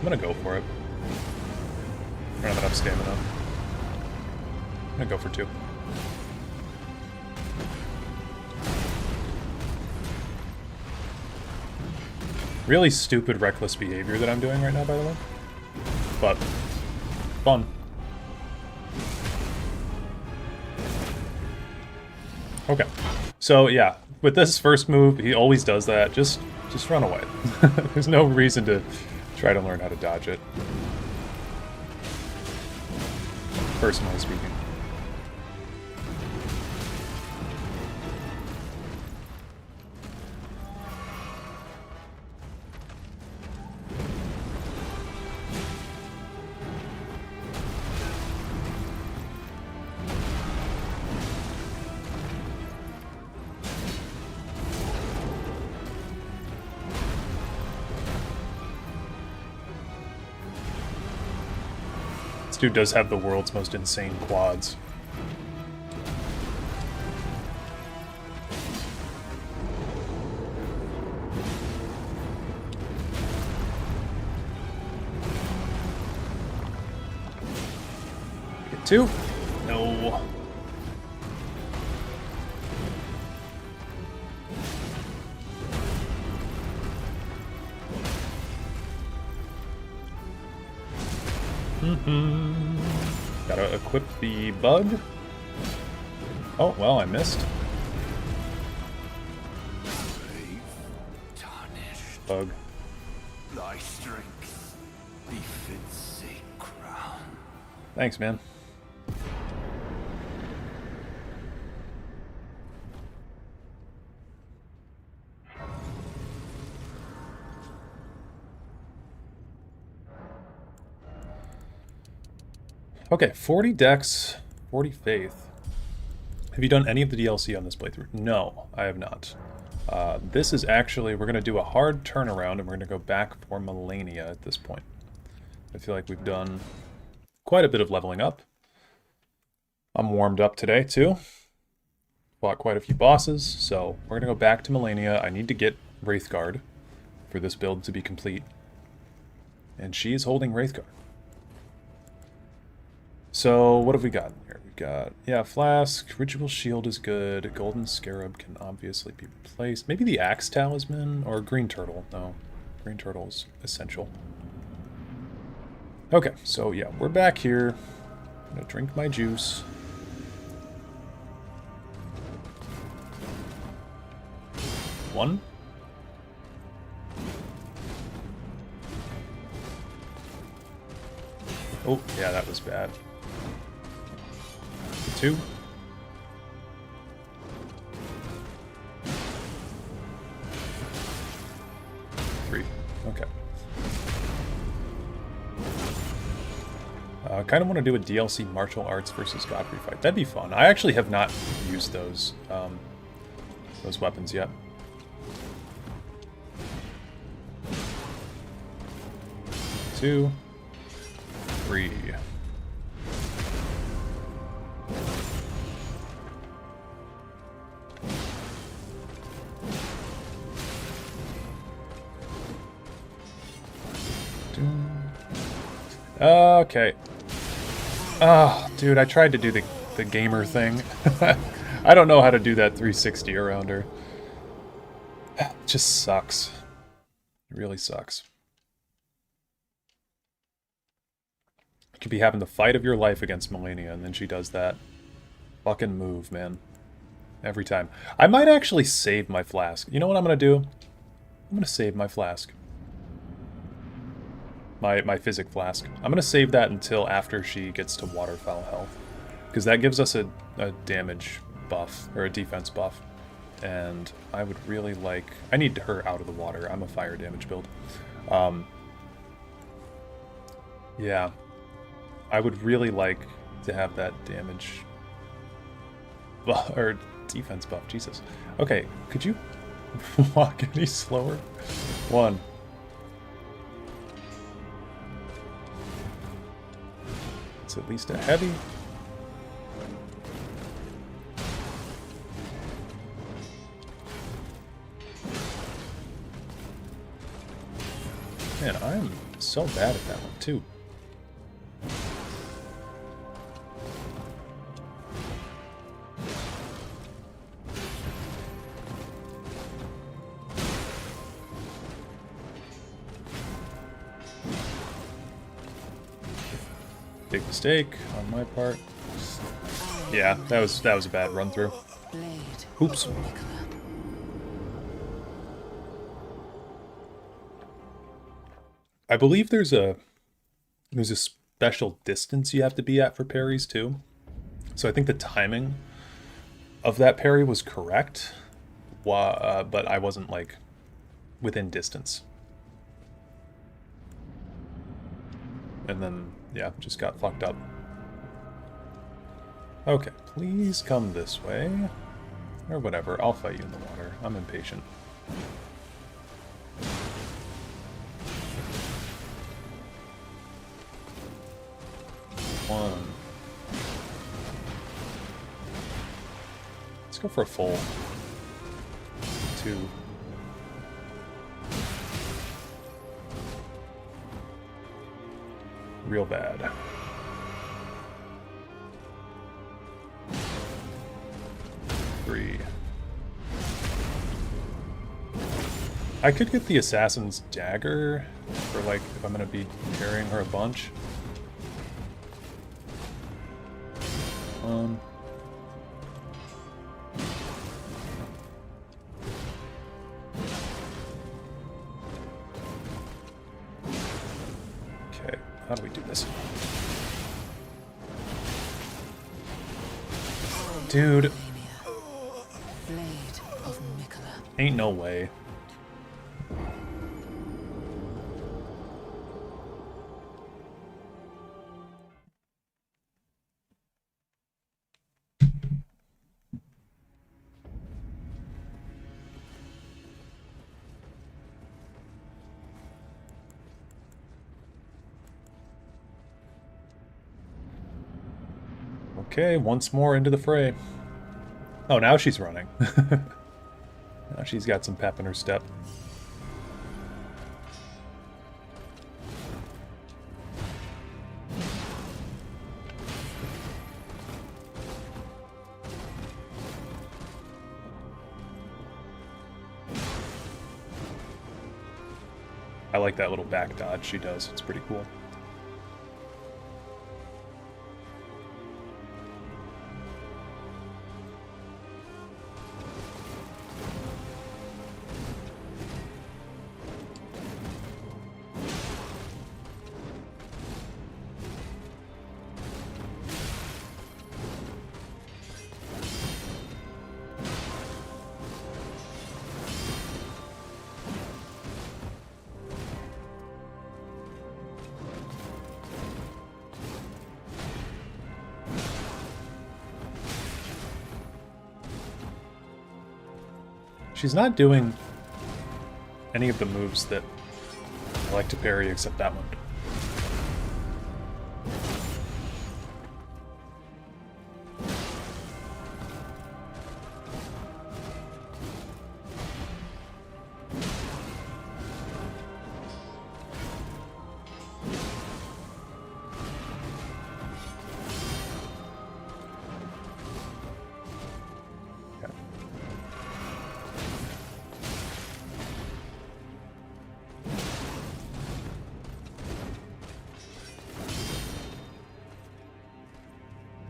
Speaker 1: I'm gonna go for it. I don't have enough stamina. I'm gonna go for 2. Really stupid, reckless behavior that I'm doing right now, by the way. But, fun. Okay. So, yeah. With this first move, he always does that. Just run away. There's no reason to try to learn how to dodge it. Personally speaking. Dude does have the world's most insane quads. Get 2? No. Gotta equip the bug. Oh, well, I missed.
Speaker 3: Tarnished.
Speaker 1: Bug.
Speaker 3: Thy strength befits a crown.
Speaker 1: Thanks, man. Okay, 40 dex, 40 faith. Have you done any of the DLC on this playthrough? No, I have not. This is actually, we're going to do a hard turnaround and we're going to go back for Melania at this point. I feel like we've done quite a bit of leveling up. I'm warmed up today too. Fought quite a few bosses, so we're going to go back to Melania. I need to get Wraithguard for this build to be complete. And she is holding Wraithguard. So, what have we got here? We've got, yeah, Flask, Ritual Shield is good, Golden Scarab can obviously be replaced. Maybe the Axe Talisman, or Green Turtle. No, Green Turtle is essential. Okay, so yeah, we're back here. I'm gonna drink my juice. One. Oh, yeah, that was bad. 2. 3. Okay. I kind of want to do a DLC martial arts versus Godfrey fight. That'd be fun. I actually have not used those weapons yet. Two, 3. Okay. Oh, dude, I tried to do the gamer thing. I don't know how to do that 360 around her. It just sucks. It really sucks. You could be having the fight of your life against Melania, and then she does that. Fucking move, man. Every time. I might actually save my flask. You know what I'm gonna do? I'm gonna save my flask. My Physic flask. I'm gonna save that until after she gets to Waterfowl health. Because that gives us a damage buff, or a defense buff. And I would really like... I need her out of the water. I'm a fire damage build. Yeah. I would really like to have that damage... or defense buff, Jesus. Okay, could you walk any slower? 1. It's at least a heavy. Man, I'm so bad at that one, too. Big mistake on my part. Yeah, that was a bad run through. Oops. I believe there's a special distance you have to be at for parries too. So I think the timing of that parry was correct, but I wasn't like within distance. And then yeah, just got fucked up. Okay, please come this way. Or whatever, I'll fight you in the water. I'm impatient. One. Let's go for a full. 2. Real bad. Three. I could get the Assassin's Dagger for like if I'm gonna be carrying her a bunch. fun. Okay, how do we do this? Dude. Ain't no way. Okay, once more into the fray. Oh, now she's running. Now she's got some pep in her step. I like that little back dodge she does. It's pretty cool. She's not doing any of the moves that I like to parry except that one.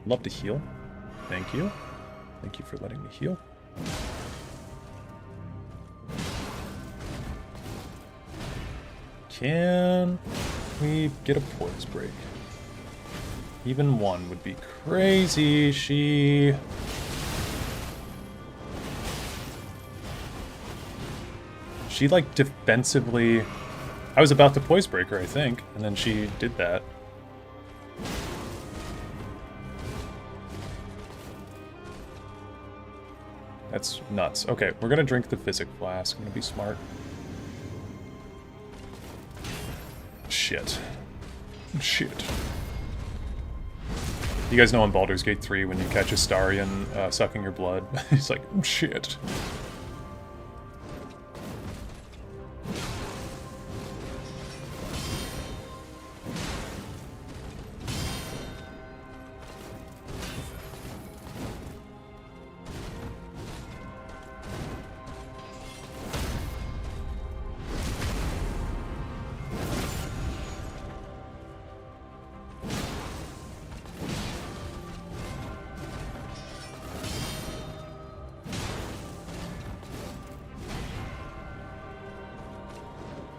Speaker 1: Love to heal. Thank you. Thank you for letting me heal. Can we get a poise break? Even one would be crazy. She like defensively. I was about to poise break her, I think, and then she did that. That's nuts. Okay, we're gonna drink the Vivec flask. I'm gonna be smart. Shit. Shit. You guys know in Baldur's Gate 3 when you catch Astarion sucking your blood? He's like, shit.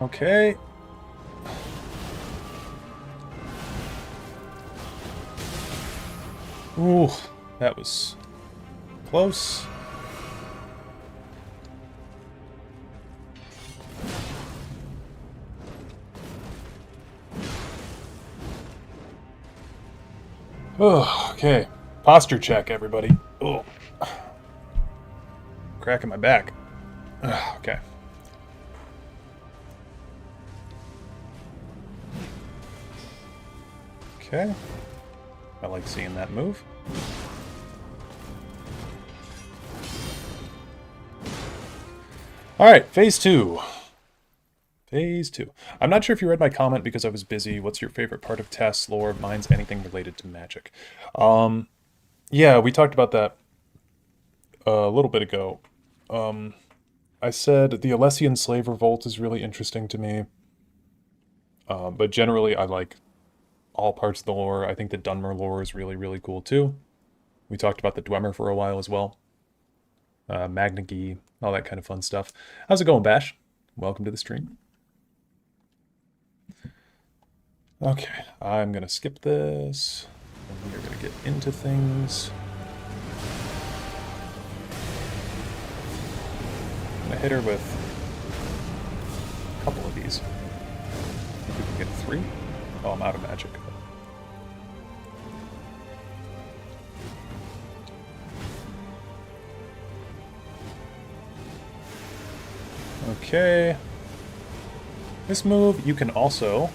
Speaker 1: Okay. Ooh, that was close. Oh, okay. Posture check, everybody. Oh. Cracking my back. Okay. Okay. I like seeing that move. Alright, phase 2. Phase 2. I'm not sure if you read my comment because I was busy. What's your favorite part of Tess, lore? Mine's anything related to magic. Yeah, we talked about that a little bit ago. I said the Alessian slave revolt is really interesting to me. But generally I like all parts of the lore. I think the Dunmer lore is really, really cool too. We talked about the Dwemer for a while as well. Magna-Gi, all that kind of fun stuff. How's it going, Bash? Welcome to the stream. Okay, I'm going to skip this. And we're going to get into things. I'm going to hit her with a couple of these. I think we can get 3. Oh, I'm out of magic. Okay. This move you can also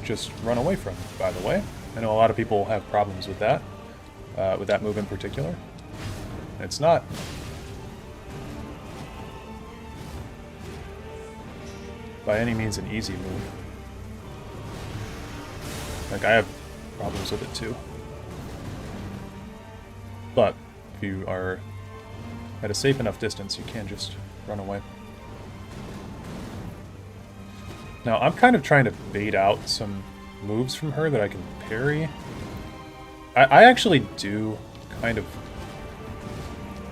Speaker 1: just run away from, by the way. I know a lot of people have problems with that move in particular. It's not by any means an easy move. Like, I have problems with it too. But if you are at a safe enough distance, you can just run away. Now, I'm kind of trying to bait out some moves from her that I can parry. I actually do kind of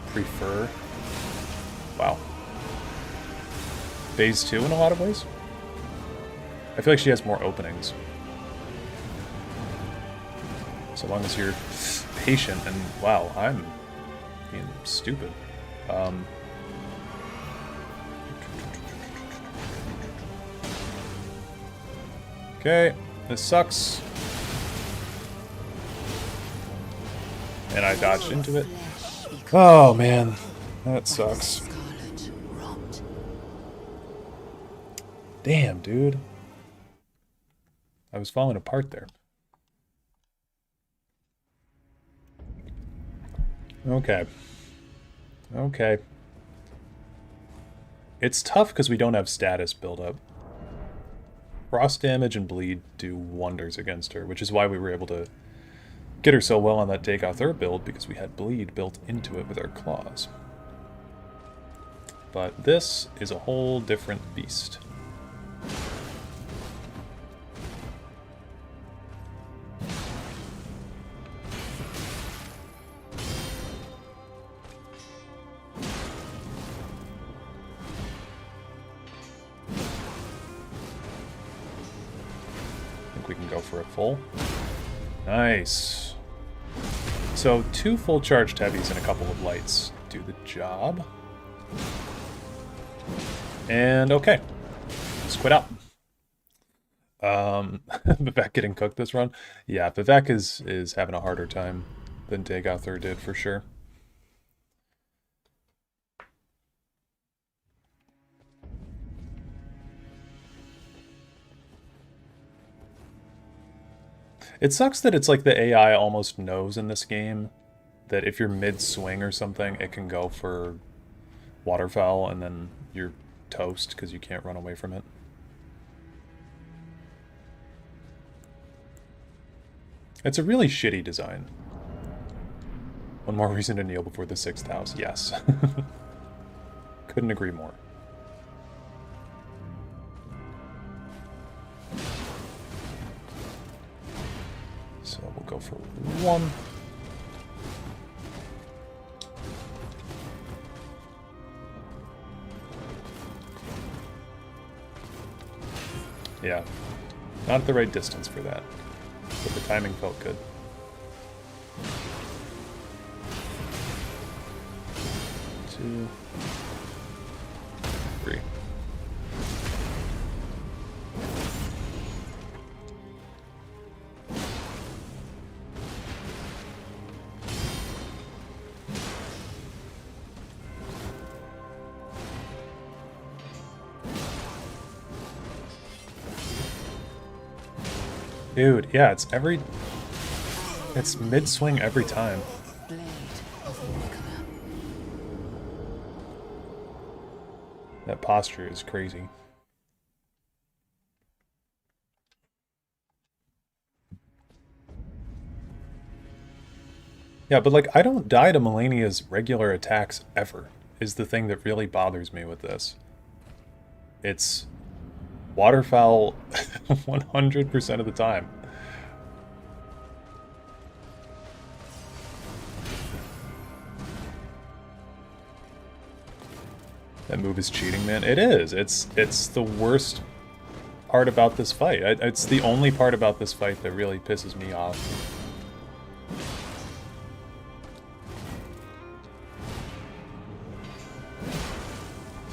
Speaker 1: prefer... Wow. Phase 2 in a lot of ways. I feel like she has more openings. So long as you're patient and... Wow, I'm being stupid. Okay, this sucks. And I dodged into it. Oh man, that sucks. Damn, dude. I was falling apart there. Okay. Okay. It's tough because we don't have status build-up. Frost damage and bleed do wonders against her, which is why we were able to get her so well on that Take Out Third build, because we had bleed built into it with our claws. But this is a whole different beast. We can go for a full. Nice. So 2 full charged heavies and a couple of lights do the job. And okay. Let's quit out. Vivec getting cooked this run. Yeah, Vivec is having a harder time than Dagothur did for sure. It sucks that it's like the AI almost knows in this game that if you're mid-swing or something, it can go for waterfowl and then you're toast because you can't run away from it. It's a really shitty design. One more reason to kneel before the 6th house. Yes. Couldn't agree more. So we'll go for 1. Yeah, not at the right distance for that, but the timing felt good. Two, 3. Dude, yeah, it's mid-swing every time. That posture is crazy. Yeah, but like, I don't die to Melania's regular attacks ever, is the thing that really bothers me with this. It's waterfowl 100% of the time. That move is cheating, man. It is. It's the worst part about this fight. It's the only part about this fight that really pisses me off.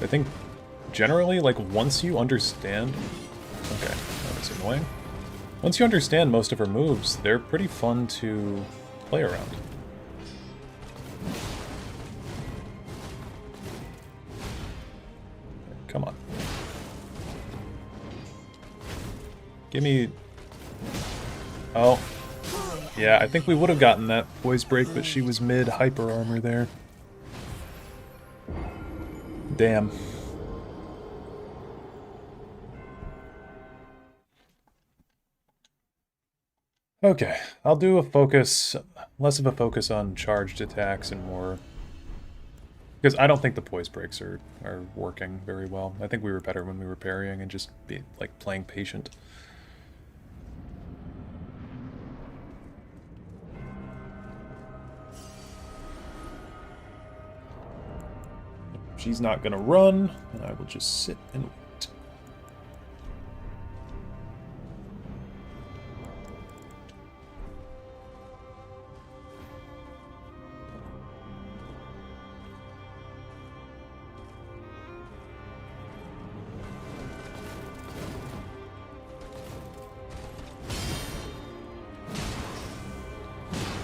Speaker 1: I think generally, like, once you understand... Okay, that was annoying. Once you understand most of her moves, they're pretty fun to play around. Come on. Give me... Oh. Yeah, I think we would have gotten that poise break, but she was mid hyper armor there. Damn. Okay, I'll do a focus, less of a focus on charged attacks and more... Because I don't think the poise breaks are working very well. I think we were better when we were parrying and just like playing patient. She's not gonna run, and I will just sit and wait.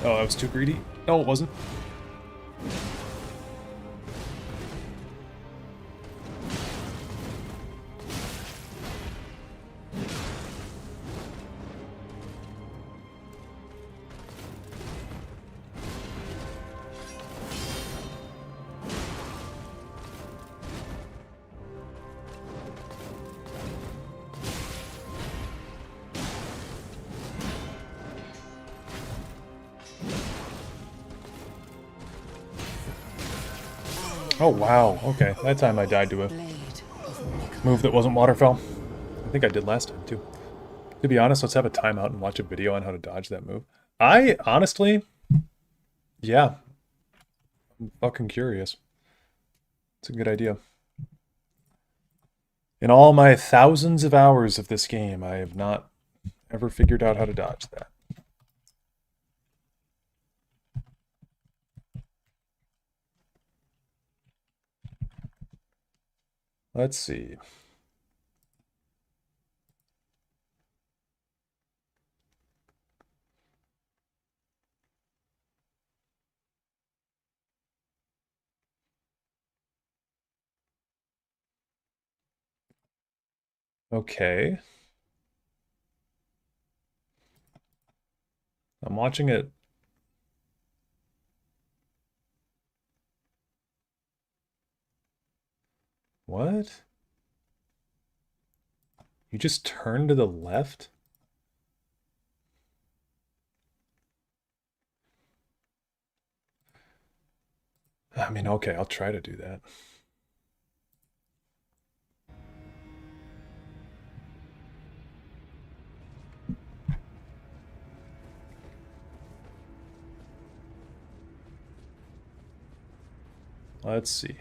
Speaker 1: Oh, that was too greedy. No, it wasn't. Oh, wow. Okay, that time I died to a move that wasn't waterfall. I think I did last time, too. To be honest, let's have a timeout and watch a video on how to dodge that move. I, honestly... Yeah. I'm fucking curious. It's a good idea. In all my thousands of hours of this game, I have not ever figured out how to dodge that. Let's see. Okay. I'm watching it. What? You just turn to the left? I mean, okay, I'll try to do that. Let's see.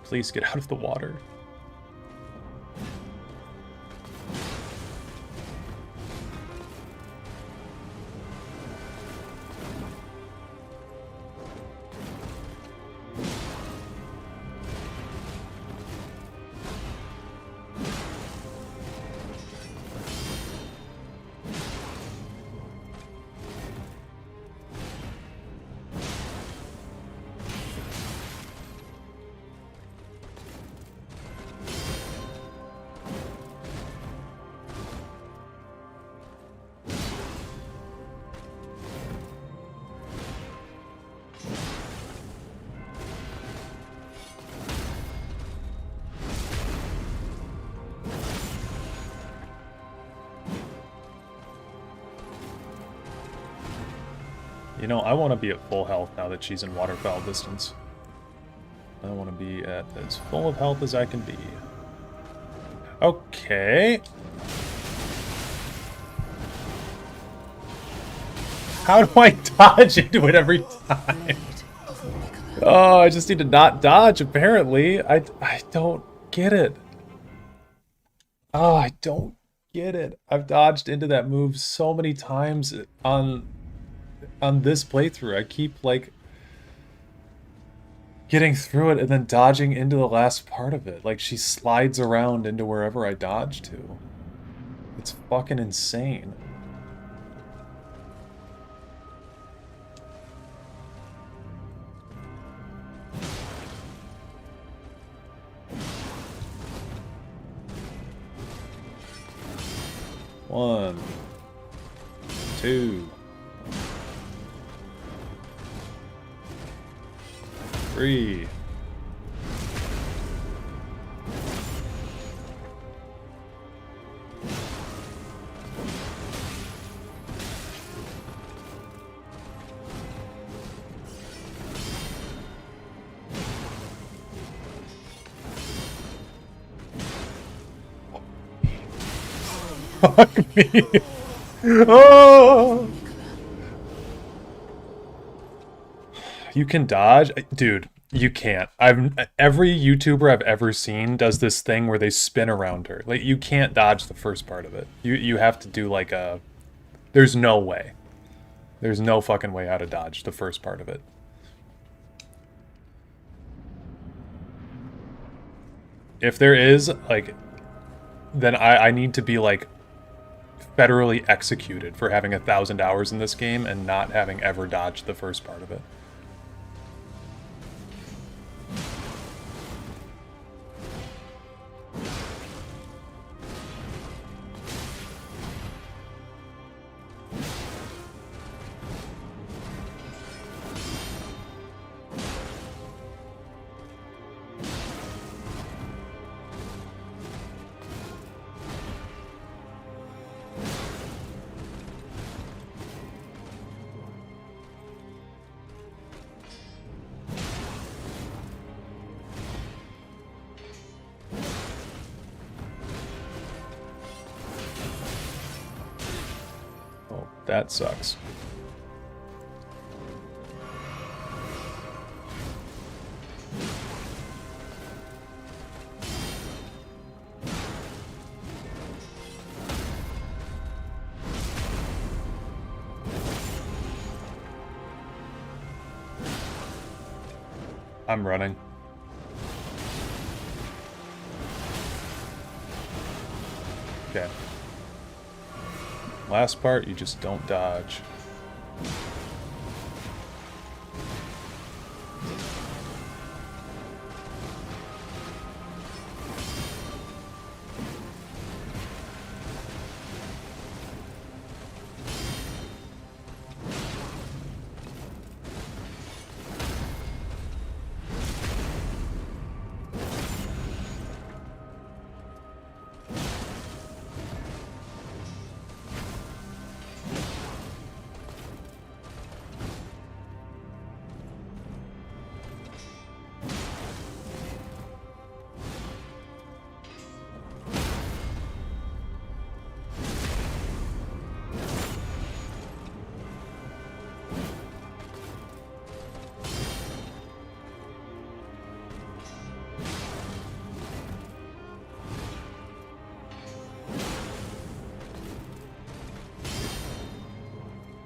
Speaker 1: Please get out of the water. You know, I want to be at full health now that she's in waterfowl distance. I want to be at as full of health as I can be. Okay. How do I dodge into it every time? Oh, I just need to not dodge, apparently. I don't get it. Oh, I don't get it. I've dodged into that move so many times on this playthrough. I keep, like, getting through it and then dodging into the last part of it. Like, she slides around into wherever I dodge to. It's fucking insane. One, two, three. Fuck me. Oh. You can dodge? Dude, you can't. Every YouTuber I've ever seen does this thing where they spin around her. Like, you can't dodge the first part of it. You have to do like a... There's no way. There's no fucking way how to dodge the first part of it. If there is, like, then I need to be, like, federally executed for having 1,000 hours in this game and not having ever dodged the first part of it. That sucks. I'm running. Okay. Last part, you just don't dodge.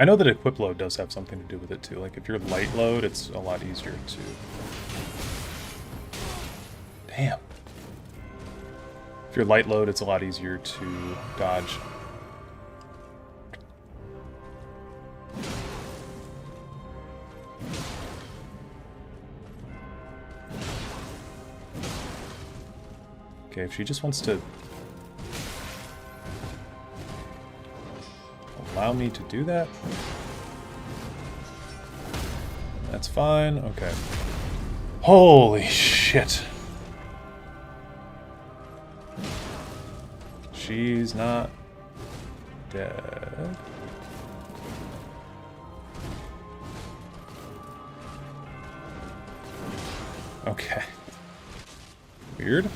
Speaker 1: I know that equip load does have something to do with it too. Like if you're light load, it's a lot easier to... Damn. If you're light load, it's a lot easier to dodge. Okay, if she just wants to allow me to do that, that's fine. Okay. Holy shit. She's not dead. Okay. Weird.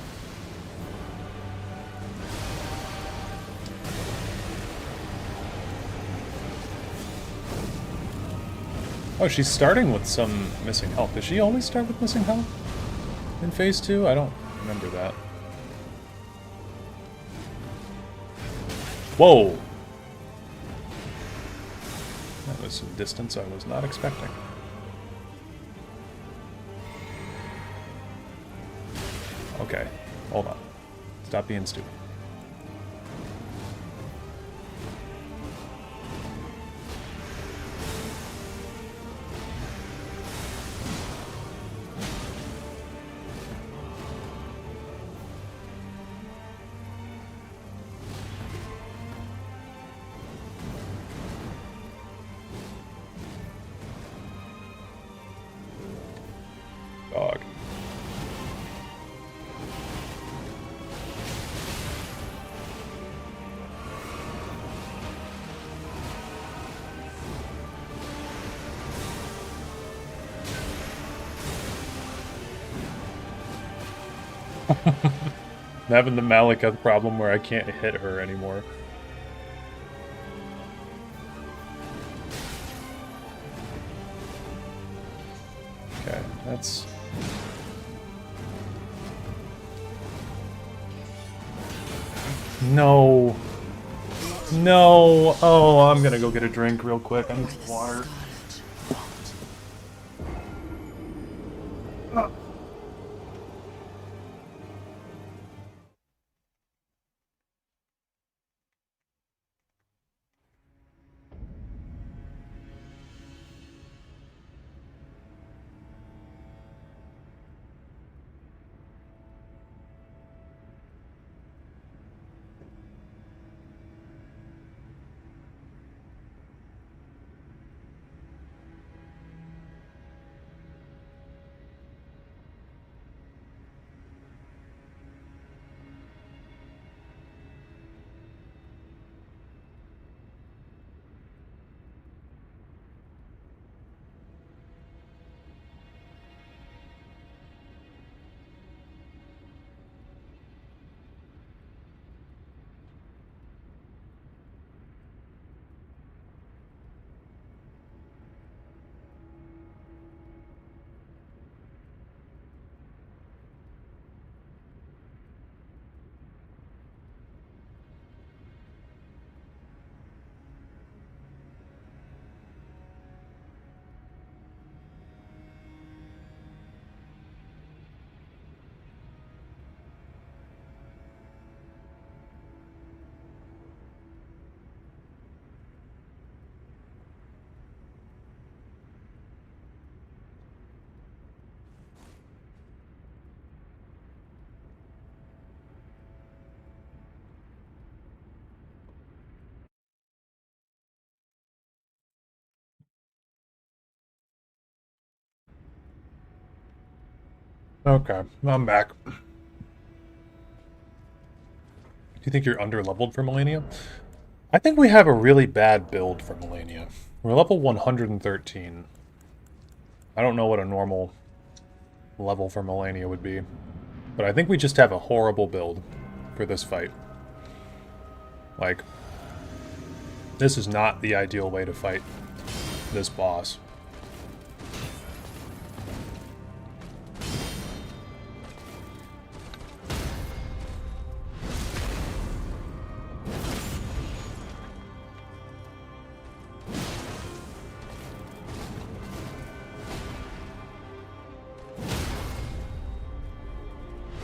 Speaker 1: Oh, she's starting with some missing health. Does she always start with missing health in phase 2? I don't remember that. Whoa! That was some distance I was not expecting. Okay, hold on. Stop being stupid. Dog. I'm having the Malekith problem where I can't hit her anymore. Okay, that's... No. No. Oh, I'm gonna go get a drink real quick. I need some water. Okay, I'm back. Do you think you're under-leveled for Melania? I think we have a really bad build for Melania. We're level 113. I don't know what a normal level for Melania would be, but I think we just have a horrible build for this fight. Like, this is not the ideal way to fight this boss.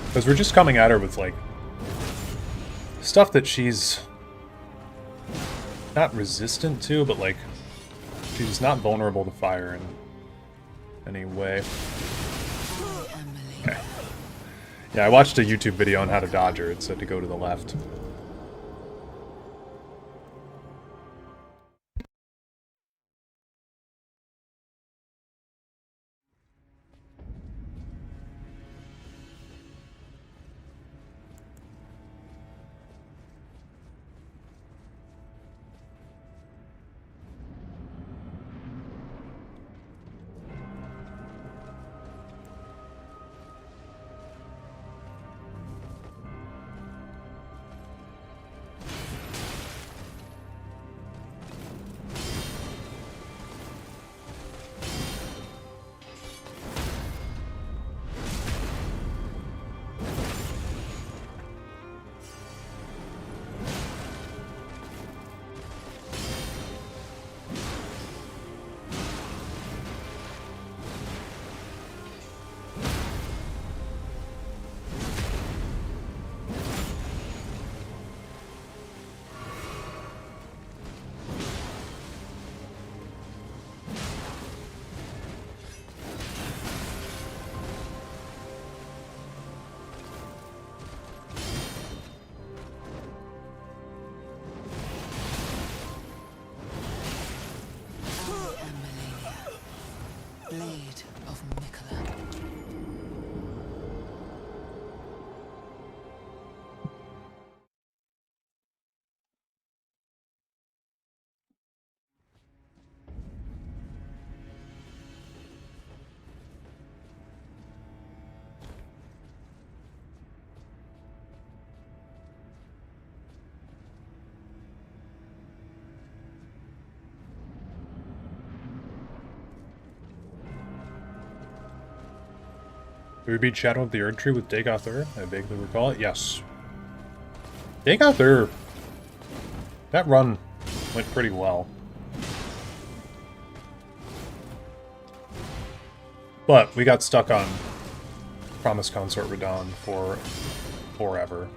Speaker 1: Because we're just coming at her with, like, stuff that she's not resistant to, but, like, she's not vulnerable to fire in any way. Okay. Yeah, I watched a YouTube video on how to dodge her. It said to go to the left.
Speaker 3: Blade of Mikola.
Speaker 1: Did we beat Shadow of the Erd Tree with Dagoth Ur? I vaguely recall it. Yes. Dagoth Ur. That run went pretty well. But we got stuck on Promised Consort Radahn for forever.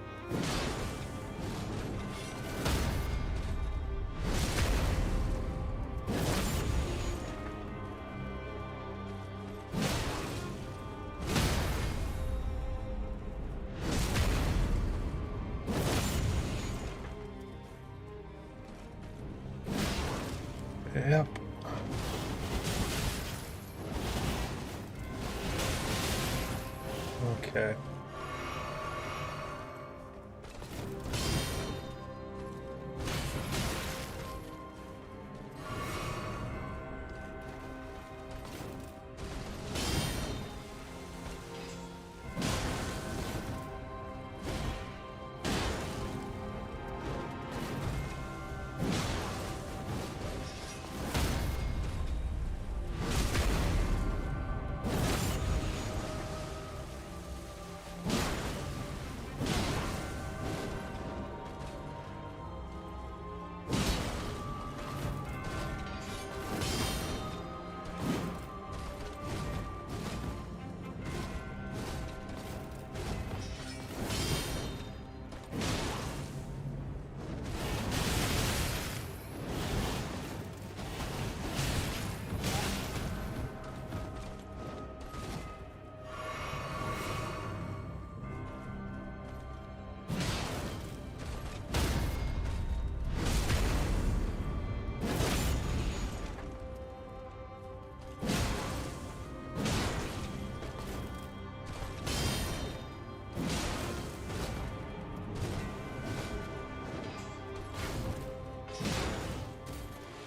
Speaker 1: Yep. Okay.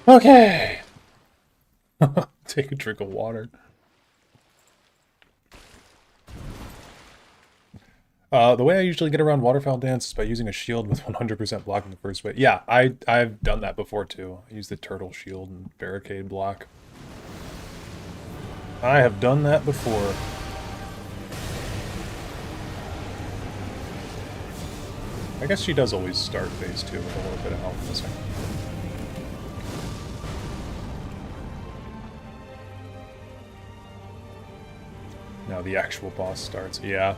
Speaker 1: Okay. Take a drink of water. The way I usually get around Waterfowl Dance is by using a shield with 100% blocking the first wave. Yeah, I've done that before too. I use the turtle shield and barricade block. I have done that before. I guess she does always start phase 2 with a little bit of health missing. Now the actual boss starts. Yeah.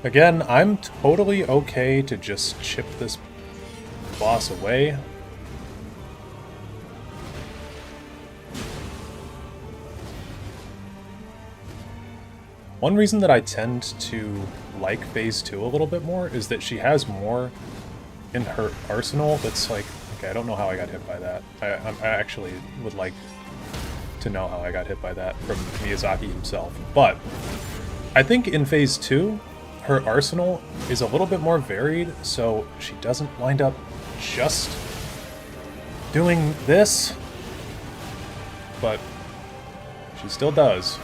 Speaker 1: Again, I'm totally okay to just chip this boss away. One reason that I tend to like phase 2 a little bit more is that she has more in her arsenal that's like, okay, I don't know how I got hit by that. I actually would like to know how I got hit by that from Miyazaki himself. But I think in phase 2, her arsenal is a little bit more varied, so she doesn't wind up just doing this, but she still does.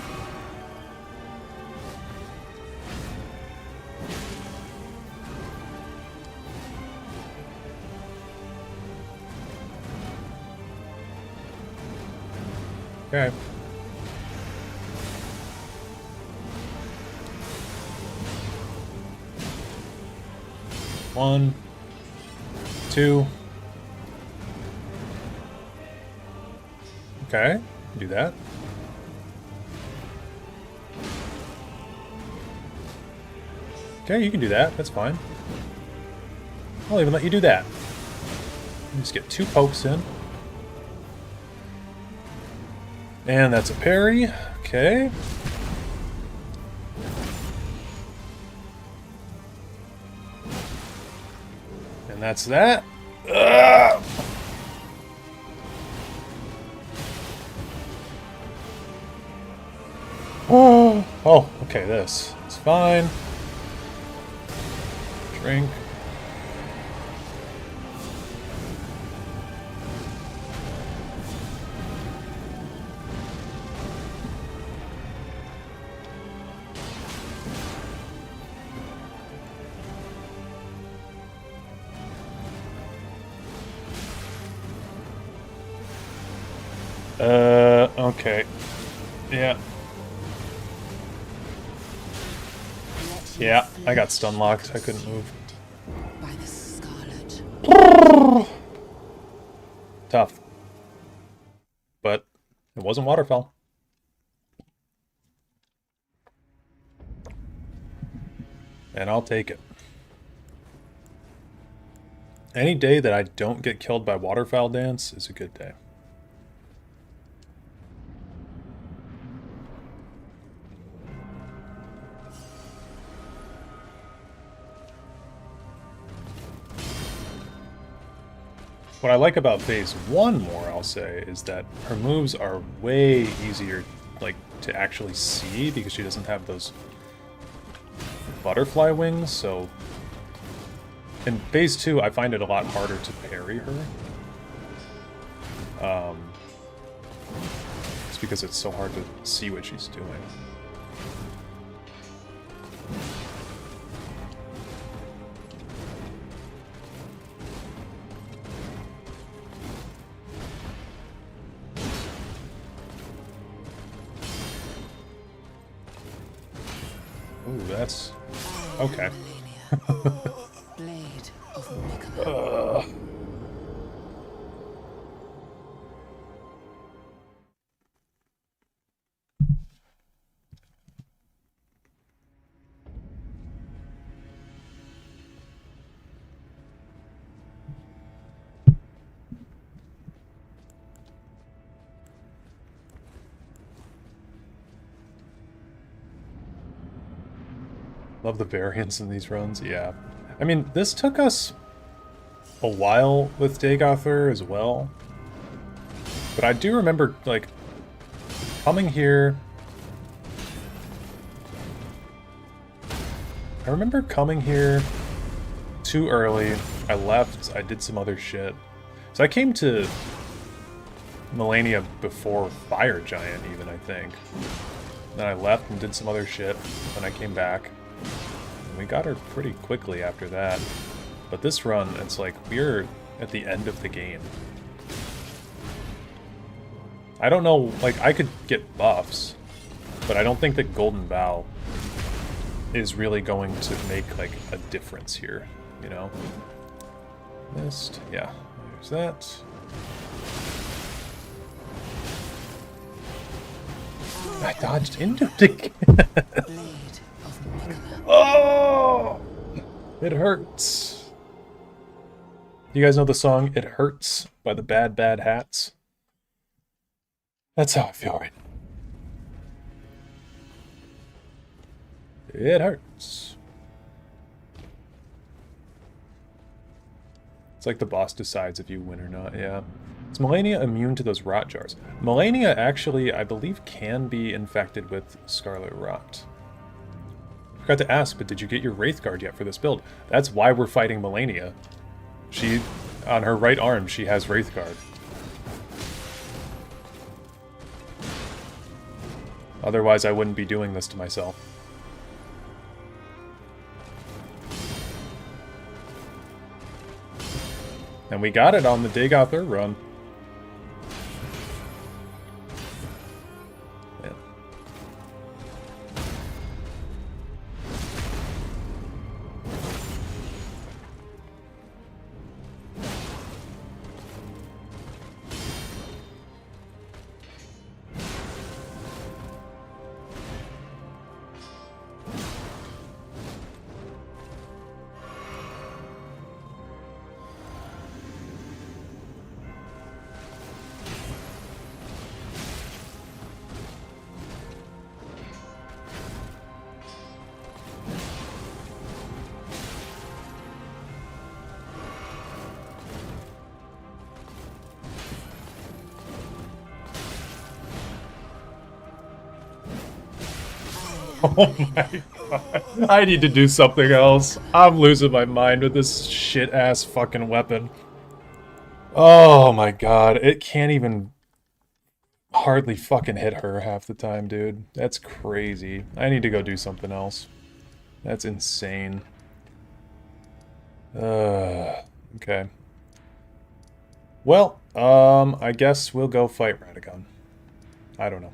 Speaker 1: Okay. One, two. Okay, do that. Okay, you can do that. That's fine. I'll even let you do that. Just get 2 pokes in. And that's a parry. Okay. And that's that. Ugh! Oh, okay, this. It's fine. Drink. Okay. Yeah. Yeah, I got stun locked. I couldn't move.
Speaker 6: By the scarlet.
Speaker 1: Tough. But it wasn't waterfall. And I'll take it. Any day that I don't get killed by waterfowl dance is a good day. What I like about phase 1 more, I'll say, is that her moves are way easier, like, to actually see because she doesn't have those butterfly wings, so in phase 2 I find it a lot harder to parry her. It's because it's so hard to see what she's doing. Ooh, that's okay.
Speaker 6: Blade of Mikala.
Speaker 1: Love the variance in these runs, yeah. I mean, this took us a while with Dagothur as well. But I do remember, like, coming here... I remember coming here too early. I left, I did some other shit. So I came to Melania before Fire Giant, even, I think. Then I left and did some other shit. Then I came back. And we got her pretty quickly after that. But this run, it's like, we're at the end of the game. I don't know, like, I could get buffs, but I don't think that Golden Bow is really going to make, like, a difference here, you know? Mist, yeah, there's that. I dodged into it again.
Speaker 6: Blade of Mikala.
Speaker 1: Oh! It hurts. You guys know the song It Hurts by the Bad Bad Hats? That's how I feel right now. It hurts. It's like the boss decides if you win or not, yeah. Is Melania immune to those rot jars? Melania actually, I believe, can be infected with Scarlet Rot. Forgot to ask, but did you get your Wraithguard yet for this build? That's why we're fighting Melania. She, on her right arm, she has Wraithguard. Otherwise, I wouldn't be doing this to myself. And we got it on the Dagothur run. Yeah. Oh my god. I need to do something else. I'm losing my mind with this shit-ass fucking weapon. Oh my god. It can't even hardly fucking hit her half the time, dude. That's crazy. I need to go do something else. That's insane. Okay. Well, I guess we'll go fight Radagon. I don't know.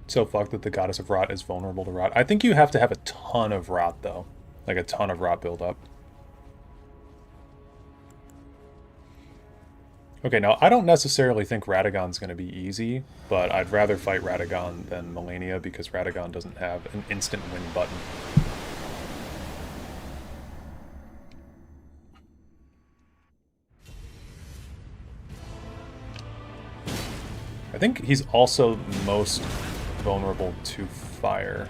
Speaker 1: So fucked that the Goddess of Rot is vulnerable to rot. I think you have to have a ton of rot, though. Like a ton of rot buildup. Okay, now I don't necessarily think Radagon's going to be easy, but I'd rather fight Radagon than Melania because Radagon doesn't have an instant win button. I think he's also most vulnerable to fire.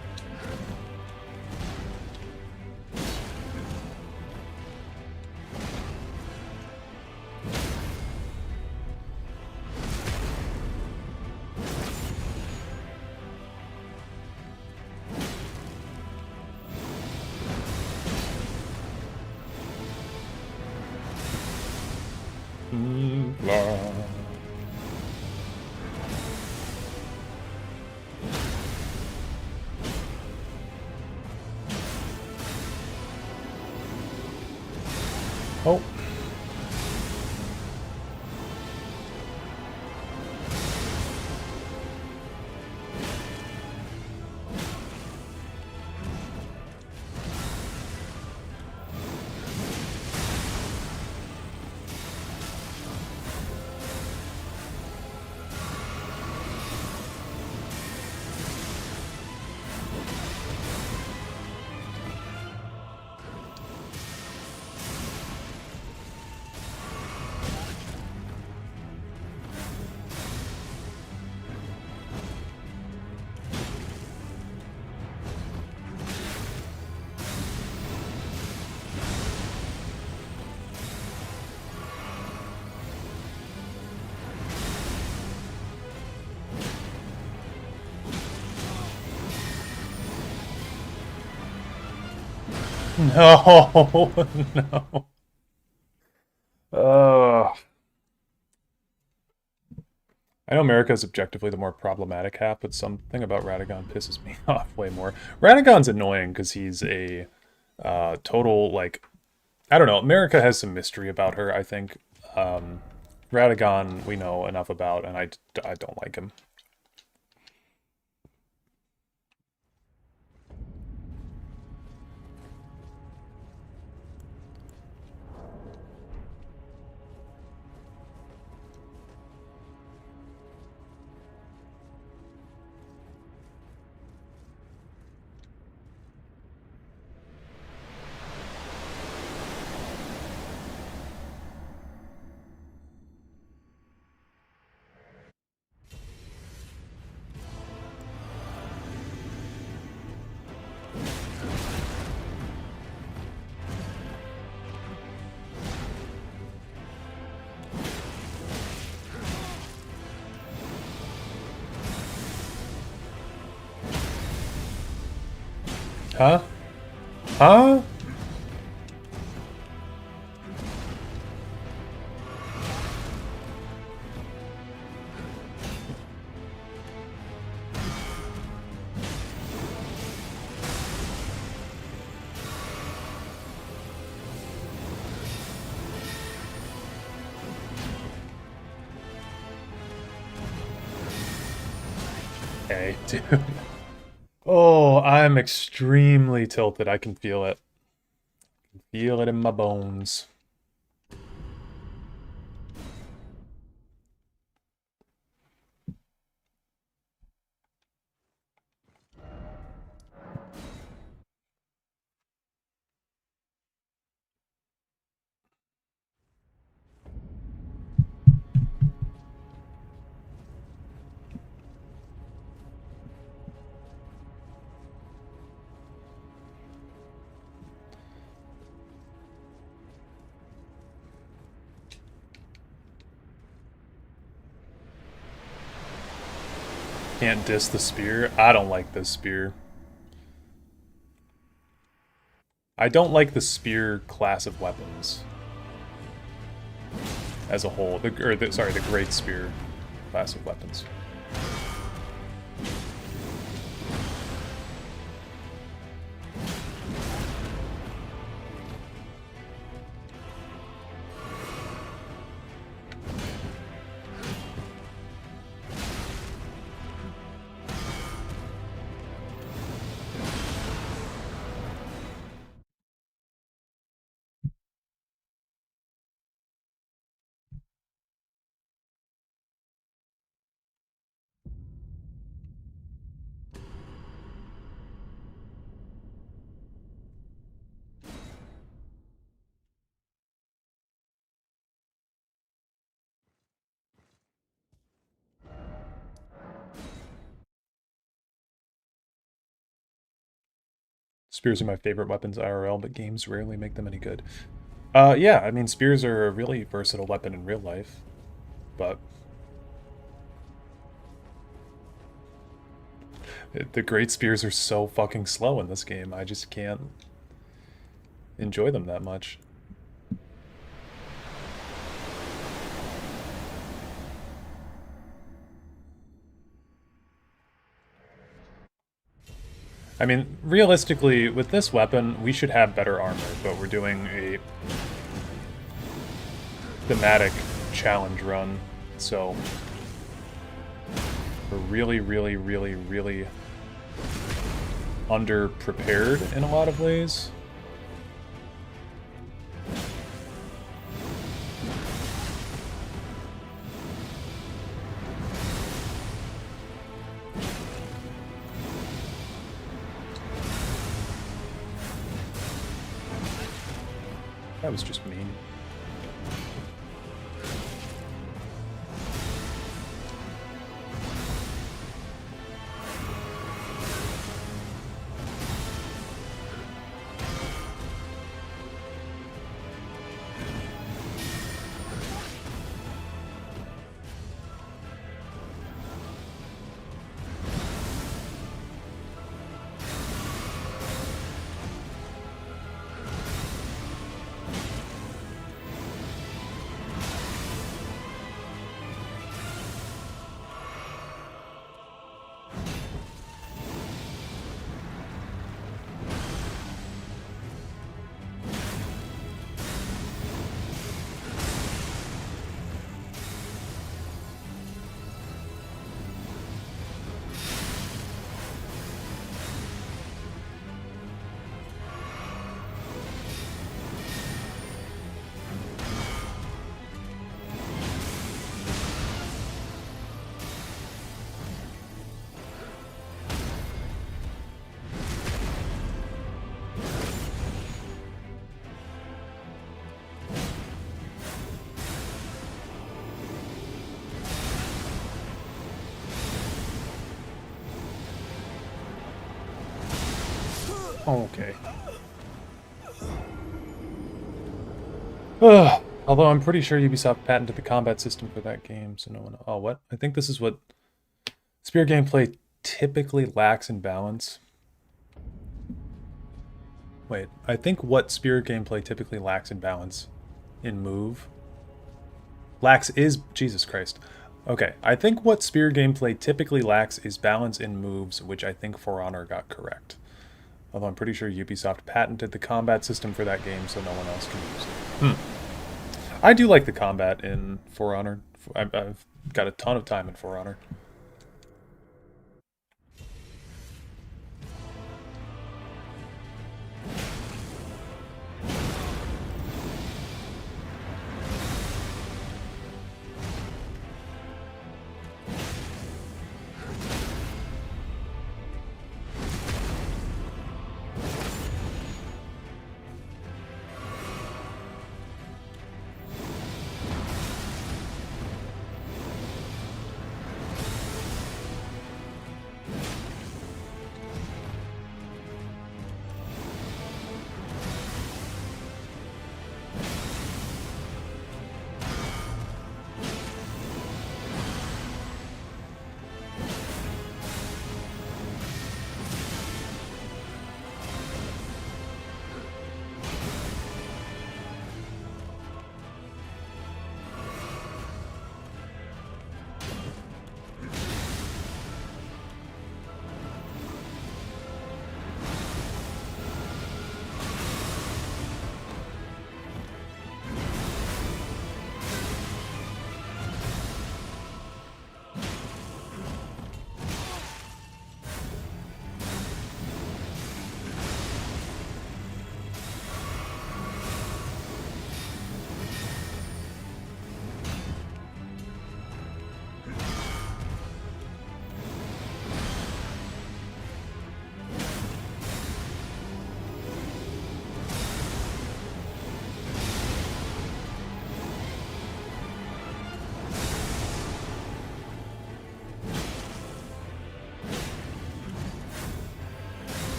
Speaker 1: Blah. Oh. No, no. I know America's objectively the more problematic half, but something about Radagon pisses me off way more. Radagon's annoying because he's a total, like, I don't know. America has some mystery about her, I think. Radagon we know enough about, and I don't like him. Huh? Huh? Okay, dude. Oh, I'm extremely tilted. I can feel it. Feel it in my bones. Can't diss the spear. I don't like this spear. I don't like the spear class of weapons as a whole. The great spear class of weapons. Spears are my favorite weapons IRL, but games rarely make them any good. Yeah, I mean, spears are a really versatile weapon in real life, but the great spears are so fucking slow in this game. I just can't enjoy them that much. I mean, realistically, with this weapon, we should have better armor, but we're doing a thematic challenge run, so we're really, really, really, really underprepared in a lot of ways. That was just mean. Okay. Ugh. Although I'm pretty sure Ubisoft patented the combat system for that game, so no one... Oh, what? I think this is what spear gameplay typically lacks in balance. Wait, I think what spear gameplay typically lacks in balance in move... Lacks is... Jesus Christ. Okay, I think what spear gameplay typically lacks is balance in moves, which I think For Honor got correct. Although I'm pretty sure Ubisoft patented the combat system for that game, so no one else can use it. I do like the combat in For Honor. I've got a ton of time in For Honor.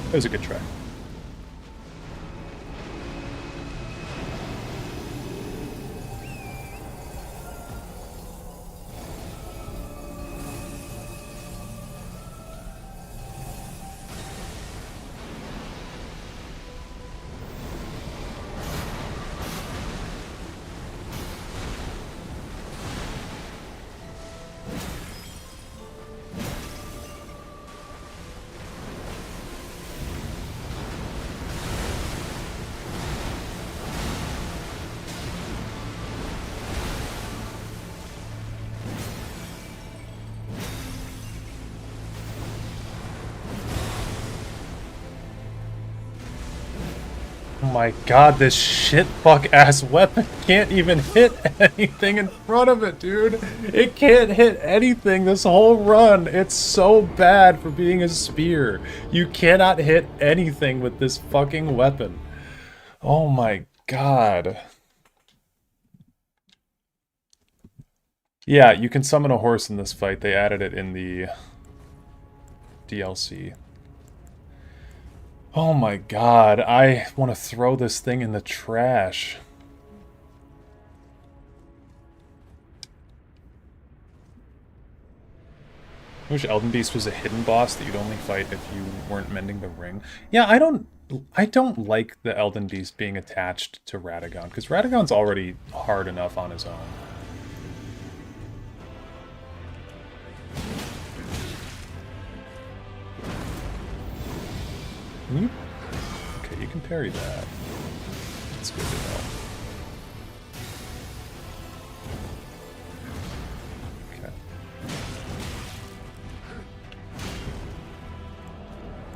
Speaker 1: It was a good try. Oh my god, this shit fuck ass weapon can't even hit anything in front of it, dude. It can't hit anything this whole run. It's so bad for being a spear. You cannot hit anything with this fucking weapon. Oh my god. Yeah, you can summon a horse in this fight. They added it in the DLC. Oh my god, I want to throw this thing in the trash. I wish Elden Beast was a hidden boss that you'd only fight if you weren't mending the ring. Yeah, I don't like the Elden Beast being attached to Radagon, because Radagon's already hard enough on his own. Can you? Okay, you can parry that. That's good to know. Okay.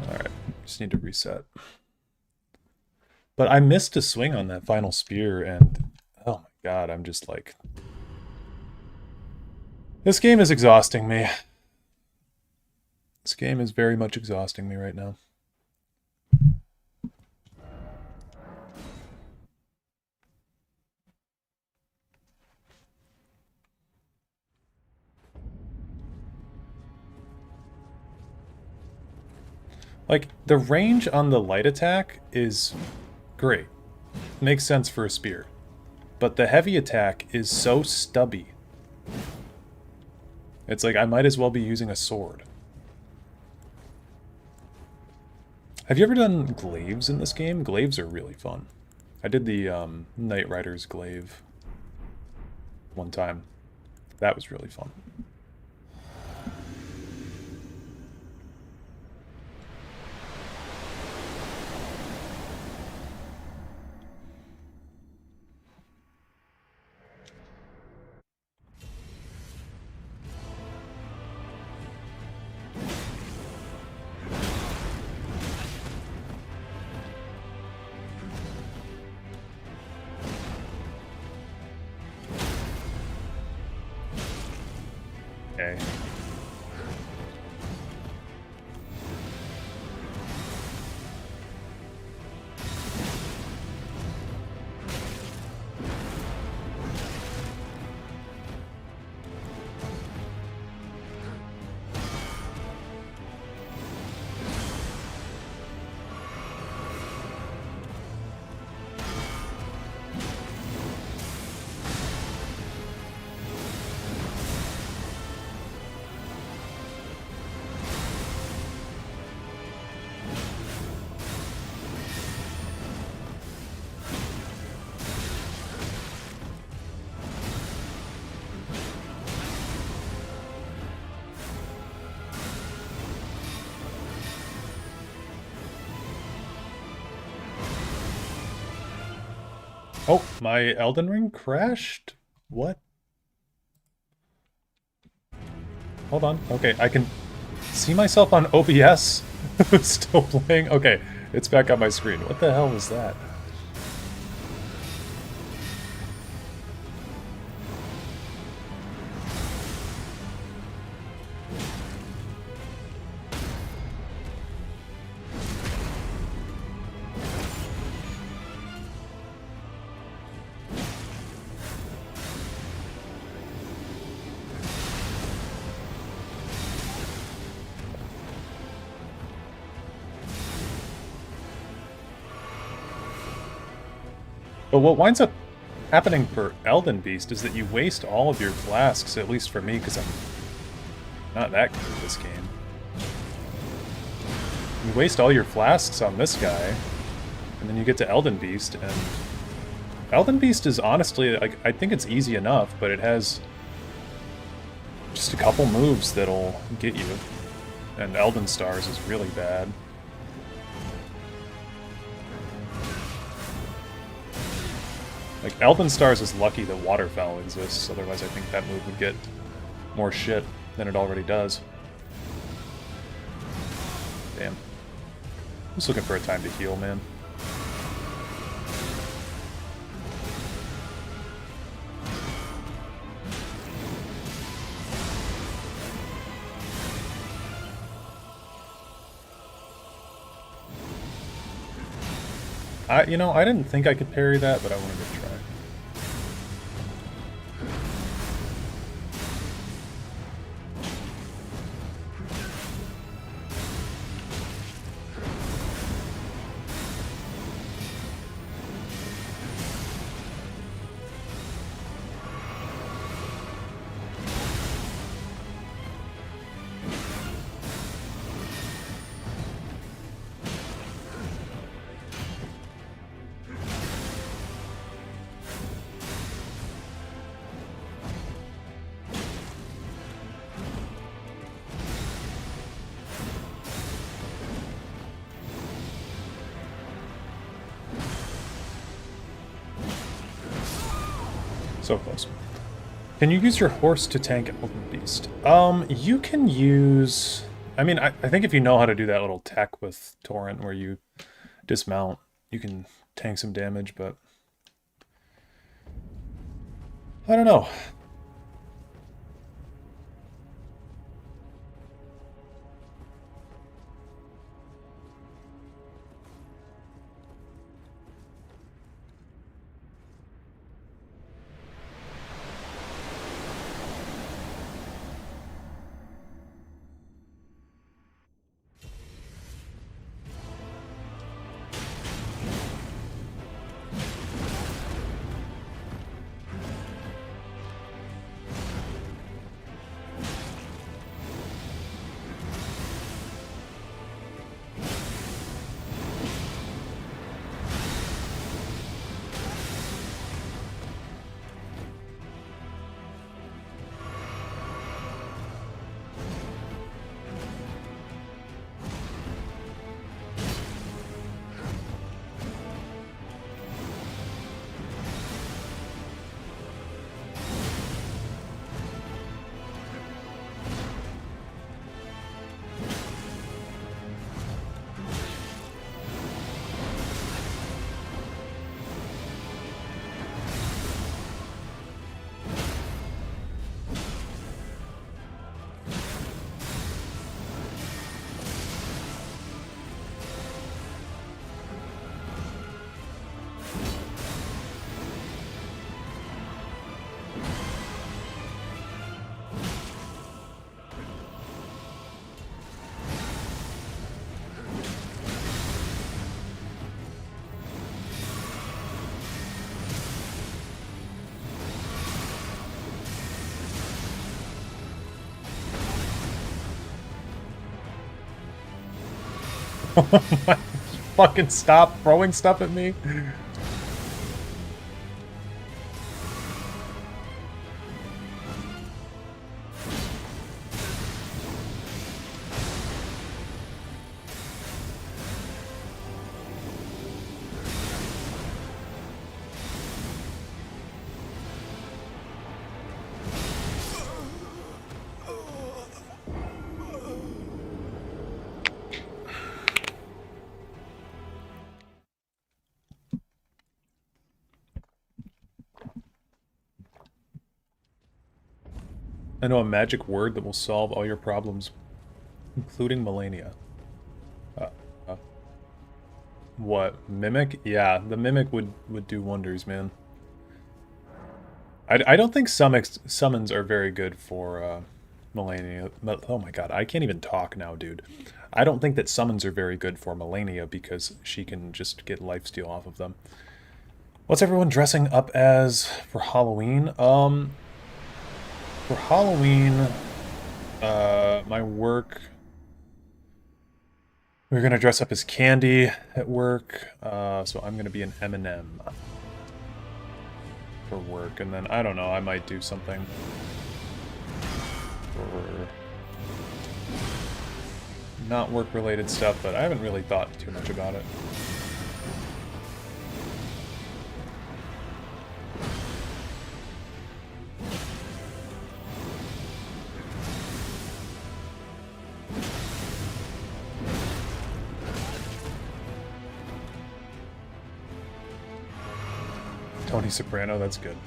Speaker 1: Alright, just need to reset. But I missed a swing on that final spear, and oh my god, I'm just like... This game is exhausting me. This game is very much exhausting me right now. Like, the range on the light attack is great. Makes sense for a spear. But the heavy attack is so stubby. It's like I might as well be using a sword. Have you ever done glaives in this game? Glaives are really fun. I did the Knight Rider's glaive one time. That was really fun. Okay. Oh, my Elden Ring crashed? What? Hold on. Okay, I can see myself on OBS. Still playing? Okay, it's back on my screen. What the hell was that? But what winds up happening for Elden Beast is that you waste all of your flasks, at least for me, because I'm not that good at this game. You waste all your flasks on this guy, and then you get to Elden Beast, and Elden Beast is honestly, like, I think it's easy enough, but it has just a couple moves that'll get you. And Elden Stars is really bad. Like, Elden Stars is lucky that Waterfowl exists, otherwise I think that move would get more shit than it already does. Damn. I'm just looking for a time to heal, man. You know, I didn't think I could parry that, but I wanted to try. So close. Can you use your horse to tank Elden Beast? You can use... I mean, I think if you know how to do that little tech with Torrent where you dismount, you can tank some damage, but... I don't know. Oh my, fucking stop throwing stuff at me. I know a magic word that will solve all your problems, including Melania. What? Mimic? Yeah, the Mimic would do wonders, man. I don't think summons are very good for Melania. Oh my god, I can't even talk now, dude. I don't think that summons are very good for Melania because she can just get lifesteal off of them. What's everyone dressing up as for Halloween? For Halloween, my work, we're gonna dress up as Candy at work. So I'm gonna be an M&M for work, and then I don't know, I might do something for not work-related stuff, but I haven't really thought too much about it. Tony Soprano, that's good.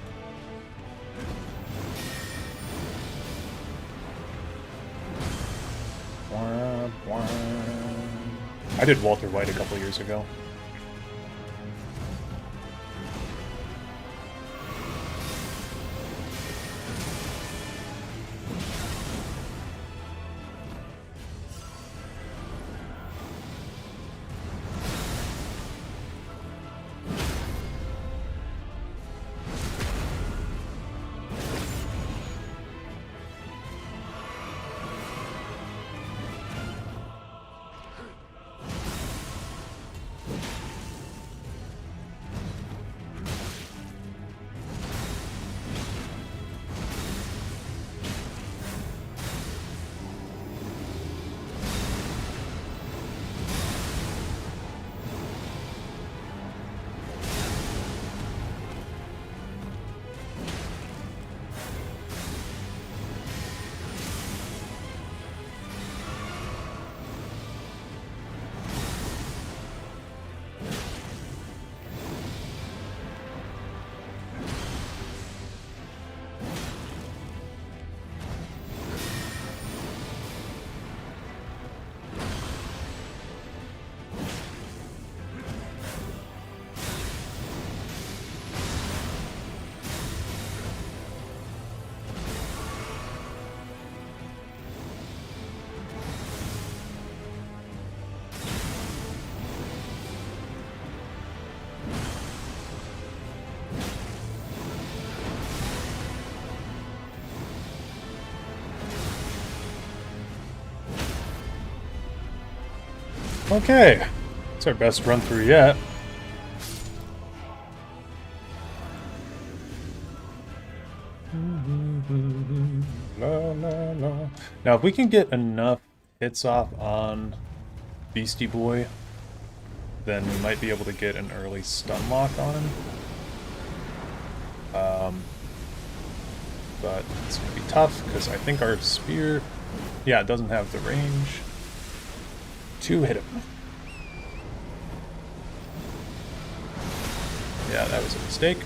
Speaker 1: I did Walter White a couple years ago. Okay, it's our best run through yet. La, la, la. Now, if we can get enough hits off on Beastie Boy, then we might be able to get an early stun lock on him. But it's going to be tough, because I think our spear, yeah, it doesn't have the range to hit him. Yeah, that was a mistake.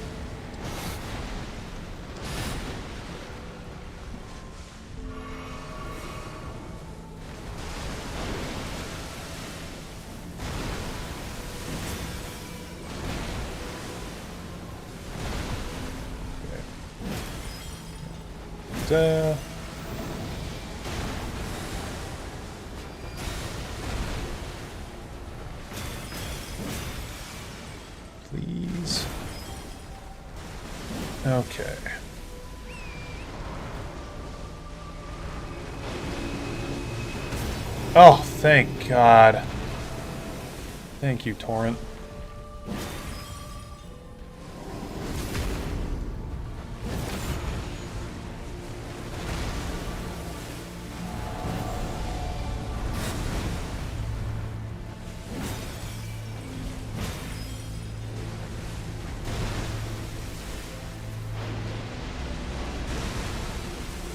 Speaker 1: Okay. Please. Okay. Oh, thank God. Thank you, Torrent.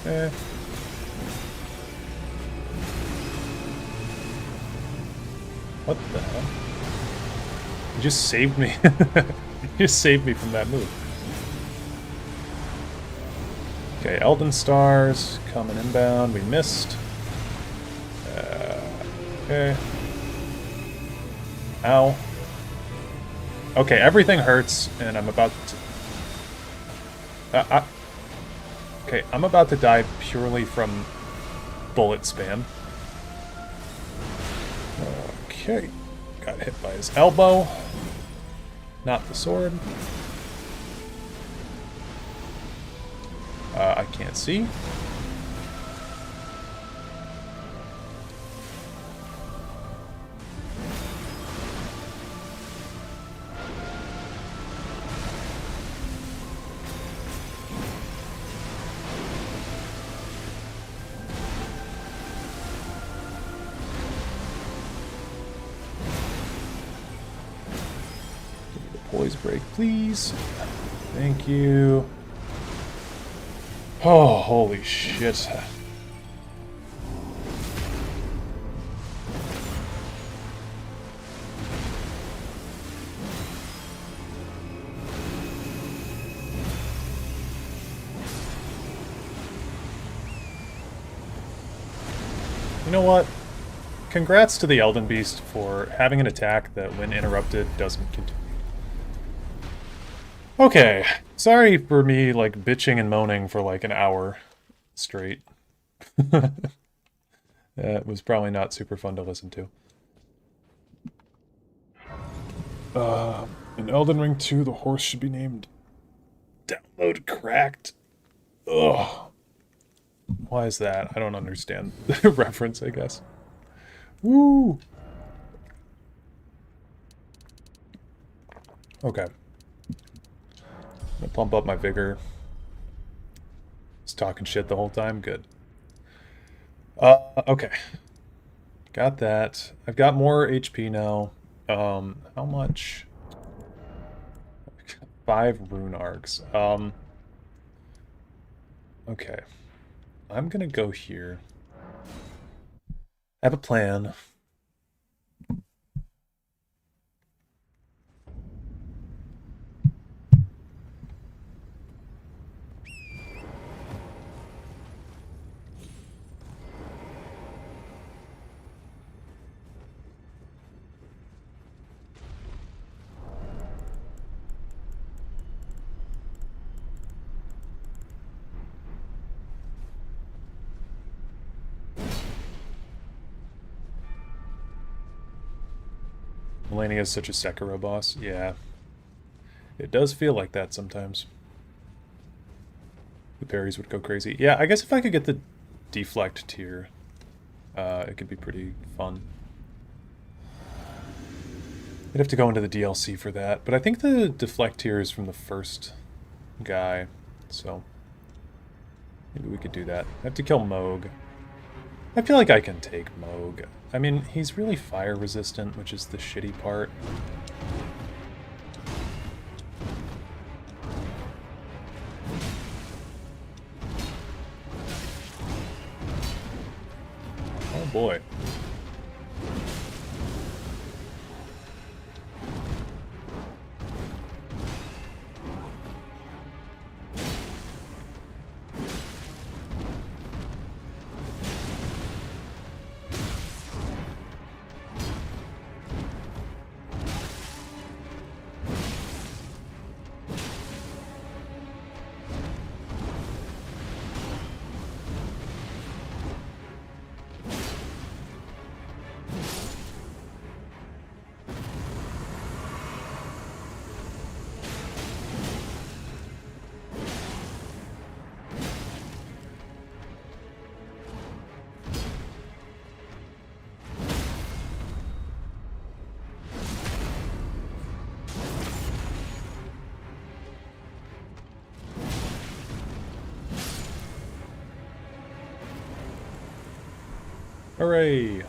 Speaker 1: Eh. What the hell? You just saved me. You just saved me from that move. Okay, Elden Stars coming inbound. We missed. Okay. Ow. Okay, everything hurts, and I'm about to... Okay, I'm about to die purely from bullet spam. Okay, got hit by his elbow, not the sword. I can't see. Give me the poise break, please. Thank you. Oh, holy shit. You know what? Congrats to the Elden Beast for having an attack that, when interrupted, doesn't continue. Okay, sorry for me, like, bitching and moaning for, like, an hour straight. That was probably not super fun to listen to. In Elden Ring 2, the horse should be named Download Cracked. Ugh. Why is that? I don't understand the reference, I guess. Woo! Okay. I'm gonna pump up my vigor. Just talking shit the whole time? Good. Okay. Got that. I've got more HP now. How much? 5 rune arcs. Okay. I'm gonna go here. I have a plan. Melania is such a Sekiro boss. Yeah. It does feel like that sometimes. The parries would go crazy. Yeah, I guess if I could get the deflect tier, it could be pretty fun. I'd have to go into the DLC for that, but I think the deflect tier is from the first guy, so maybe we could do that. I have to kill Moog. I feel like I can take Moog. I mean, he's really fire resistant, which is the shitty part. Oh boy. Hooray!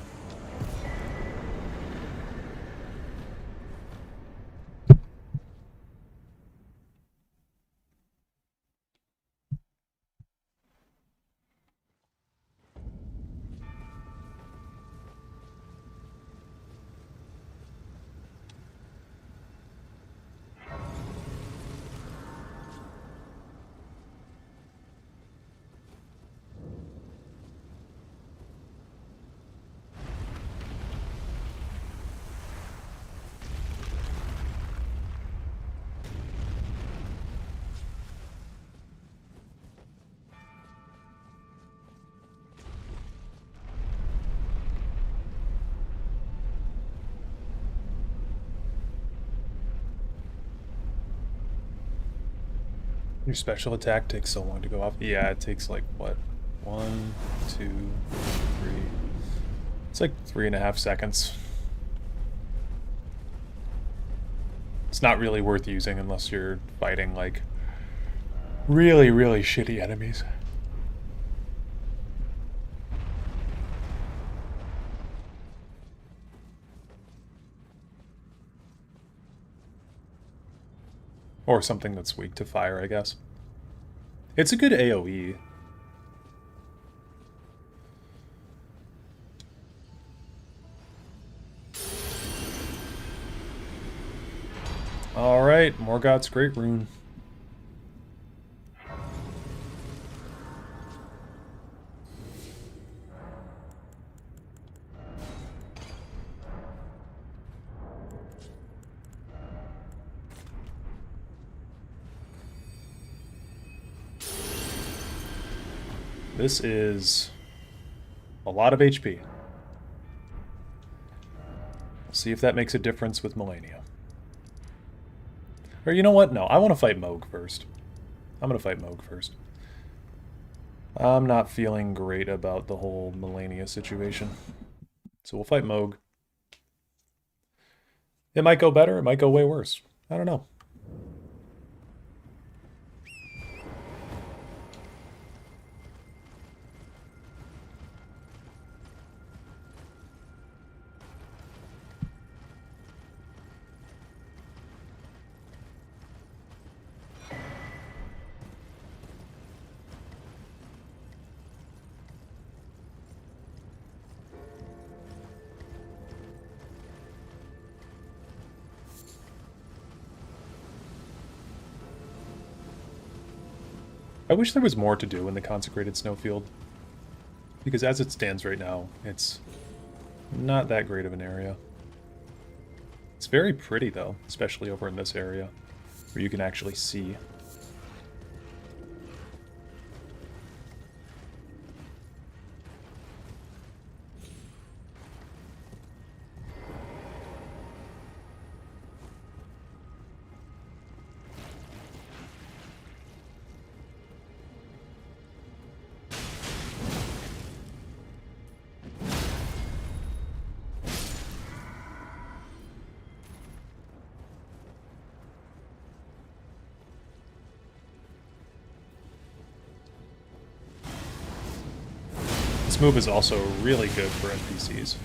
Speaker 1: Your special attack takes so long to go off. Yeah, it takes like, what? 1, 2, 3. It's like 3.5 seconds. It's not really worth using unless you're fighting like really, really shitty enemies. Or something that's weak to fire, I guess. It's a good AoE. Alright, Morgoth's Great Rune. This is a lot of HP. We'll see if that makes a difference with Melania. Or you know what? No, I want to fight Moog first. I'm going to fight Moog first. I'm not feeling great about the whole Melania situation. So we'll fight Moog. It might go better, it might go way worse. I don't know. I wish there was more to do in the Consecrated Snowfield, because as it stands right now, it's not that great of an area. It's very pretty though, especially over in this area, where you can actually see. This move is also really good for NPCs.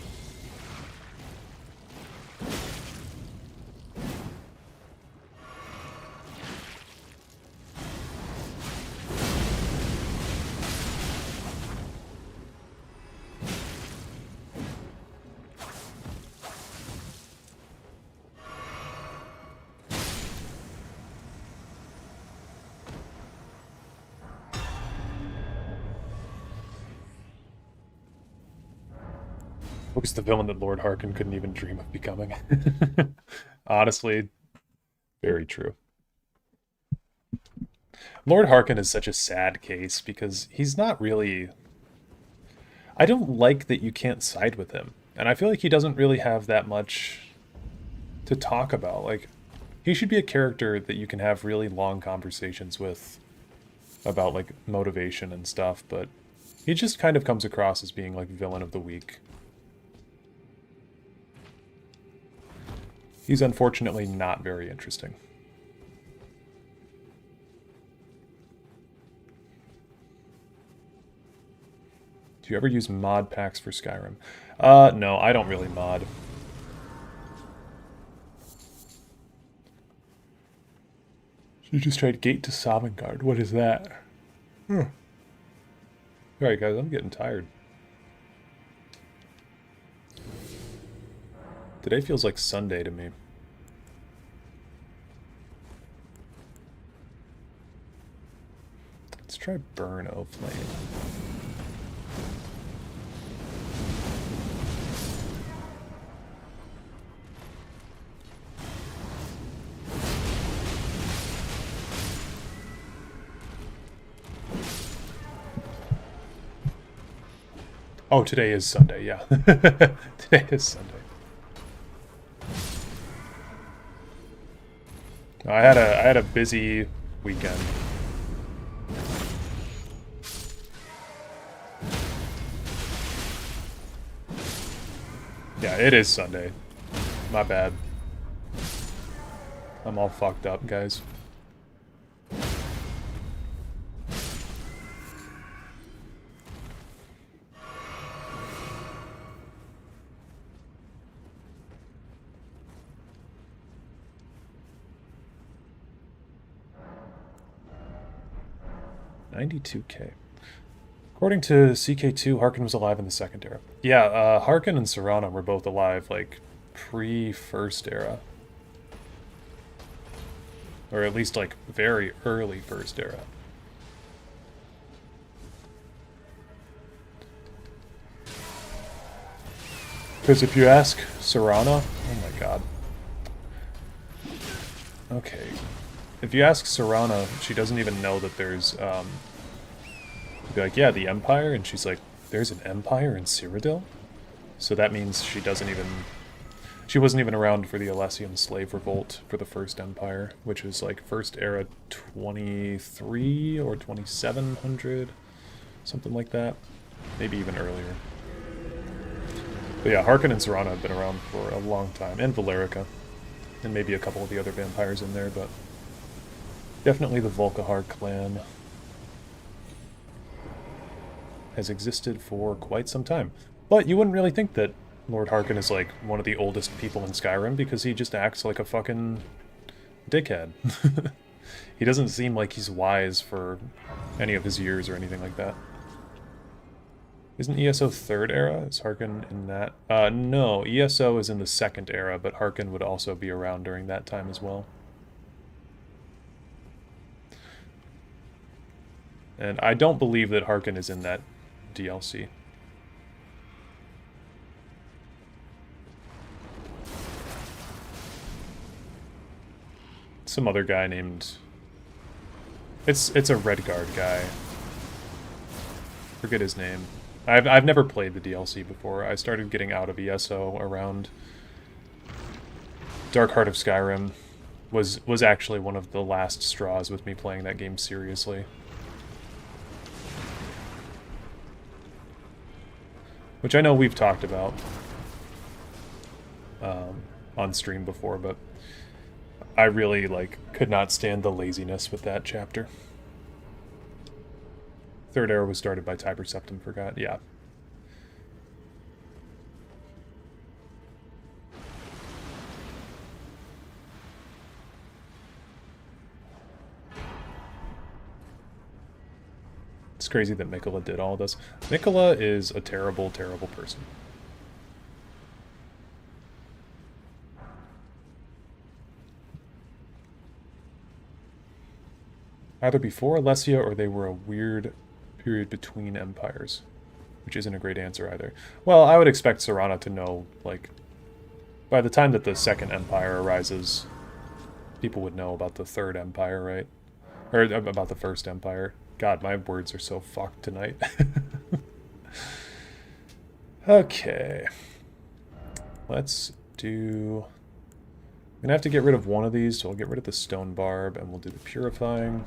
Speaker 1: Who's the villain that Lord Harkin couldn't even dream of becoming? Honestly, very true. Lord Harkin is such a sad case because he's not really... I don't like that you can't side with him. And I feel like he doesn't really have that much to talk about. Like, he should be a character that you can have really long conversations with about, like, motivation and stuff, but he just kind of comes across as being, like, villain of the week. He's unfortunately not very interesting. Do you ever use mod packs for Skyrim? No, I don't really mod. You just tried Gate to Sovngarde. What is that? Alright guys, I'm getting tired. Today feels like Sunday to me. Let's try Burn O Flame. Oh, today is Sunday, yeah. Today is Sunday. I had a busy weekend. Yeah, it is Sunday. My bad. I'm all fucked up, guys. $92K. According to CK2, Harkin was alive in the second era. Yeah, Harkin and Serana were both alive, like, pre-first era. Or at least, like, very early first era. Because if you ask Serana... Oh my god. Okay. If you ask Serana, she doesn't even know that there's, you'd be like, yeah, the Empire, and she's like, there's an Empire in Cyrodiil? So that means she doesn't even... She wasn't even around for the Alessian slave revolt for the First Empire, which is like First Era 23 or 2700, something like that. Maybe even earlier. But yeah, Harkin and Serana have been around for a long time, and Valerica. And maybe a couple of the other vampires in there, but definitely the Volkihar clan has existed for quite some time. But you wouldn't really think that Lord Harkin is like one of the oldest people in Skyrim because he just acts like a fucking dickhead. He doesn't seem like he's wise for any of his years or anything like that. Isn't ESO third era? Is Harkin in that? No, ESO is in the second era, but Harkin would also be around during that time as well. And I don't believe that Harkin is in that DLC. Some other guy named... It's a Redguard guy. Forget his name. I've never played the DLC before. I started getting out of ESO around Dark Heart of Skyrim. Was actually one of the last straws with me playing that game seriously. Which I know we've talked about on stream before, but I really, like, could not stand the laziness with that chapter. Third era was started by Tiber Septim, forgot. Yeah. It's crazy that Mikola did all this. Mikola is a terrible, terrible person. Either before Alessia or they were a weird period between empires, which isn't a great answer either. Well, I would expect Serana to know, like, by the time that the Second Empire arises, people would know about the Third Empire, right? Or about the First Empire. God, my words are so fucked tonight. Okay. Let's do... I'm gonna have to get rid of one of these, so I'll get rid of the Stone Barb, and we'll do the Purifying.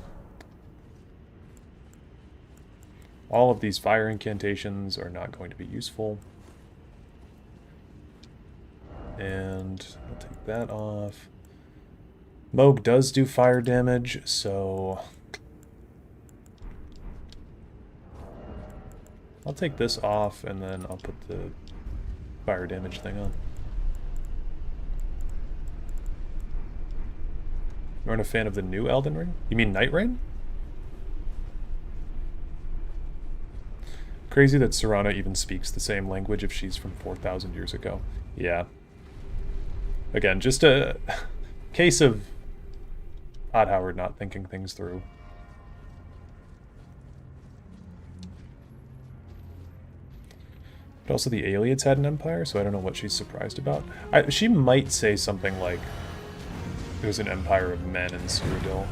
Speaker 1: All of these fire incantations are not going to be useful. And I'll take that off. Moog does do fire damage, so... I'll take this off, and then I'll put the fire damage thing on. You aren't a fan of the new Elden Ring? You mean Night Rain? Crazy that Serana even speaks the same language if she's from 4,000 years ago. Yeah. Again, just a case of Odd Howard not thinking things through. But also the Aliads had an empire, so I don't know what she's surprised about. She might say something like, there's an empire of men in Cyrodiil.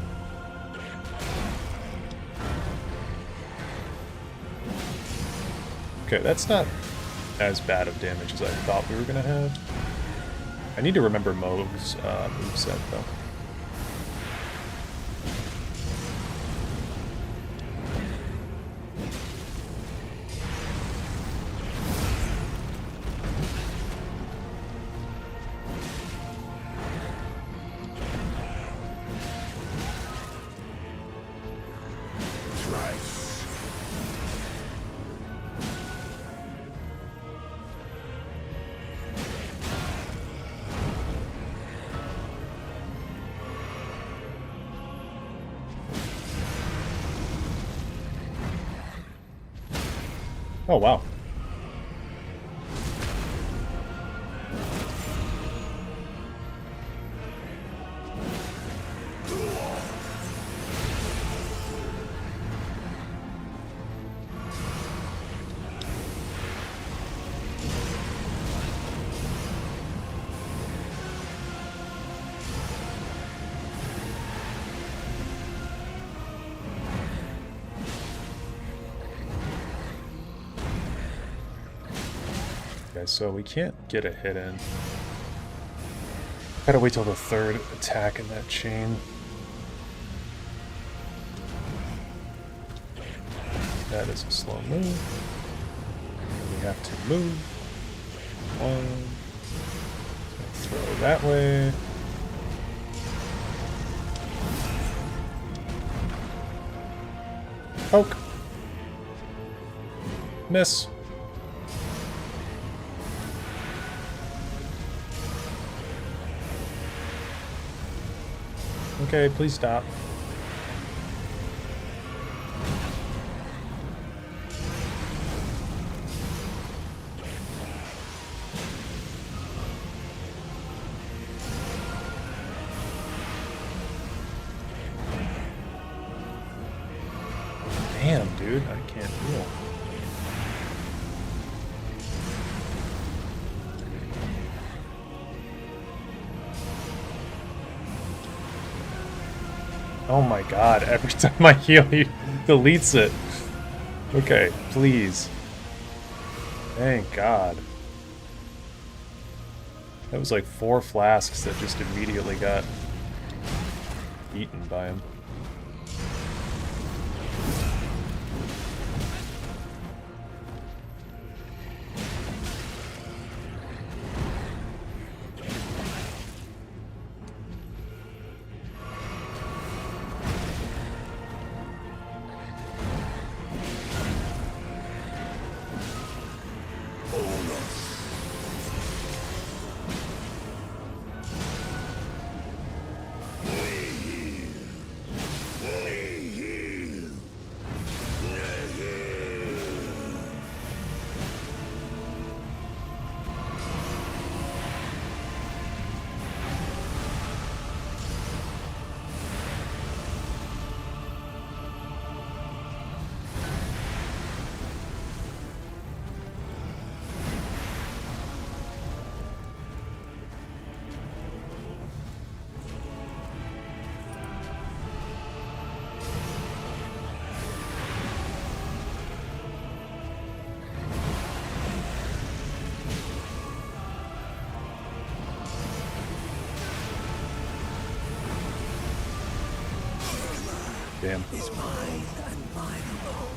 Speaker 1: Okay, that's not as bad of damage as I thought we were going to have. I need to remember Moog's moveset, though. Oh, wow. Okay, so we can't get a hit in. Gotta wait till the third attack in that chain. That is a slow move. We have to move. One. Throw that way. Poke. Miss. Okay, please stop. Damn, dude, I can't heal. Oh my god, every time I heal, he deletes it. Okay, please. Thank god. That was like 4 flasks that just immediately got eaten by him. Damn.
Speaker 3: Is mine and mine alone.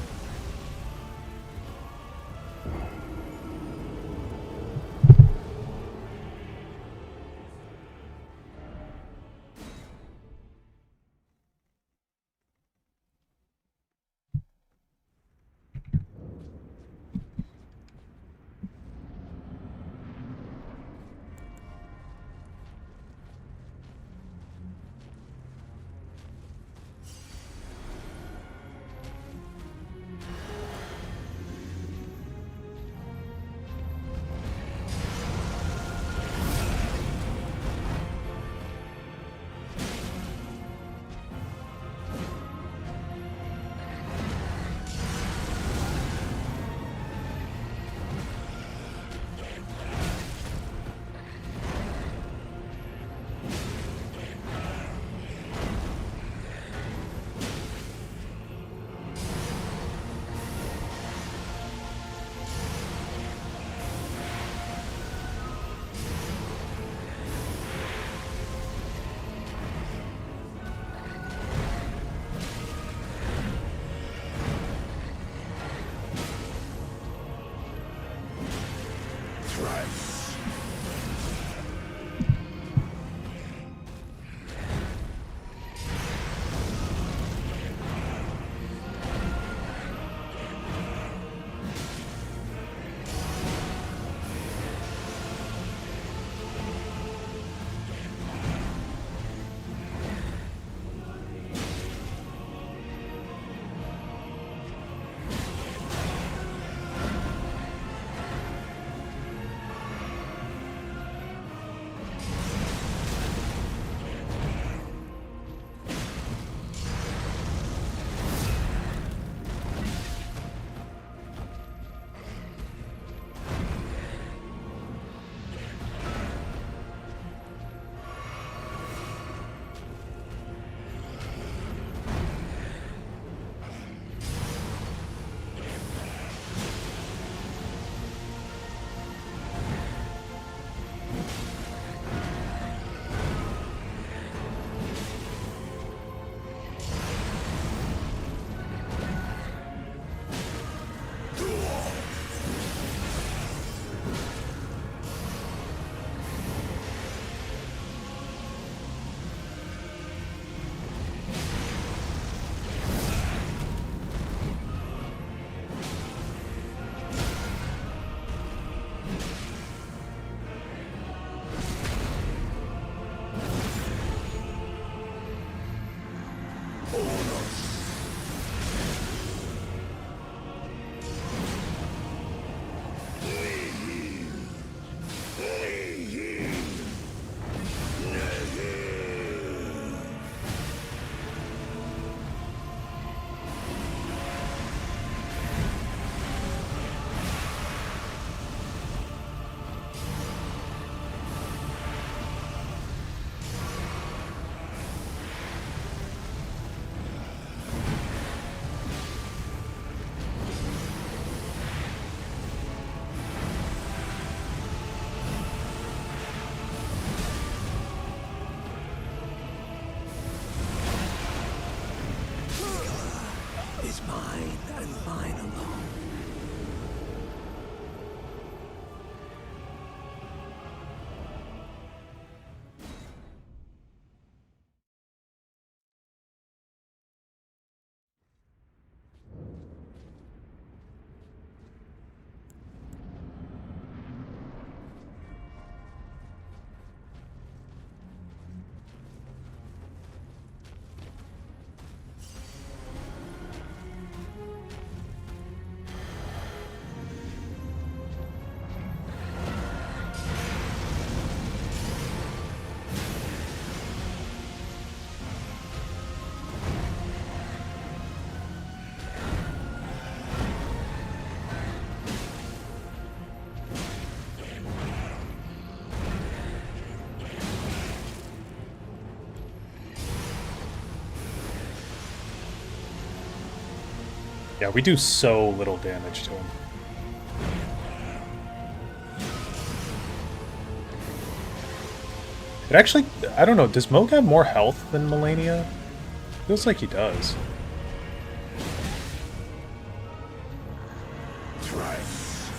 Speaker 1: Yeah, we do so little damage to him. It actually, I don't know, does Moog have more health than Melania? Feels like he does.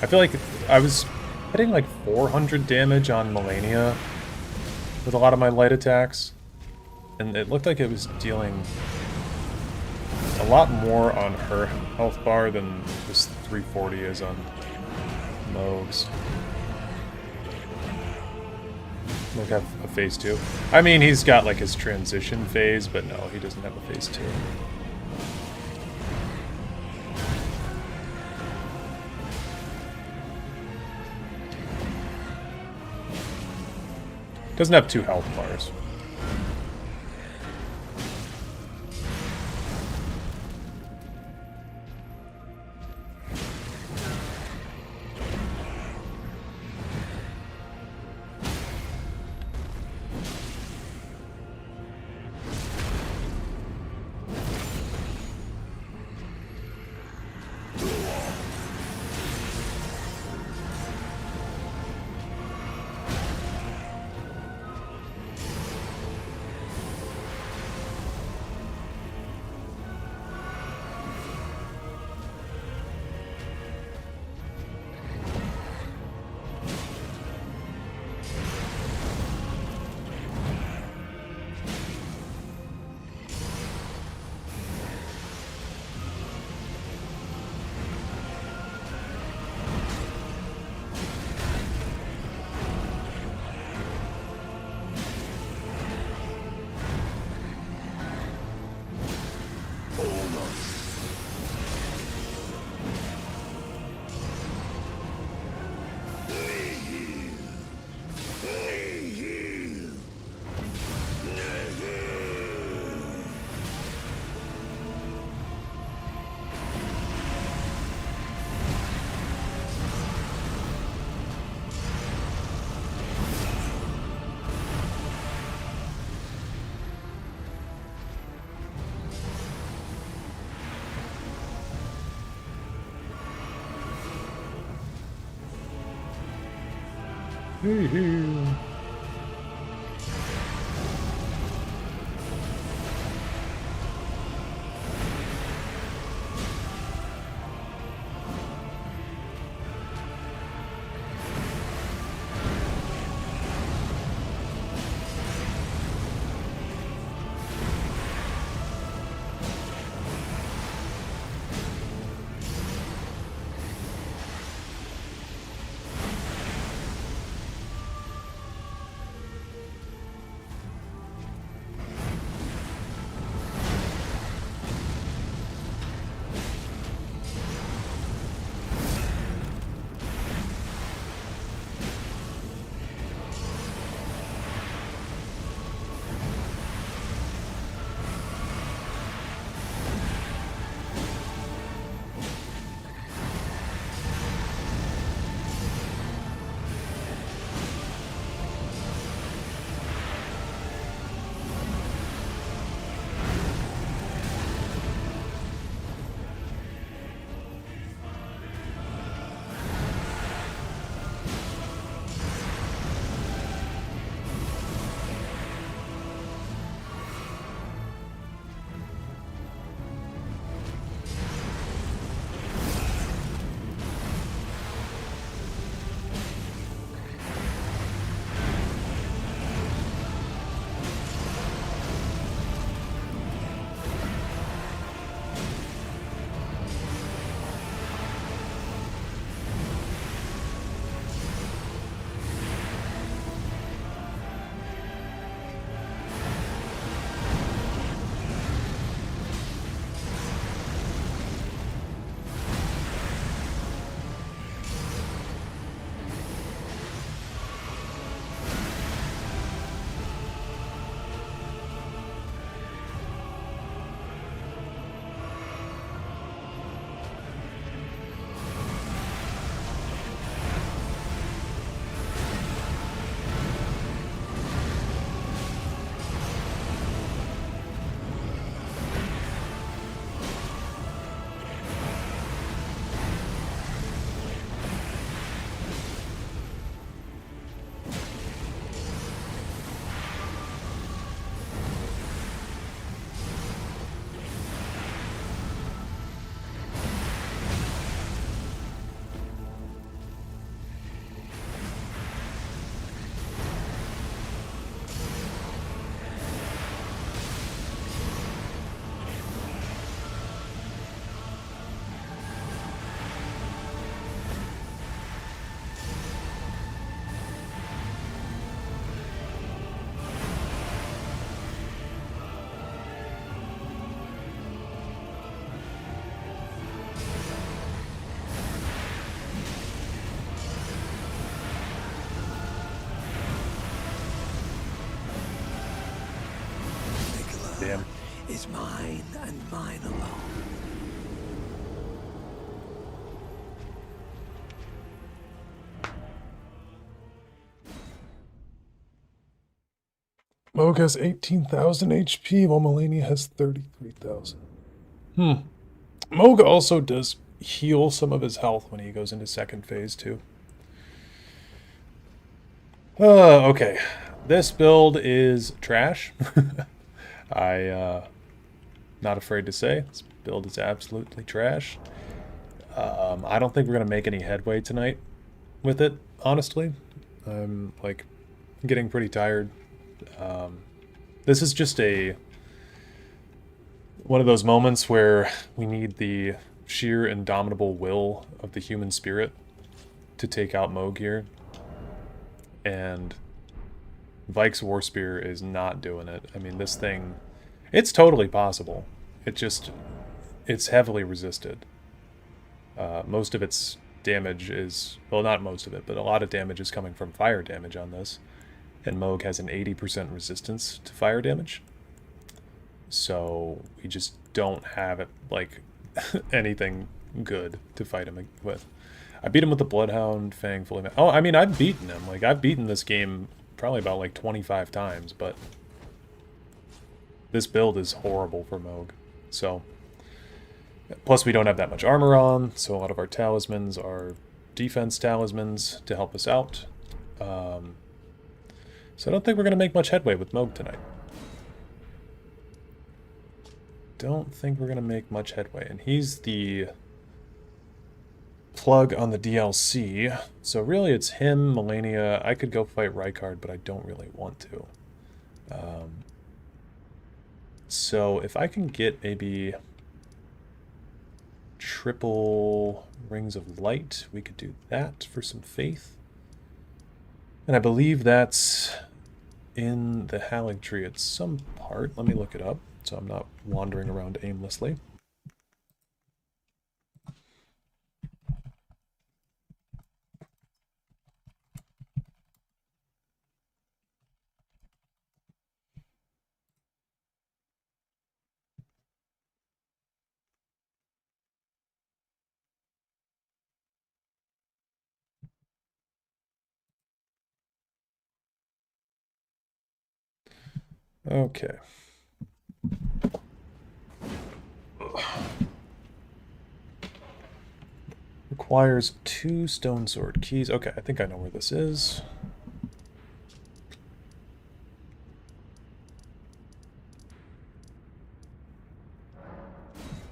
Speaker 1: I feel like I was hitting like 400 damage on Melania with a lot of my light attacks, and it looked like it was dealing a lot more on her health bar than this 340 is on Moog's. Moog have a phase 2. I mean, he's got like his transition phase, but no, he doesn't have a phase 2. Doesn't have 2 health bars.
Speaker 3: is mine and mine alone.
Speaker 1: Moog has 18,000 HP, while Melania has 33,000. Moog also does heal some of his health when he goes into second phase, too. Okay. This build is trash. Not afraid to say, this build is absolutely trash. I don't think we're going to make any headway tonight with it, honestly. I'm, like, getting pretty tired. This is just one of those moments where we need the sheer indomitable will of the human spirit to take out Moog here. And Vike's War Spear is not doing it. I mean, this thing, it's totally possible. It's heavily resisted. Most of its damage is, well, not most of it, but a lot of damage is coming from fire damage on this. And Moog has an 80% resistance to fire damage. So we just don't have it, like, anything good to fight him with. I beat him with the Bloodhound Fang fully. Oh, I mean, I've beaten him. Like, I've beaten this game probably about, like, 25 times, but this build is horrible for Moog. So, plus we don't have that much armor on, so a lot of our talismans are defense talismans to help us out. So I don't think we're going to make much headway with Moog tonight. Don't think we're going to make much headway. And he's the plug on the DLC. So really it's him, Melania. I could go fight Rykard, but I don't really want to. So if I can get maybe triple Rings of Light, we could do that for some faith. And I believe that's in the Hallig Tree at some part. Let me look it up so I'm not wandering around aimlessly. Okay. Requires 2 stone sword keys. Okay, I think I know where this is.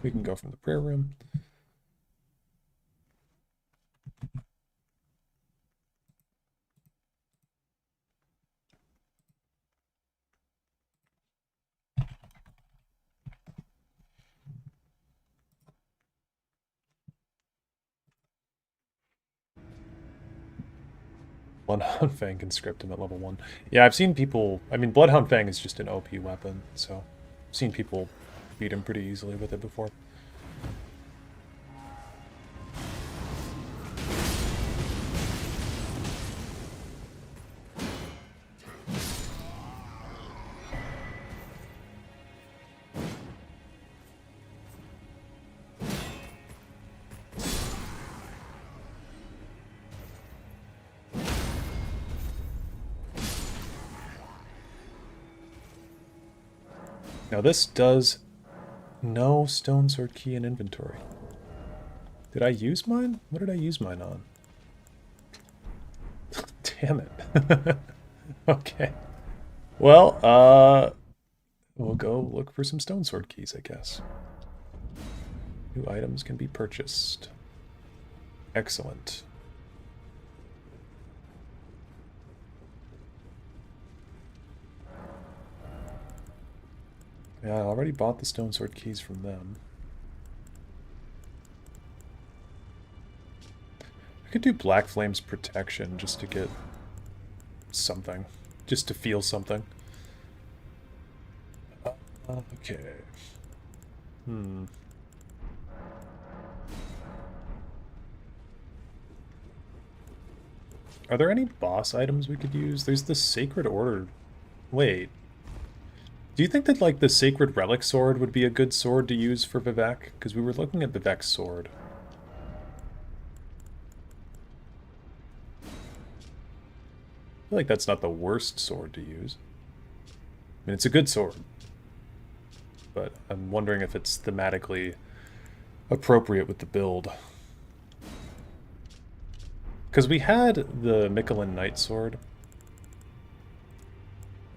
Speaker 1: We can go from the prayer room. Bloodhound Fang can script him at level 1. Yeah, I've seen people... I mean, Bloodhound Fang is just an OP weapon, so... I've seen people beat him pretty easily with it before. Now this does no stone sword key in inventory. Did I use mine? What did I use mine on? Damn it. Okay. Well, we'll go look for some stone sword keys, I guess. New items can be purchased. Excellent. Yeah, I already bought the stone sword keys from them. I could do Black Flame's protection just to get something. Just to feel something. Okay. Are there any boss items we could use? There's the Sacred Order. Wait. Do you think that, like, the Sacred Relic Sword would be a good sword to use for Vivec? Because we were looking at Vivec's sword. I feel like that's not the worst sword to use. I mean, it's a good sword. But I'm wondering if it's thematically appropriate with the build. Because we had the Michelin Knight Sword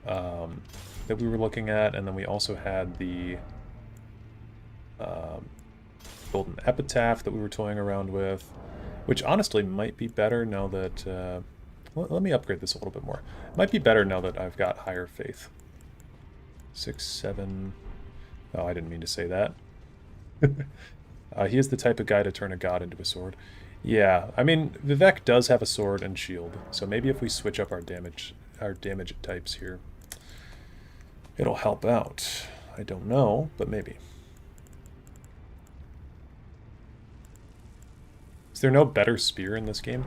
Speaker 1: that we were looking at, and then we also had the Golden Epitaph that we were toying around with, which honestly might be better now that... let me upgrade this a little bit more. Might be better now that I've got higher faith. 6, 7... Oh, I didn't mean to say that. He is the type of guy to turn a god into a sword. Yeah, I mean, Vivec does have a sword and shield, so maybe if we switch up our damage types here, it'll help out. I don't know, but maybe. Is there no better spear in this game?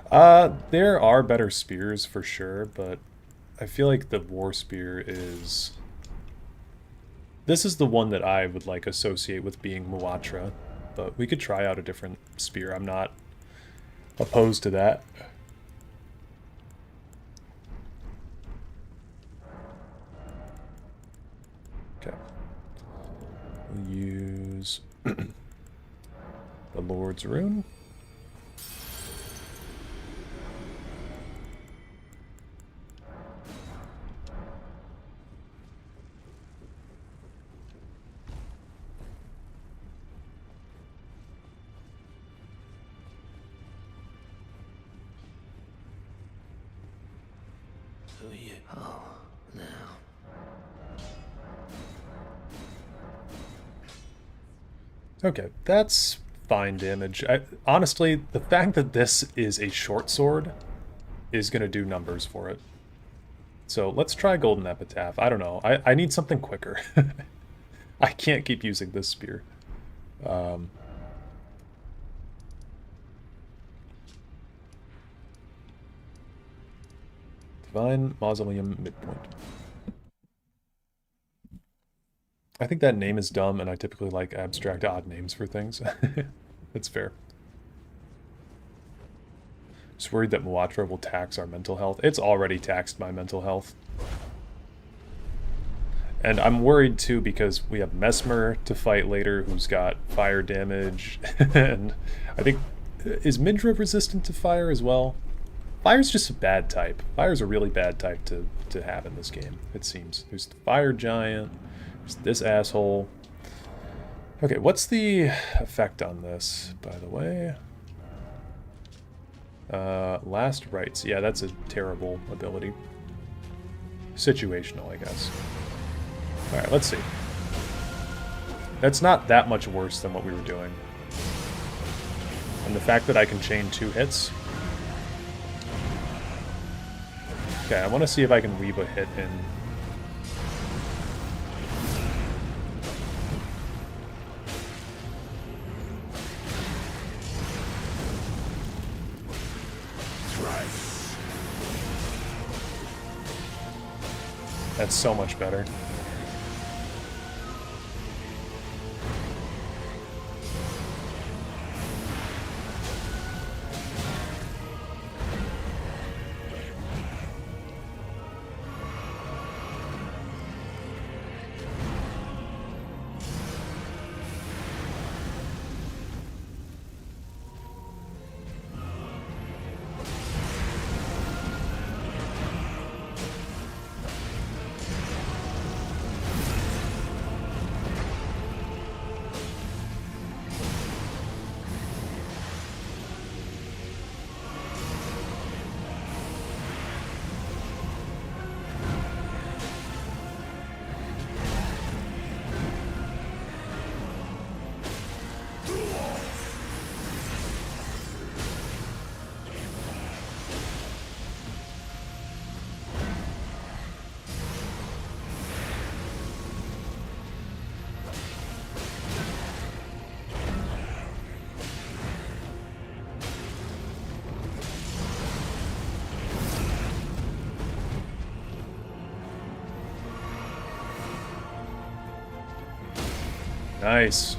Speaker 1: There are better spears for sure, but I feel like the war spear is... This is the one that I would like associate with being Muatra, but we could try out a different spear. I'm not opposed to that. Okay. We'll use the Lord's Rune. Okay, that's fine damage. Honestly, the fact that this is a short sword is going to do numbers for it. So let's try Golden Epitaph. I don't know. I need something quicker. I can't keep using this spear. Divine Mausoleum Midpoint. I think that name is dumb, and I typically like abstract odd names for things. That's fair. Just worried that Muatra will tax our mental health. It's already taxed my mental health. And I'm worried too because we have Mesmer to fight later, who's got fire damage. And I think... Is Mindra resistant to fire as well? Fire's just a bad type. Fire's a really bad type to have in this game, it seems. There's the Fire Giant... This asshole. Okay, what's the effect on this, by the way? Last rites. Yeah, that's a terrible ability. Situational, I guess. Alright, let's see. That's not that much worse than what we were doing. And the fact that I can chain 2 hits. Okay, I want to see if I can weave a hit in. That's so much better. Nice.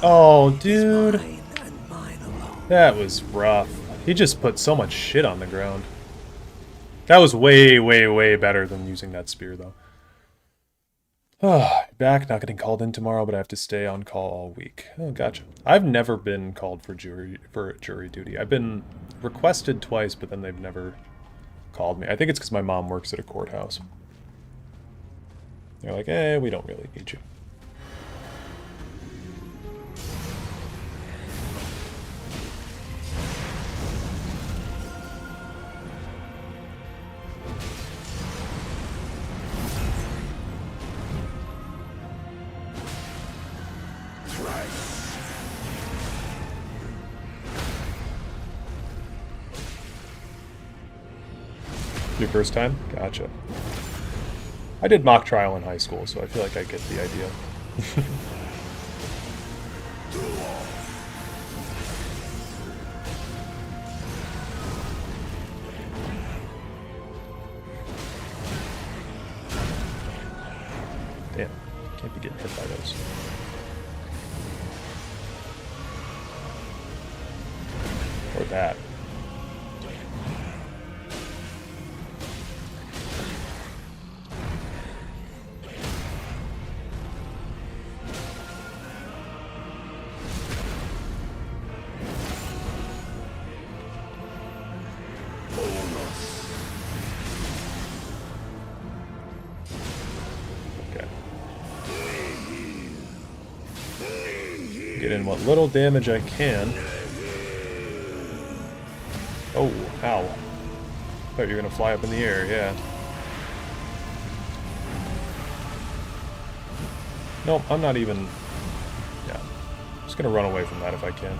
Speaker 1: Oh, dude.
Speaker 3: Mine and mine alone.
Speaker 1: That was rough. He just put so much shit on the ground. That was way, way, way better than using that spear, though. Back, not getting called in tomorrow, but I have to stay on call all week. Oh, gotcha. I've never been called for jury duty. I've been requested twice, but then they've never called me. I think it's because my mom works at a courthouse. They're like, we don't really need you. Your first time? Gotcha. I did mock trial in high school, so I feel like I get the idea. Damn, can't be getting hit by those. Or that. Get in what little damage I can. Oh, ow. Thought you were gonna fly up in the air, yeah. Nope, I'm not even... Yeah. Just gonna run away from that if I can.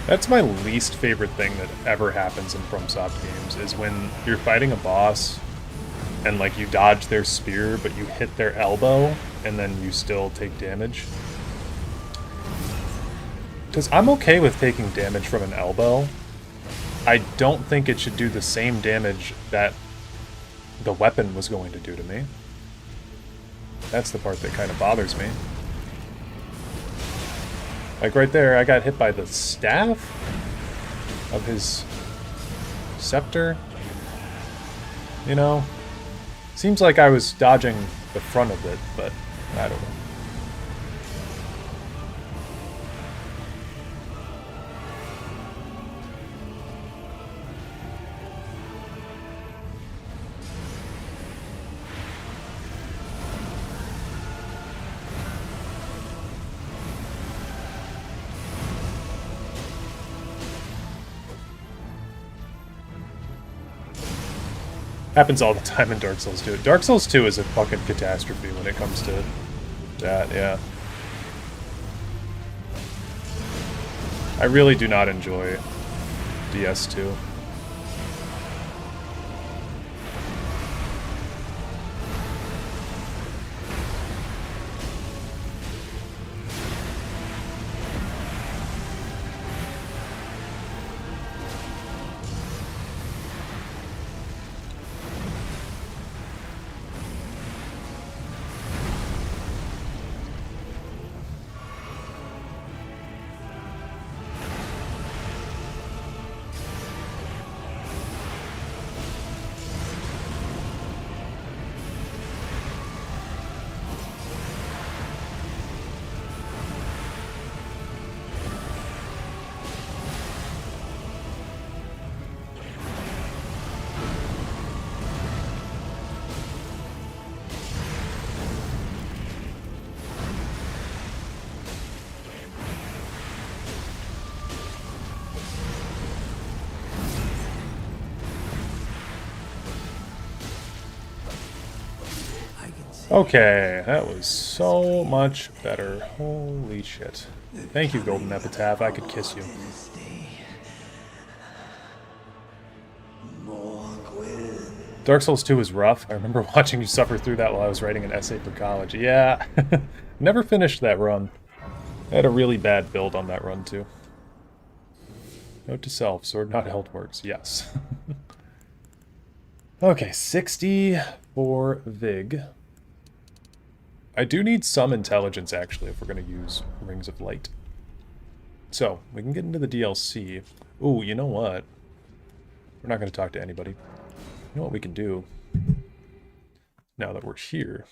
Speaker 1: That's my least favorite thing that ever happens in FromSoft games, is when you're fighting a boss and like you dodge their spear, but you hit their elbow and then you still take damage. Because I'm okay with taking damage from an elbow. I don't think it should do the same damage that the weapon was going to do to me. That's the part that kind of bothers me. Like right there, I got hit by the staff of his scepter. You know? Seems like I was dodging the front of it, but I don't know. Happens all the time in Dark Souls 2. Dark Souls 2 is a fucking catastrophe when it comes to that, yeah. I really do not enjoy DS2. Okay, that was so much better. Holy shit. Thank you, Golden Epitaph. I could kiss you. Dark Souls 2 is rough. I remember watching you suffer through that while I was writing an essay for college. Yeah, never finished that run. I had a really bad build on that run, too. Note to self, sword not held works. Yes. Okay, 60 for Vig. I do need some intelligence, actually, if we're going to use Rings of Light. So, we can get into the DLC. Ooh, you know what? We're not going to talk to anybody. You know what we can do? Now that we're here.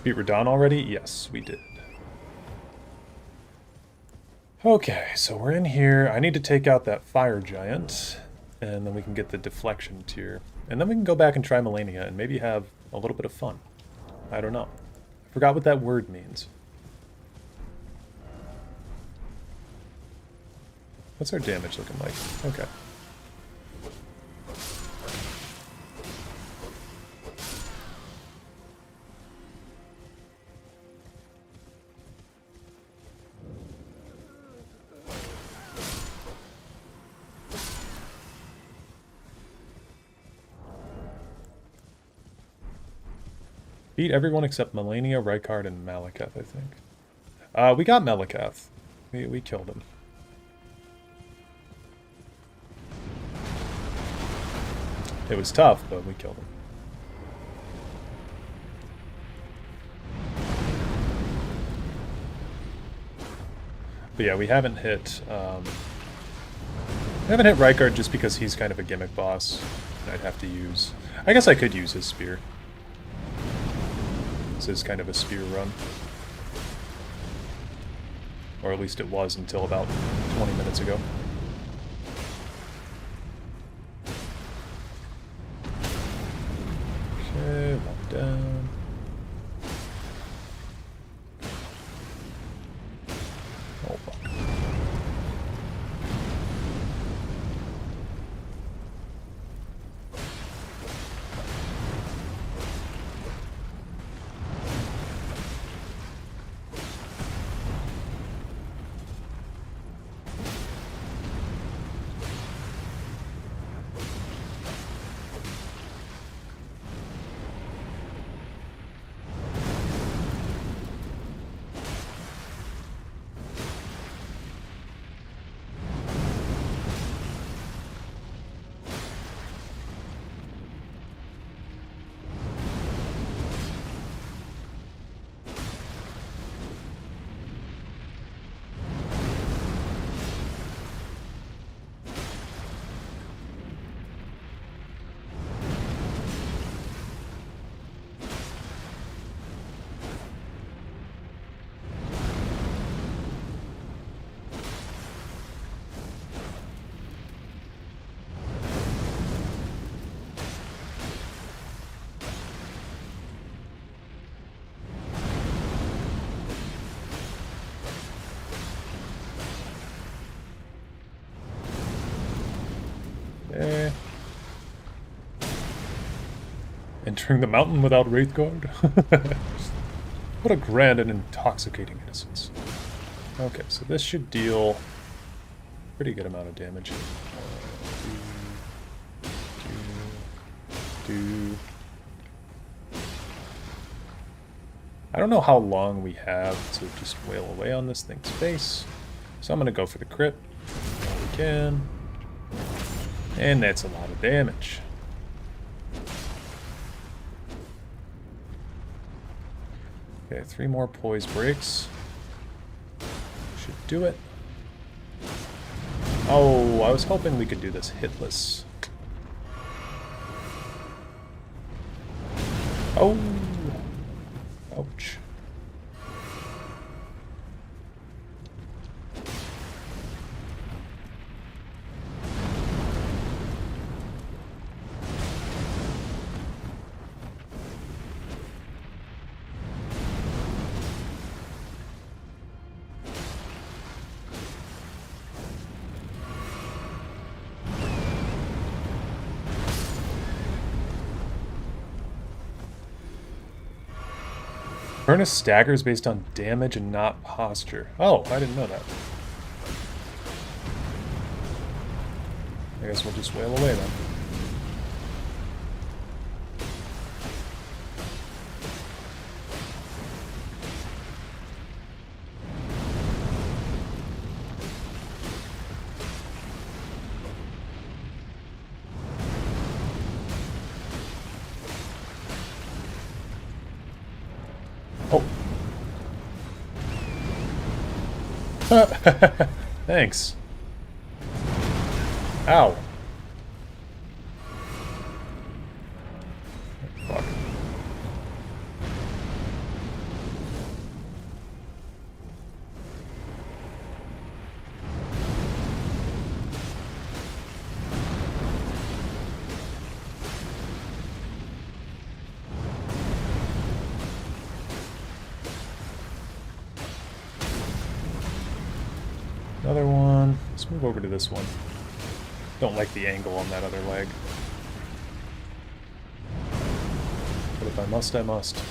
Speaker 1: Beat Radon already? Yes, we did. Okay, so we're in here. I need to take out that fire giant, and then we can get the deflection tier. And then we can go back and try Melania and maybe have a little bit of fun. I don't know. I forgot what that word means. What's our damage looking like? Okay. Beat everyone except Melania, Rykard, and Malekith, I think. We got Malekith. We killed him. It was tough, but we killed him. But yeah, we haven't hit Rykard just because he's kind of a gimmick boss. And I'd have to use... I guess I could use his spear. This is kind of a spear run. Or at least it was until about 20 minutes ago. Okay, one down. Oh, fuck. There. Entering the mountain without Wraithguard? What a grand and intoxicating innocence. Okay, so this should deal a pretty good amount of damage. I don't know how long we have to just wail away on this thing's face, so I'm going to go for the crit while we can. And that's a lot of damage. Okay, 3 more poise breaks. Should do it. Oh, I was hoping we could do this hitless. Oh! Ouch. Furnace staggers based on damage and not posture. Oh, I didn't know that. I guess we'll just wail away then. Thanks. Ow. Fuck. Another one. Let's move over to this one. Don't like the angle on that other leg. But if I must, I must.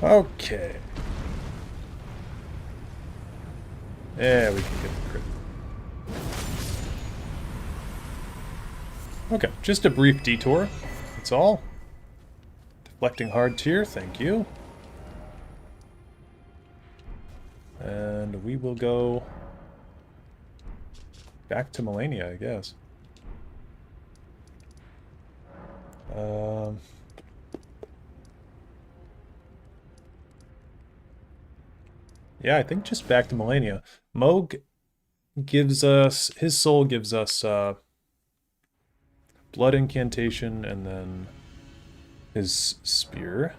Speaker 1: Okay. Yeah, we can get the crit. Okay, just a brief detour. That's all. Deflecting hard tier, thank you. And we will go back to Melania, I guess. Yeah, I think just back to Melania. Moog gives us, his soul gives us blood incantation and then his spear,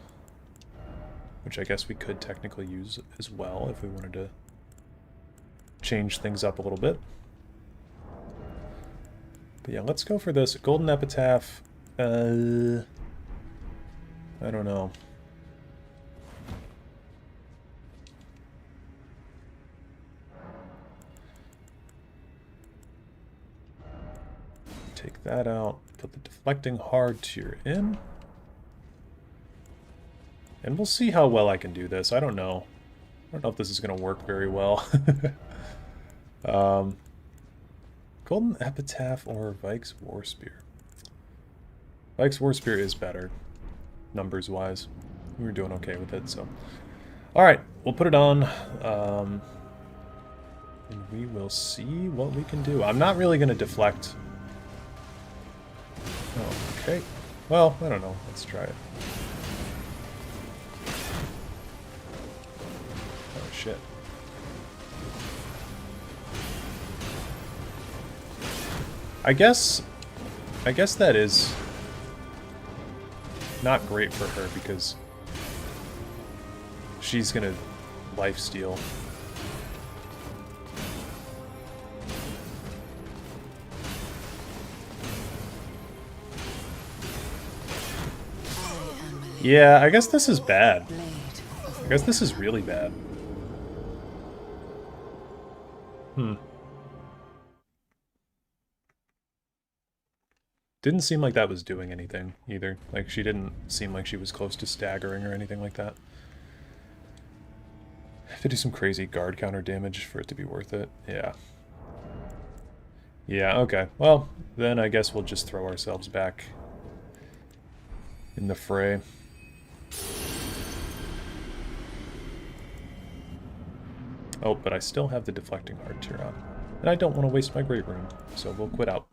Speaker 1: which I guess we could technically use as well if we wanted to change things up a little bit. But yeah, let's go for this. Golden Epitaph. I don't know. Take that out. Put the deflecting hard tier in. And we'll see how well I can do this. I don't know. I don't know if this is going to work very well. Golden Epitaph or Vike's War Spear? Vike's War Spear is better, numbers-wise. We were doing okay with it, so... Alright, we'll put it on, and we will see what we can do. I'm not really going to deflect. Oh, okay. Well, I don't know. Let's try it. Oh, shit. I guess that is not great for her because she's gonna lifesteal. Yeah, I guess this is bad. I guess this is really bad. Didn't seem like that was doing anything, either. Like, she didn't seem like she was close to staggering or anything like that. I have to do some crazy guard counter damage for it to be worth it. Yeah. Yeah, okay. Well, then I guess we'll just throw ourselves back in the fray. Oh, but I still have the deflecting hard tier on. And I don't want to waste my great rune, so we'll quit out.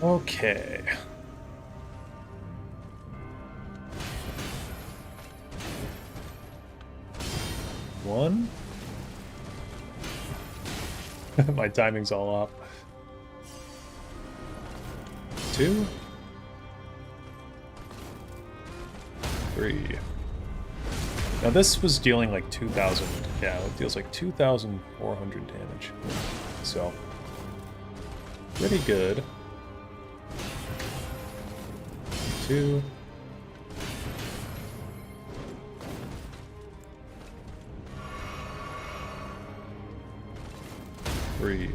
Speaker 1: Okay. One. My timing's all off. 2. 3. Now this was dealing like 2,000. Yeah, it deals like 2,400 damage. So, pretty good. 2. 3. 4.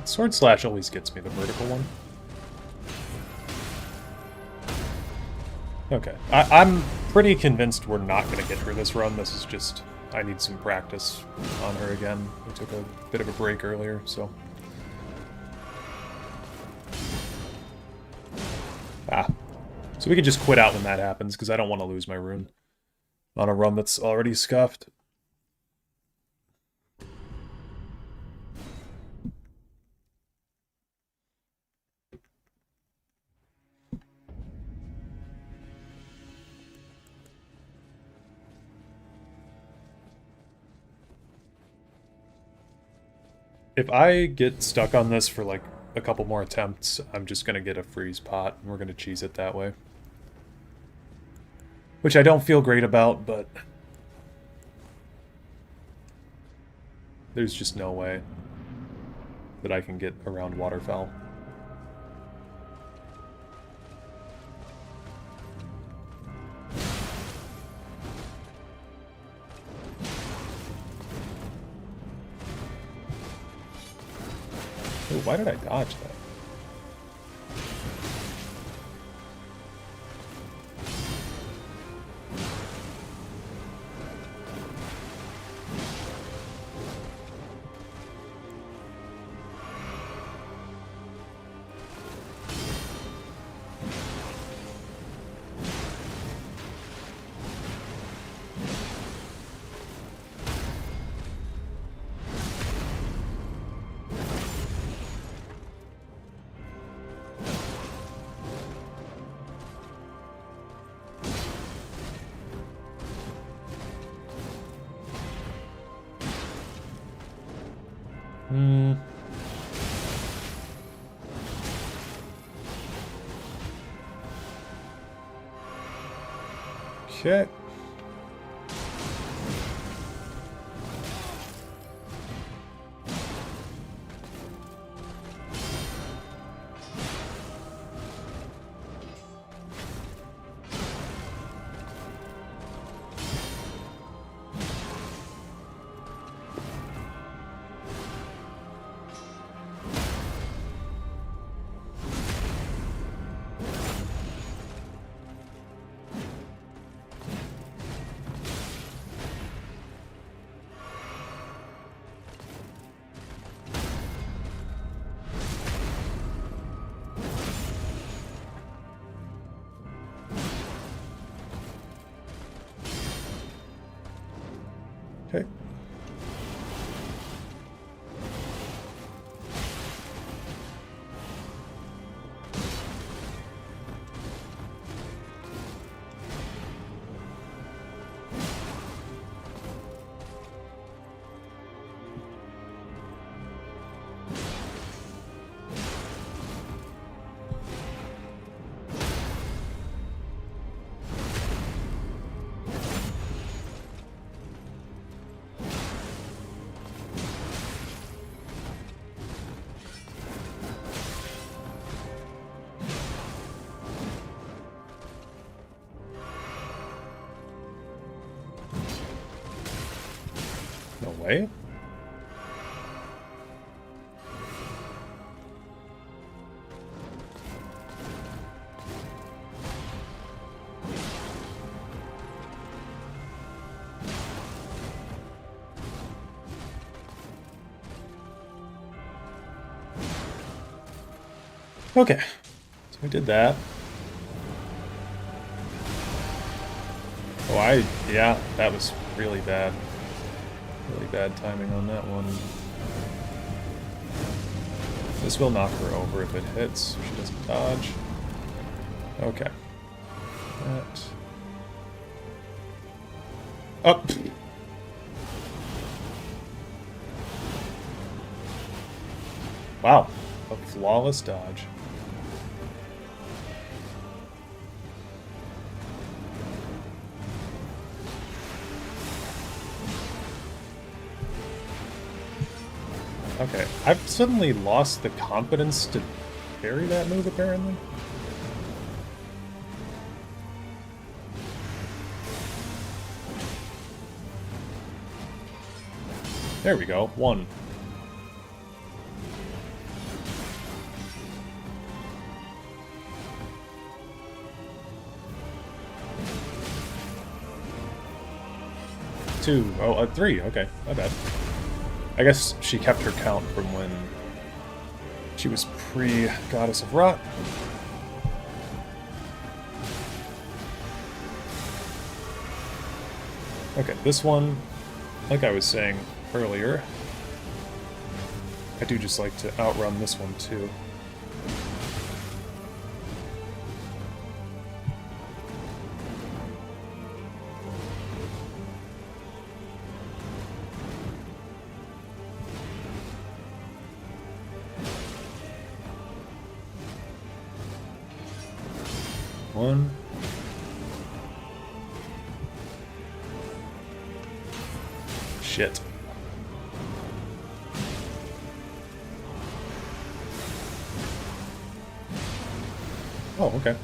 Speaker 1: Sword Slash always gets me the vertical one. Okay. I'm pretty convinced we're not going to get her this run. This is just... I need some practice on her again. We took a bit of a break earlier, so... So we could just quit out when that happens, because I don't want to lose my rune on a run that's already scuffed. If I get stuck on this for like a couple more attempts, I'm just going to get a freeze pot, and we're going to cheese it that way. Which I don't feel great about, but... there's just no way that I can get around waterfowl. Oh, why did I dodge that? Okay. Okay. No way. Okay, so we did that. Oh, yeah, that was really bad. Really bad timing on that one. This will knock her over if it hits. She doesn't dodge. Okay. That. Up. Wow. A flawless dodge. Okay, I've suddenly lost the confidence to parry that move, apparently. There we go, one. 2. Oh, 3. Okay, my bad. I guess she kept her count from when she was pre-Goddess of Rot. Okay, this one, like I was saying earlier, I do just like to outrun this one too. One. Shit. Oh, okay.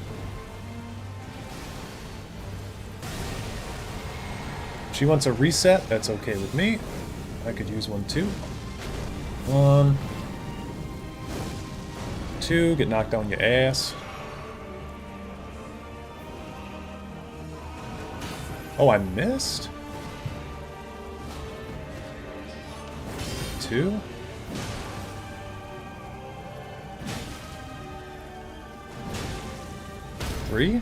Speaker 1: She wants a reset, that's okay with me. I could use one too. 1, 2, get knocked on your ass. Oh, I missed? 2? Three?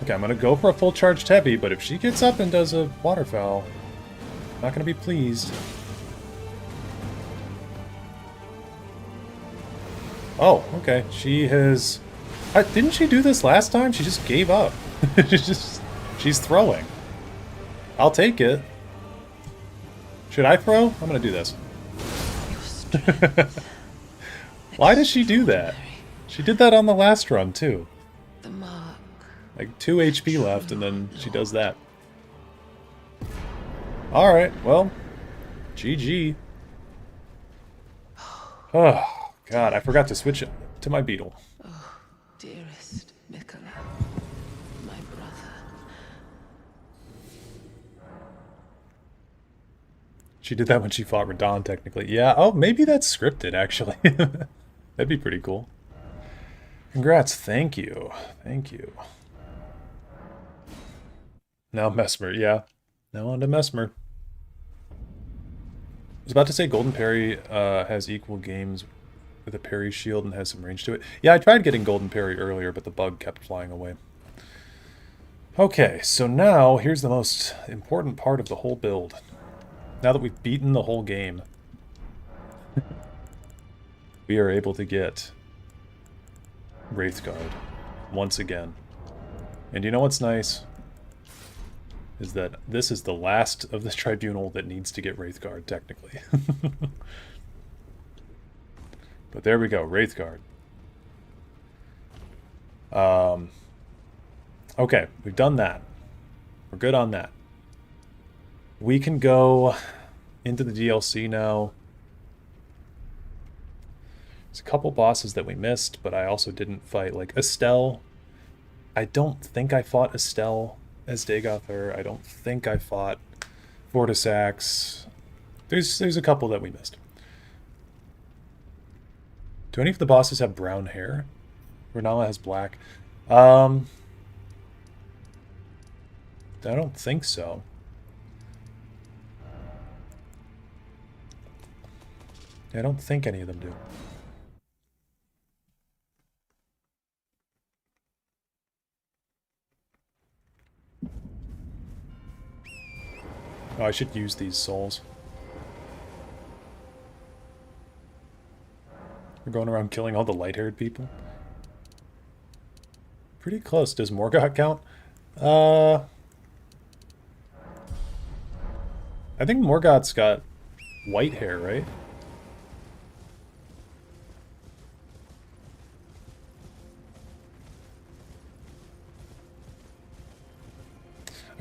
Speaker 1: Okay, I'm gonna go for a full charged heavy, but if she gets up and does a waterfowl, I'm not gonna be pleased. Oh, okay. She has... didn't she do this last time? She just gave up. She's throwing. I'll take it. Should I throw? I'm gonna do this. Why does she do that? She did that on the last run, too.
Speaker 6: The mark.
Speaker 1: Like 2 HP left, and then she does that. Alright, well, GG. Oh, God, I forgot to switch it to my beetle.
Speaker 6: Oh, dearest Mikola, my brother.
Speaker 1: She did that when she fought Radon, technically. Yeah, oh, maybe that's scripted, actually. That'd be pretty cool. Congrats, thank you. Thank you. Now Mesmer, yeah. Now on to Mesmer. I was about to say Golden Parry has equal games with a parry shield and has some range to it. Yeah, I tried getting Golden Parry earlier, but the bug kept flying away. Okay, so now here's the most important part of the whole build. Now that we've beaten the whole game, we are able to get Wraithguard once again. And you know what's nice? Is that this is the last of the tribunal that needs to get Wraithguard, technically. But there we go, Wraithguard. Okay, we've done that. We're good on that. We can go into the DLC now. There's a couple bosses that we missed, but I also didn't fight, like Estelle. I don't think I fought Estelle as Dagothar. I don't think I fought Vortisax. There's a couple that we missed. Do any of the bosses have brown hair? Renala has black. I don't think so. I don't think any of them do. Oh, I should use these souls. We're going around killing all the light-haired people. Pretty close. Does Morgoth count? I think Morgoth's got white hair, right?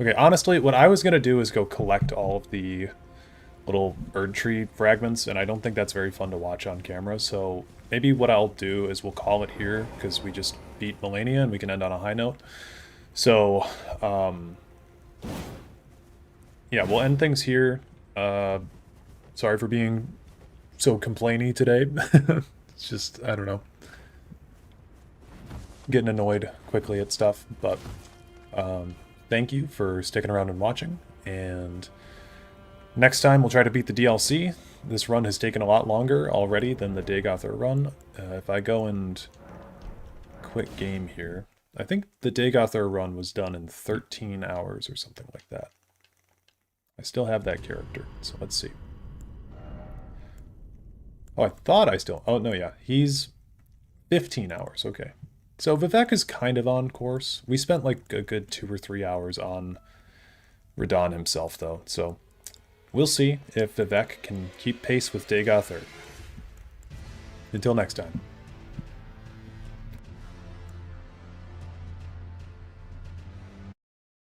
Speaker 1: Okay, honestly, what I was going to do is go collect all of the little bird tree fragments, and I don't think that's very fun to watch on camera, so maybe what I'll do is we'll call it here, because we just beat Melania, and we can end on a high note. So, yeah, we'll end things here. Sorry for being so complainy today. It's just, I don't know. Getting annoyed quickly at stuff, but Thank you for sticking around and watching, and next time we'll try to beat the DLC. This run has taken a lot longer already than the Dagothar run. If I go and quit game here, I think the Dagothar run was done in 13 hours or something like that. I still have that character, so let's see. Oh, I thought I still... Oh, no, yeah. He's 15 hours, okay. So Vivec is kind of on course. We spent like a good 2 or 3 hours on Radahn himself, though, so we'll see if Vivec can keep pace with Dagothar. Until next time.